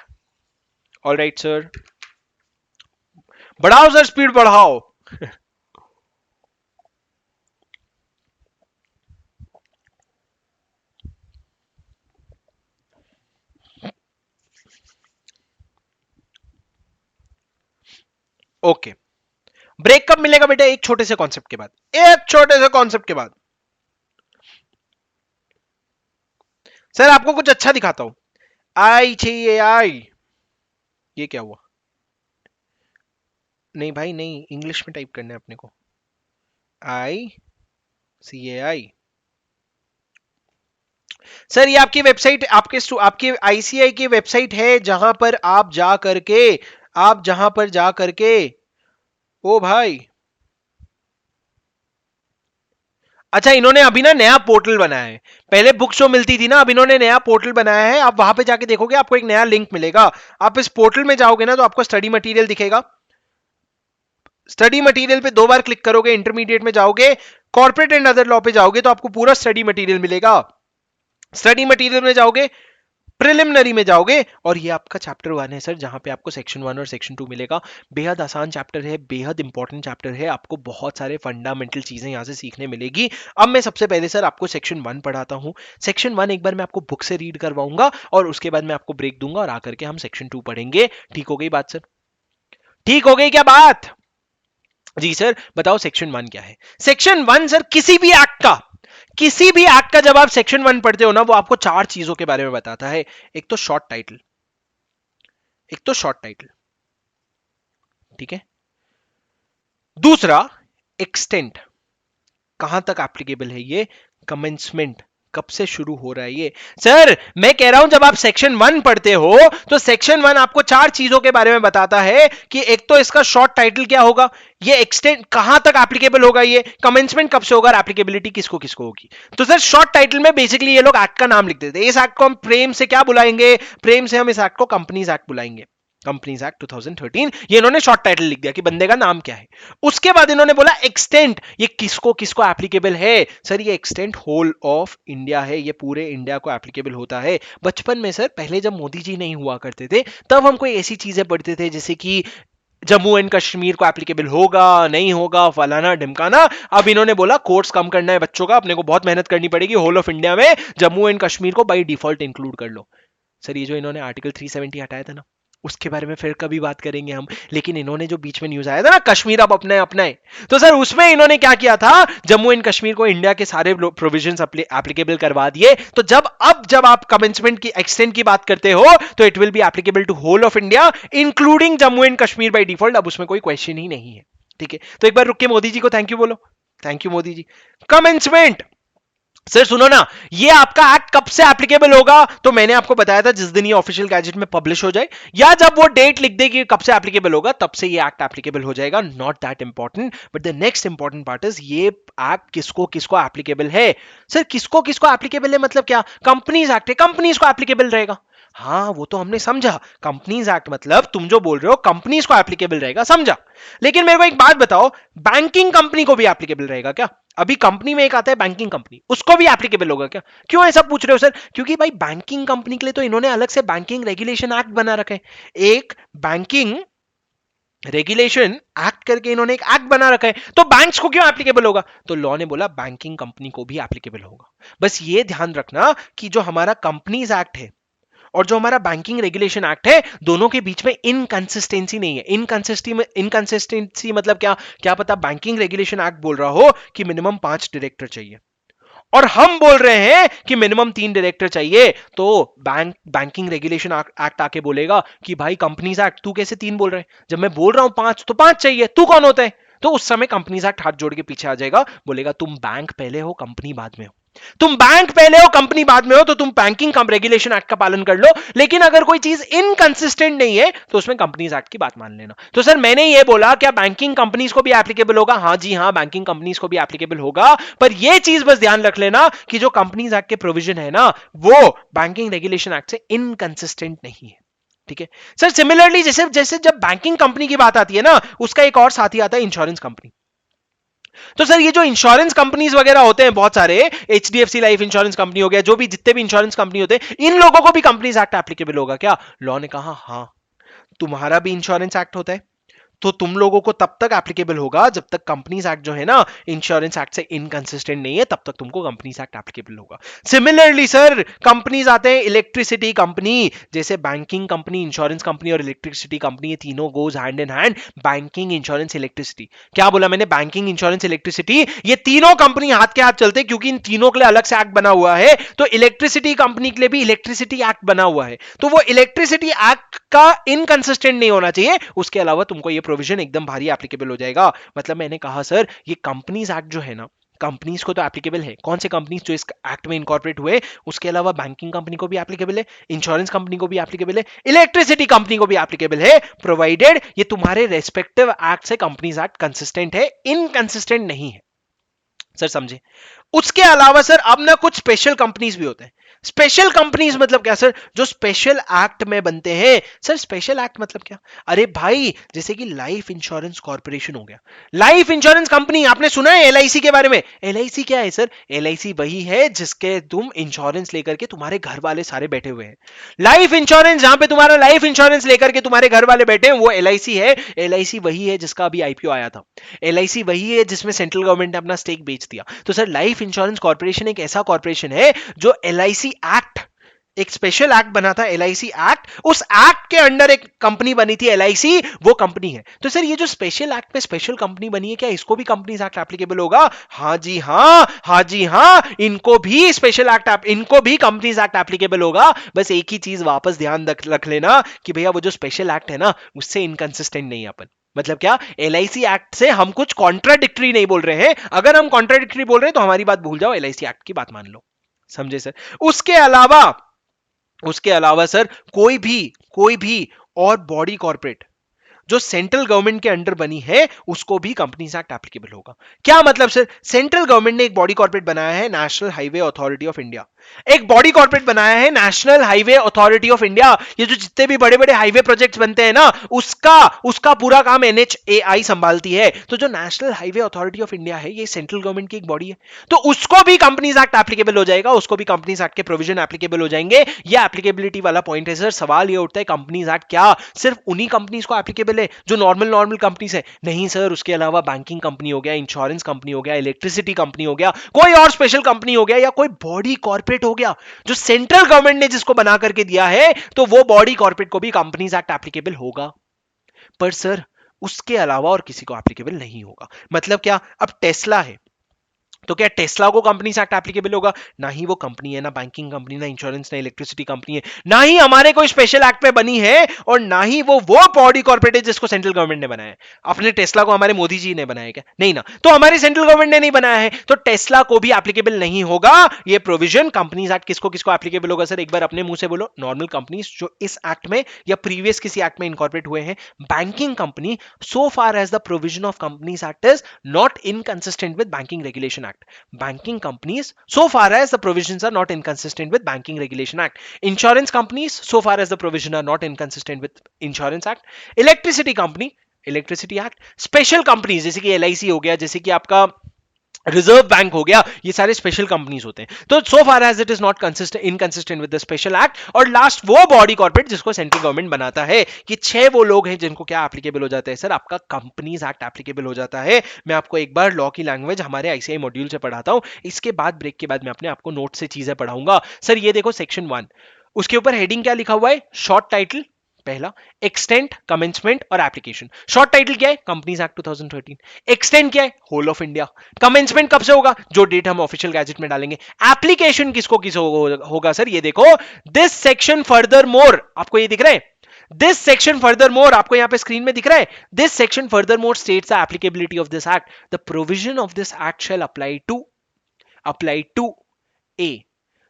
all right sir, बढ़ाओ सर, स्पीड बढ़ाओ। ओके, ब्रेक कब मिलेगा बेटा? एक छोटे से कॉन्सेप्ट के बाद, एक छोटे से कॉन्सेप्ट के बाद। सर आपको कुछ अच्छा दिखाता हूं, ICAI, ये क्या हुआ? नहीं भाई नहीं, इंग्लिश में टाइप करना है अपने को, ICAI। सर ये आपकी वेबसाइट, आपकी आईसीआई की वेबसाइट है, जहां पर आप जहां पर जा करके ओ भाई, अच्छा इन्होंने अभी ना नया पोर्टल बनाया है, पहले बुक्स जो मिलती थी ना, अब इन्होंने नया पोर्टल बनाया है। आप वहां पे जाके देखोगे, आपको एक नया लिंक मिलेगा, आप इस पोर्टल में जाओगे ना, तो आपको स्टडी मटेरियल दिखेगा। स्टडी मटेरियल पे 2 बार क्लिक करोगे, इंटरमीडिएट में जाओगे, कॉर्पोरेट एंड अदर लॉ पे जाओगे तो आपको पूरा स्टडी मटेरियल मिलेगा। स्टडी मटेरियल में जाओगे, प्रिलिमिनरी में जाओगे, और ये आपका चैप्टर 1 है सर, जहां पे आपको सेक्शन 1 और सेक्शन 2 मिलेगा। बेहद आसान चैप्टर है, बेहद इंपॉर्टेंट चैप्टर है, आपको बहुत सारे फंडामेंटल चीजें यहां से सीखने मिलेगी। अब मैं सबसे पहले सर आपको सेक्शन 1 पढ़ाता हूं। सेक्शन 1 एक बार मैं आपको बुक से रीड करवाऊंगा और उसके बाद मैं आपको ब्रेक दूंगा और आकर के हम सेक्शन 2 पढ़ेंगे। ठीक हो गई बात सर? ठीक हो गई क्या बात? जी सर बताओ सेक्शन 1 क्या है? सेक्शन 1 सर किसी भी एक्ट का जब आप सेक्शन 1 पढ़ते हो ना, वो आपको 4 चीजों के बारे में बताता है। एक तो शॉर्ट टाइटल, ठीक है। दूसरा एक्सटेंट, कहां तक एप्लीकेबल है ये। कमेंसमेंट, कब से शुरू हो रहा है ये। सर मैं कह रहा हूं जब आप सेक्शन 1 पढ़ते हो तो सेक्शन 1 आपको 4 चीजों के बारे में बताता है कि एक तो इसका शॉर्ट टाइटल क्या होगा, ये एक्सटेंट कहां तक एप्लीकेबल होगा, ये कमेंसमेंट कब से होगा और एप्लीकेबिलिटी किसको किसको होगी। तो सर शॉर्ट टाइटल में बेसिकली ये लोग एक्ट का नाम लिख देते हैं। इस एक्ट को हम प्रेम से क्या बुलाएंगे, प्रेम से हम इस एक्ट को कंपनीज एक्ट बुलाएंगे, कंपनीज एक्ट 2013। ये इन्होंने शॉर्ट टाइटल लिख दिया कि बंदे का नाम क्या है। उसके बाद इन्होंने बोला एक्सटेंट, ये किसको किसको एप्लीकेबल है। सर ये एक्सटेंट होल ऑफ इंडिया है, ये पूरे इंडिया को एप्लीकेबल होता है। बचपन में सर पहले जब मोदी जी नहीं हुआ करते थे तब हम कोई ऐसी चीजें पढ़ते थे जैसे कि जम्मू एंड कश्मीर को एप्लीकेबल होगा नहीं होगा, फलाना ढिमकाना। अब इन्होंने बोला कोर्स कम करना है बच्चों का, अपने को बहुत मेहनत करनी पड़ेगी, होल ऑफ इंडिया में जम्मू एंड कश्मीर को बाई डिफॉल्ट इंक्लूड कर लो। सर ये जो इन्होंने आर्टिकल 370 हटाया था ना, उसके बारे में फिर कभी बात करेंगे हम। लेकिन इन्होंने जो बीच में न्यूज आया था ना, कश्मीर अब अपना है, तो सर उसमें इन्होंने क्या किया था, जम्मू एंड कश्मीर को इंडिया के सारे प्रोविजंस एप्लीकेबल करवा दिए। तो जब आप कमेंसमेंट की एक्सटेंट की बात करते हो तो it will be applicable to whole of India including Jammu and Kashmir by default. अब उसमें कोई क्वेश्चन ही नहीं है, ठीक है। तो एक बार रुक के मोदी जी को थैंक यू बोलो, thank you Modi ji. Commencement, sir सुनो ना, ये आपका एक्ट कब से एप्लीकेबल होगा, तो मैंने आपको बताया था जिस दिन ये ऑफिशियल गैजेट में पब्लिश हो जाए या जब वो डेट लिख दे कि कब से एप्लीकेबल होगा, तब से ये एक्ट एप्लीकेबल हो जाएगा। Not that important, but the next important part is ये एक्ट किसको किसको एप्लीकेबल है। सर किसको किसको एप्लीकेबल है मतलब क्या, कंपनीज एक्ट है, कंपनीज को एप्लीकेबल रहेगा। हाँ वो तो हमने समझा, कंपनीज एक्ट मतलब तुम जो बोल रहे हो कंपनीज को एप्लीकेबल रहेगा, समझा। लेकिन मेरे को एक बात बताओ, बैंकिंग कंपनी को भी एप्लीकेबल रहेगा क्या? अभी कंपनी में एक आता है बैंकिंग कंपनी, उसको भी एप्लीकेबल होगा क्या? क्यों ऐसा पूछ रहे हो सर? क्योंकि भाई बैंकिंग कंपनी के लिए तो इन्होंने अलग से बैंकिंग रेगुलेशन एक्ट बना रखा है। एक बैंकिंग रेगुलेशन एक्ट करके इन्होंने एक एक्ट बना रखा है, तो बैंक्स को क्यों एप्लीकेबल होगा? तो लॉ ने बोला बैंकिंग कंपनी को भी एप्लीकेबल होगा। बस ये ध्यान रखना कि जो हमारा कंपनीज एक्ट है और जो हमारा बैंकिंग रेगुलेशन एक्ट है, दोनों के बीच में इनकंसिस्टेंसी नहीं है। इनकंसिस्टेंसी मतलब क्या, क्या पता बैंकिंग रेगुलेशन एक्ट बोल रहा हो कि मिनिमम 5 डायरेक्टर चाहिए और हम बोल रहे हैं कि मिनिमम 3 डायरेक्टर चाहिए, तो बैंकिंग रेगुलेशन एक्ट आके बोलेगा कि भाई कंपनीज एक्ट तू कैसे 3 बोल रहे हैं, जब मैं बोल रहा हूं 5 तो 5 चाहिए, तू कौन होता है? तो उस समय कंपनीज एक्ट हाथ जोड़ के पीछे आ जाएगा, बोलेगा तुम बैंक पहले हो कंपनी बाद में हो, तुम बैंक पहले हो कंपनी बाद में हो, तो तुम बैंकिंग रेगुलेशन एक्ट का पालन कर लो। लेकिन अगर कोई चीज इनकंसिस्टेंट नहीं है तो उसमें कंपनीज एक्ट की बात मान लेना। तो सर मैंने ये बोला क्या बैंकिंग कंपनीज को भी एप्लीकेबल होगा? हाँ जी हाँ, बैंकिंग कंपनीज को भी एप्लीकेबल होगा, पर ये चीज बस ध्यान रख लेना कि जो कंपनीज एक्ट के प्रोविजन है ना, वो बैंकिंग रेगुलेशन एक्ट से इनकंसिस्टेंट नहीं है, ठीक है सर। सिमिलरली जैसे जैसे जब बैंकिंग कंपनी की बात आती है ना, उसका एक और साथी आता है इंश्योरेंस कंपनी। तो सर ये जो इंश्योरेंस कंपनीज वगैरह होते हैं बहुत सारे, एचडीएफसी लाइफ इंश्योरेंस कंपनी हो गया, जो भी जितने भी इंश्योरेंस कंपनी होते हैं, इन लोगों को भी कंपनीज एक्ट एप्लीकेबल होगा क्या? लॉ ने कहा हाँ, तुम्हारा भी इंश्योरेंस एक्ट होता है तो तुम लोगों को तब तक एप्लीकेबल होगा जब तक कंपनीज एक्ट जो है ना इंश्योरेंस एक्ट से इनकंसिस्टेंट नहीं है, तब तक तुमको कंपनीज एक्ट एप्लीकेबल होगा। सिमिलरली सर कंपनीज आते हैं इलेक्ट्रिसिटी कंपनी, जैसे बैंकिंग कंपनी, इंश्योरेंस कंपनी और इलेक्ट्रिसिटी कंपनी, ये तीनों goes hand in hand. Banking, insurance, electricity, क्या बोला मैंने? बैंकिंग, इंश्योरेंस, इलेक्ट्रिसिटी, ये तीनों कंपनी हाथ के हाथ चलते हैं क्योंकि इन तीनों के लिए अलग से एक्ट बना हुआ है। तो इलेक्ट्रिसिटी कंपनी के लिए भी इलेक्ट्रिसिटी एक्ट बना हुआ है, तो वो इलेक्ट्रिसिटी एक्ट का इनकंसिस्टेंट नहीं होना चाहिए, उसके अलावा तुमको ये प्रोविजन एकदम भारी एप्लीकेबल हो जाएगा। मतलब मैंने कहा सर ये कंपनीज एक्ट जो है ना, कंपनीज को तो एप्लीकेबल है, कौन से कंपनीज जो इस एक्ट में इनकॉर्पोरेट हुए, उसके अलावा बैंकिंग कंपनी को भी एप्लीकेबल है, इंश्योरेंस कंपनी को भी एप्लीकेबल है, इलेक्ट्रिसिटी कंपनी को भी एप्लीकेबल है, प्रोवाइडेड ये तुम्हारे रेस्पेक्टिव एक्ट से कंपनीज एक्ट कंसिस्टेंट है, इनकंसिस्टेंट नहीं है। सर समझे? उसके अलावा सर अब ना कुछ स्पेशल कंपनीज भी होते हैं। स्पेशल कंपनीज मतलब क्या सर? जो स्पेशल एक्ट में बनते हैं। सर स्पेशल एक्ट मतलब क्या? अरे भाई जैसे कि लाइफ इंश्योरेंस कॉर्पोरेशन हो गया, लाइफ इंश्योरेंस कंपनी, आपने सुना है एलआईसी के बारे में? एलआईसी क्या है सर? एलआईसी वही है जिसके तुम इंश्योरेंस लेकर के तुम्हारे घर वाले सारे बैठे हुए हैं। लाइफ इंश्योरेंस जहां पे तुम्हारा लाइफ इंश्योरेंस लेकर के तुम्हारे घर वाले बैठे हैं वो एलआईसी है। एलआईसी वही है जिसका अभी आईपीओ आया था। एलआईसी वही है जिसमें सेंट्रल गवर्नमेंट ने अपना स्टेक बेच दिया। तो सर लाइफ इंश्योरेंस कॉर्पोरेशन एक ऐसा कॉर्पोरेशन है जो एलआईसी एक्ट, एक स्पेशल एक्ट बना था एलआईसी एक्ट, उस एक्ट के अंडर एक कंपनी बनी थी एलआईसी, वो कंपनी है। तो सर ये जो स्पेशल एक्ट में स्पेशल कंपनी बनी है, क्या इसको भी कंपनीज एक्ट एप्लीकेबल होगा? हाँ जी हाँ, हाँ जी हाँ, इनको भी स्पेशल एक्ट, इनको भी कंपनीज एक्ट एप्लीकेबल होगा। बस एक ही चीज वापस ध्यान रख लेना कि भैया वो जो स्पेशल एक्ट है ना उससे इनकंसिस्टेंट नहीं है अपन। मतलब क्या? एलआईसी एक्ट से हम कुछ कॉन्ट्राडिक्टरी नहीं बोल रहे हैं। अगर हम कॉन्ट्राडिक्टरी बोल रहे हैं तो हमारी बात भूल जाओ, एलआईसी एक्ट की बात मान लो। समझे सर? उसके अलावा सर कोई भी और बॉडी कॉर्पोरेट जो सेंट्रल गवर्नमेंट के अंडर बनी है उसको भी कंपनीज एक्ट एप्लीकेबल होगा। क्या मतलब सर? सेंट्रल गवर्नमेंट ने एक बॉडी कॉर्पोरेट बनाया है national highway authority of India, एक बॉडी कॉर्पोरेट बनाया है national highway authority of India. ये जो जितने भी बड़े बड़े हाईवे प्रोजेक्ट्स बनते हैं ना उसका उसका पूरा काम एनएचएआई संभालती है। तो जो national highway authority of India है ये सेंट्रल गवर्नमेंट की एक बॉडी है, तो उसको भी कंपनीज एक्ट एप्लीकेबल हो जाएगा, उसको भी कंपनीज एक्ट के प्रोविजन एप्लीकेबल हो जाएंगे। ये एप्लीकेबिलिटी वाला पॉइंट है सर। सवाल ये उठता है कंपनीज एक्ट क्या सिर्फ उन्हीं कंपनीज को एप्लीकेबल है जो नॉर्मल कंपनीज है? नहीं सर, उसके अलावा बैंकिंग कंपनी हो गया, इंश्योरेंस कंपनी हो गया, इलेक्ट्रिसिटी कंपनी हो गया, कोई और स्पेशल कंपनी हो गया, या कोई बॉडी कॉर्पोरेट हो गया जो सेंट्रल गवर्नमेंट ने जिसको बना करके दिया है, तो वो बॉडी कॉर्पोरेट को भी कंपनीज एक्ट एप्लीकेबल होगा। पर सर उसके अलावा और किसी को एप्लीकेबल नहीं होगा। मतलब क्या? अब टेस्ला है तो क्या टेस्ला को कंपनीज एक्ट एप्लीकेबल होगा? ना ही वो कंपनी है, ना बैंकिंग कंपनी, ना इंश्योरेंस, ना इलेक्ट्रिसिटी कंपनी है, ना ही हमारे कोई स्पेशल एक्ट पे बनी है, और ना ही वो बॉडी कॉर्पोरेट है जिसको सेंट्रल गवर्नमेंट ने बनाया है। अपने टेस्ला को हमारे मोदी जी ने बनाया क्या? नहीं ना। तो हमारी सेंट्रल गवर्नमेंट ने नहीं बनाया है, तो टेस्ला को भी एप्लीकेबल नहीं होगा ये प्रोविजन। कंपनीज एक्ट किसको किसको एप्लीकेबल होगा सर? एक बार अपने मुंह से बोलो। नॉर्मल कंपनीज जो इस एक्ट में या प्रीवियस किसी एक्ट में इनकॉर्पोरेट हुए हैं। Banking company, so far as the provision of companies act is not inconsistent with banking regulation act. Banking companies, so far as the provisions are not inconsistent with Banking Regulation Act. Insurance companies, so far as the provisions are not inconsistent with Insurance Act. Electricity company, Electricity Act. Special companies जैसे कि LIC हो गया, जैसे कि आपका reserve bank हो गया, ये सारे स्पेशल कंपनीज होते हैं। तो so far as it is not inconsistent with the special act. और लास्ट वो बॉडी कॉर्पोरेट जिसको सेंट्रल गवर्नमेंट बनाता है, कि 6 वो लोग हैं जिनको क्या एप्लीकेबल हो जाता है सर? आपका कंपनीज एक्ट एप्लीकेबल हो जाता है। मैं आपको एक बार लॉ की लैंग्वेज हमारे आईसीआई मॉड्यूल से पढ़ाता हूं, इसके बाद ब्रेक के बाद मैं अपने आपको नोट से चीजें पढ़ाऊंगा। सर ये देखो सेक्शन 1, उसके ऊपर हेडिंग क्या लिखा हुआ है? शॉर्ट टाइटल पहला, एक्सटेंट, कमेंसमेंट और एप्लीकेशन। शॉर्ट टाइटल क्या है? Companies act 2013। एक्सटेंट क्या है? Whole of India. कमेंसमेंट कब से होगा? जो डेट हम ऑफिशियल गैजेट में डालेंगे। एप्लीकेशन किसको किस होगा सर? ये देखो, दिस सेक्शन फर्दर मोर, आपको ये दिख रहा है? दिस सेक्शन फर्दर मोर, आपको यहां पे स्क्रीन में दिख रहा है? This section furthermore states the applicability of this act. The provision of this act shall apply to a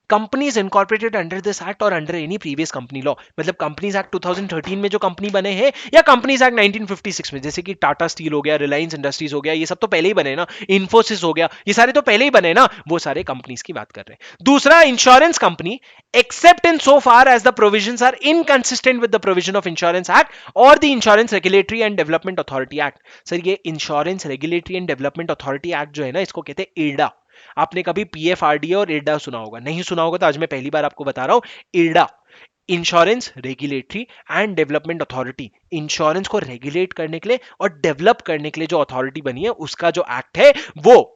companies incorporated under this act or under any previous company law. मतलब companies act 2013 में जो company बने हैं, या companies act 1956 में, जैसे कि Tata steel हो गया, रिलायंस इंडस्ट्रीज हो गया, ये सब तो पहले ही बने ना, इन्फोसिस हो गया, ये सारे तो पहले ही बने ना, वो सारे कंपनीज की बात कर रहे हैं। दूसरा, insurance company, except in so far as the provisions are inconsistent with the provision of insurance act or the insurance regulatory and development authority act. Sir ये insurance regulatory and development authority act जो है ना, इसको कहते हैं IRDA. आपने कभी PFRDA और इरडा सुना होगा? नहीं सुना होगा तो आज मैं पहली बार आपको बता रहा हूं। IRDA, insurance regulatory and development authority, insurance को रेगुलेट करने के लिए और डेवलप करने के लिए जो अथॉरिटी बनी है, उसका जो एक्ट है वो।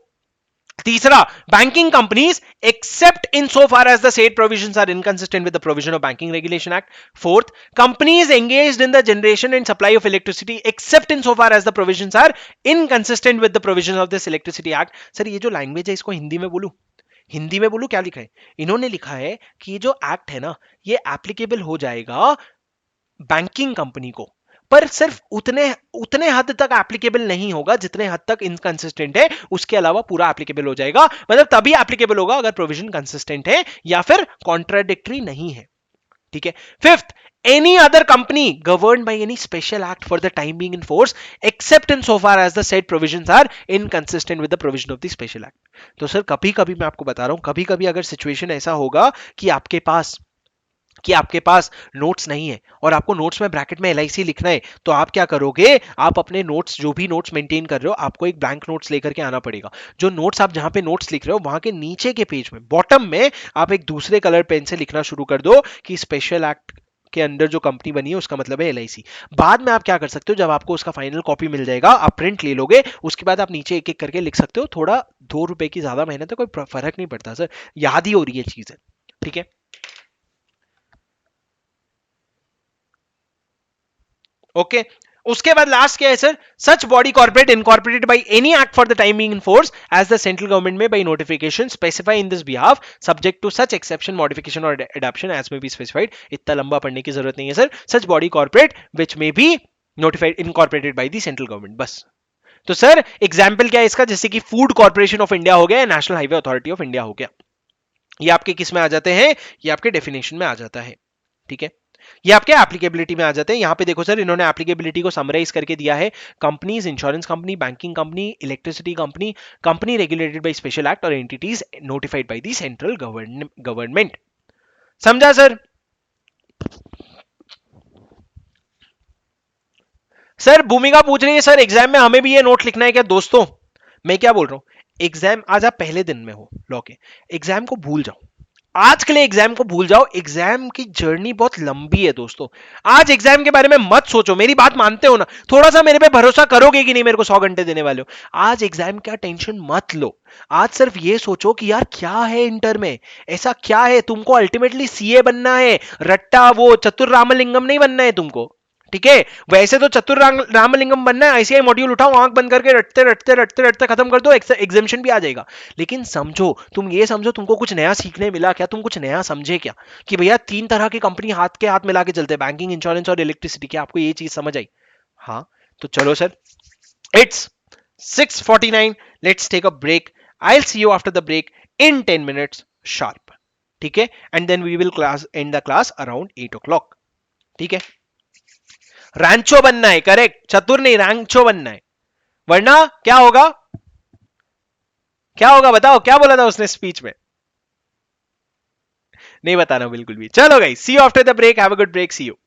तीसरा, banking companies, except in so far as the said provisions are inconsistent with the provision of banking regulation act. Fourth, companies engaged in the generation and supply of electricity, except in so far as the provisions are inconsistent with the provision of this electricity act. Sir ये जो language है इसको हिंदी में बोलूं? हिंदी में बोलूं? क्या लिखा है इन्होंने? लिखा है कि ये जो एक्ट है ना, ये एप्लीकेबल हो जाएगा बैंकिंग कंपनी को, पर सिर्फ उतने हद तक एप्लीकेबल नहीं होगा जितने हद तक इनकंसिस्टेंट है, उसके अलावा पूरा एप्लीकेबल हो जाएगा। मतलब तभी एप्लीकेबल होगा अगर प्रोविजन कंसिस्टेंट है या फिर कॉन्ट्राडिक्टरी नहीं है। ठीक है। Fifth, any other company governed by any special act for the time being in force except in so far as the said provisions are inconsistent with the provision of the special act. तो sir कभी कभी मैं आपको बता रहा हूं, कभी कभी अगर सिचुएशन ऐसा होगा कि आपके पास नोट्स नहीं है और आपको नोट्स में ब्रैकेट में एलआईसी लिखना है, तो आप क्या करोगे, आप अपने नोट्स जो भी नोट्स मेंटेन कर रहे हो आपको एक ब्लैंक नोट्स लेकर के आना पड़ेगा। जो नोट्स आप जहां पे नोट्स लिख रहे हो वहां के नीचे के पेज में बॉटम में आप एक दूसरे कलर पेन से लिखना शुरू कर दो कि स्पेशल एक्ट के अंडर जो कंपनी बनी है उसका मतलब है एलआईसी। बाद में आप क्या कर सकते हो, जब आपको उसका फाइनल कॉपी मिल जाएगा आप प्रिंट ले लोगे, उसके बाद आप नीचे एक एक करके लिख सकते हो। थोड़ा 2 रुपए की ज्यादा मेहनत है, कोई फर्क नहीं पड़ता सर, याद ही हो रही है चीजें। ठीक है, ओके। उसके बाद लास्ट क्या है sir, such body corporate incorporated by any act for the time being in force as the central government may by notification specify in this behalf subject to such exception modification or adoption as may be specified. इतना लंबा पढ़ने की जरूरत नहीं है sir, such body corporate which may be notified incorporated by the central government, बस। तो sir example क्या है इसका, जैसे कि फूड कॉर्पोरेशन ऑफ इंडिया हो गया, national highway authority of India हो गया, ये आपके किस में आ जाते हैं, ये आपके डेफिनेशन में आ जाता है। ठीक है, ये आपके एप्लीकेबिलिटी में आ जाते हैं। यहां पे देखो सर, इन्होंने एप्लीकेबिलिटी को समराइज करके दिया है, companies, insurance company, banking company, electricity company, company regulated by special act और entities notified by the central government. समझा सर? सर भूमिका पूछ रही है सर एग्जाम में हमें भी ये नोट लिखना है क्या? दोस्तों मैं क्या बोल रहा हूं, एग्जाम आज आप पहले दिन में हो लॉ के, एग्जाम को भूल जाओ, आज के लिए एग्जाम को भूल जाओ। एग्जाम की जर्नी बहुत लंबी है दोस्तों, आज एग्जाम के बारे में मत सोचो, मेरी बात मानते हो ना, थोड़ा सा मेरे पे भरोसा करोगे कि नहीं, मेरे को 100 घंटे देने वाले हो। आज एग्जाम का टेंशन मत लो, आज सिर्फ ये सोचो कि यार क्या है इंटर में, ऐसा क्या है, तुमको अल्टीमेटली सीए बनना है, रट्टा वो चतुर रामलिंगम नहीं बनना है तुमको। ठीक है, वैसे तो चतुर रामलिंगम बनना है, आईसीआई मॉड्यूल उठाओ, आंख बंद करके रटते रटते रटते रटते खत्म कर दो, एग्जामिशन भी आ जाएगा। लेकिन समझो, तुम ये समझो तुमको कुछ नया सीखने मिला क्या, तुम कुछ नया समझे क्या, कि भैया 3 तरह की कंपनी हाथ के हाथ मिला के चलते हैं, बैंकिंग, इंश्योरेंस और इलेक्ट्रिसिटी। क्या आपको ये चीज समझ आई? हाँ, तो चलो sir, it's 6:49, let's take a break, I will see you after the break in 10 minutes sharp. ठीक है, and then we will class end the class around 8 o'clock। ठीक है, रैंचो बनना है, करेक्ट, चतुर नहीं, रैंचो बनना है, वरना क्या होगा, क्या होगा बताओ, क्या बोला था उसने स्पीच में? नहीं बताना बिल्कुल भी। चलो guys, see you after the break, have a good break, see you.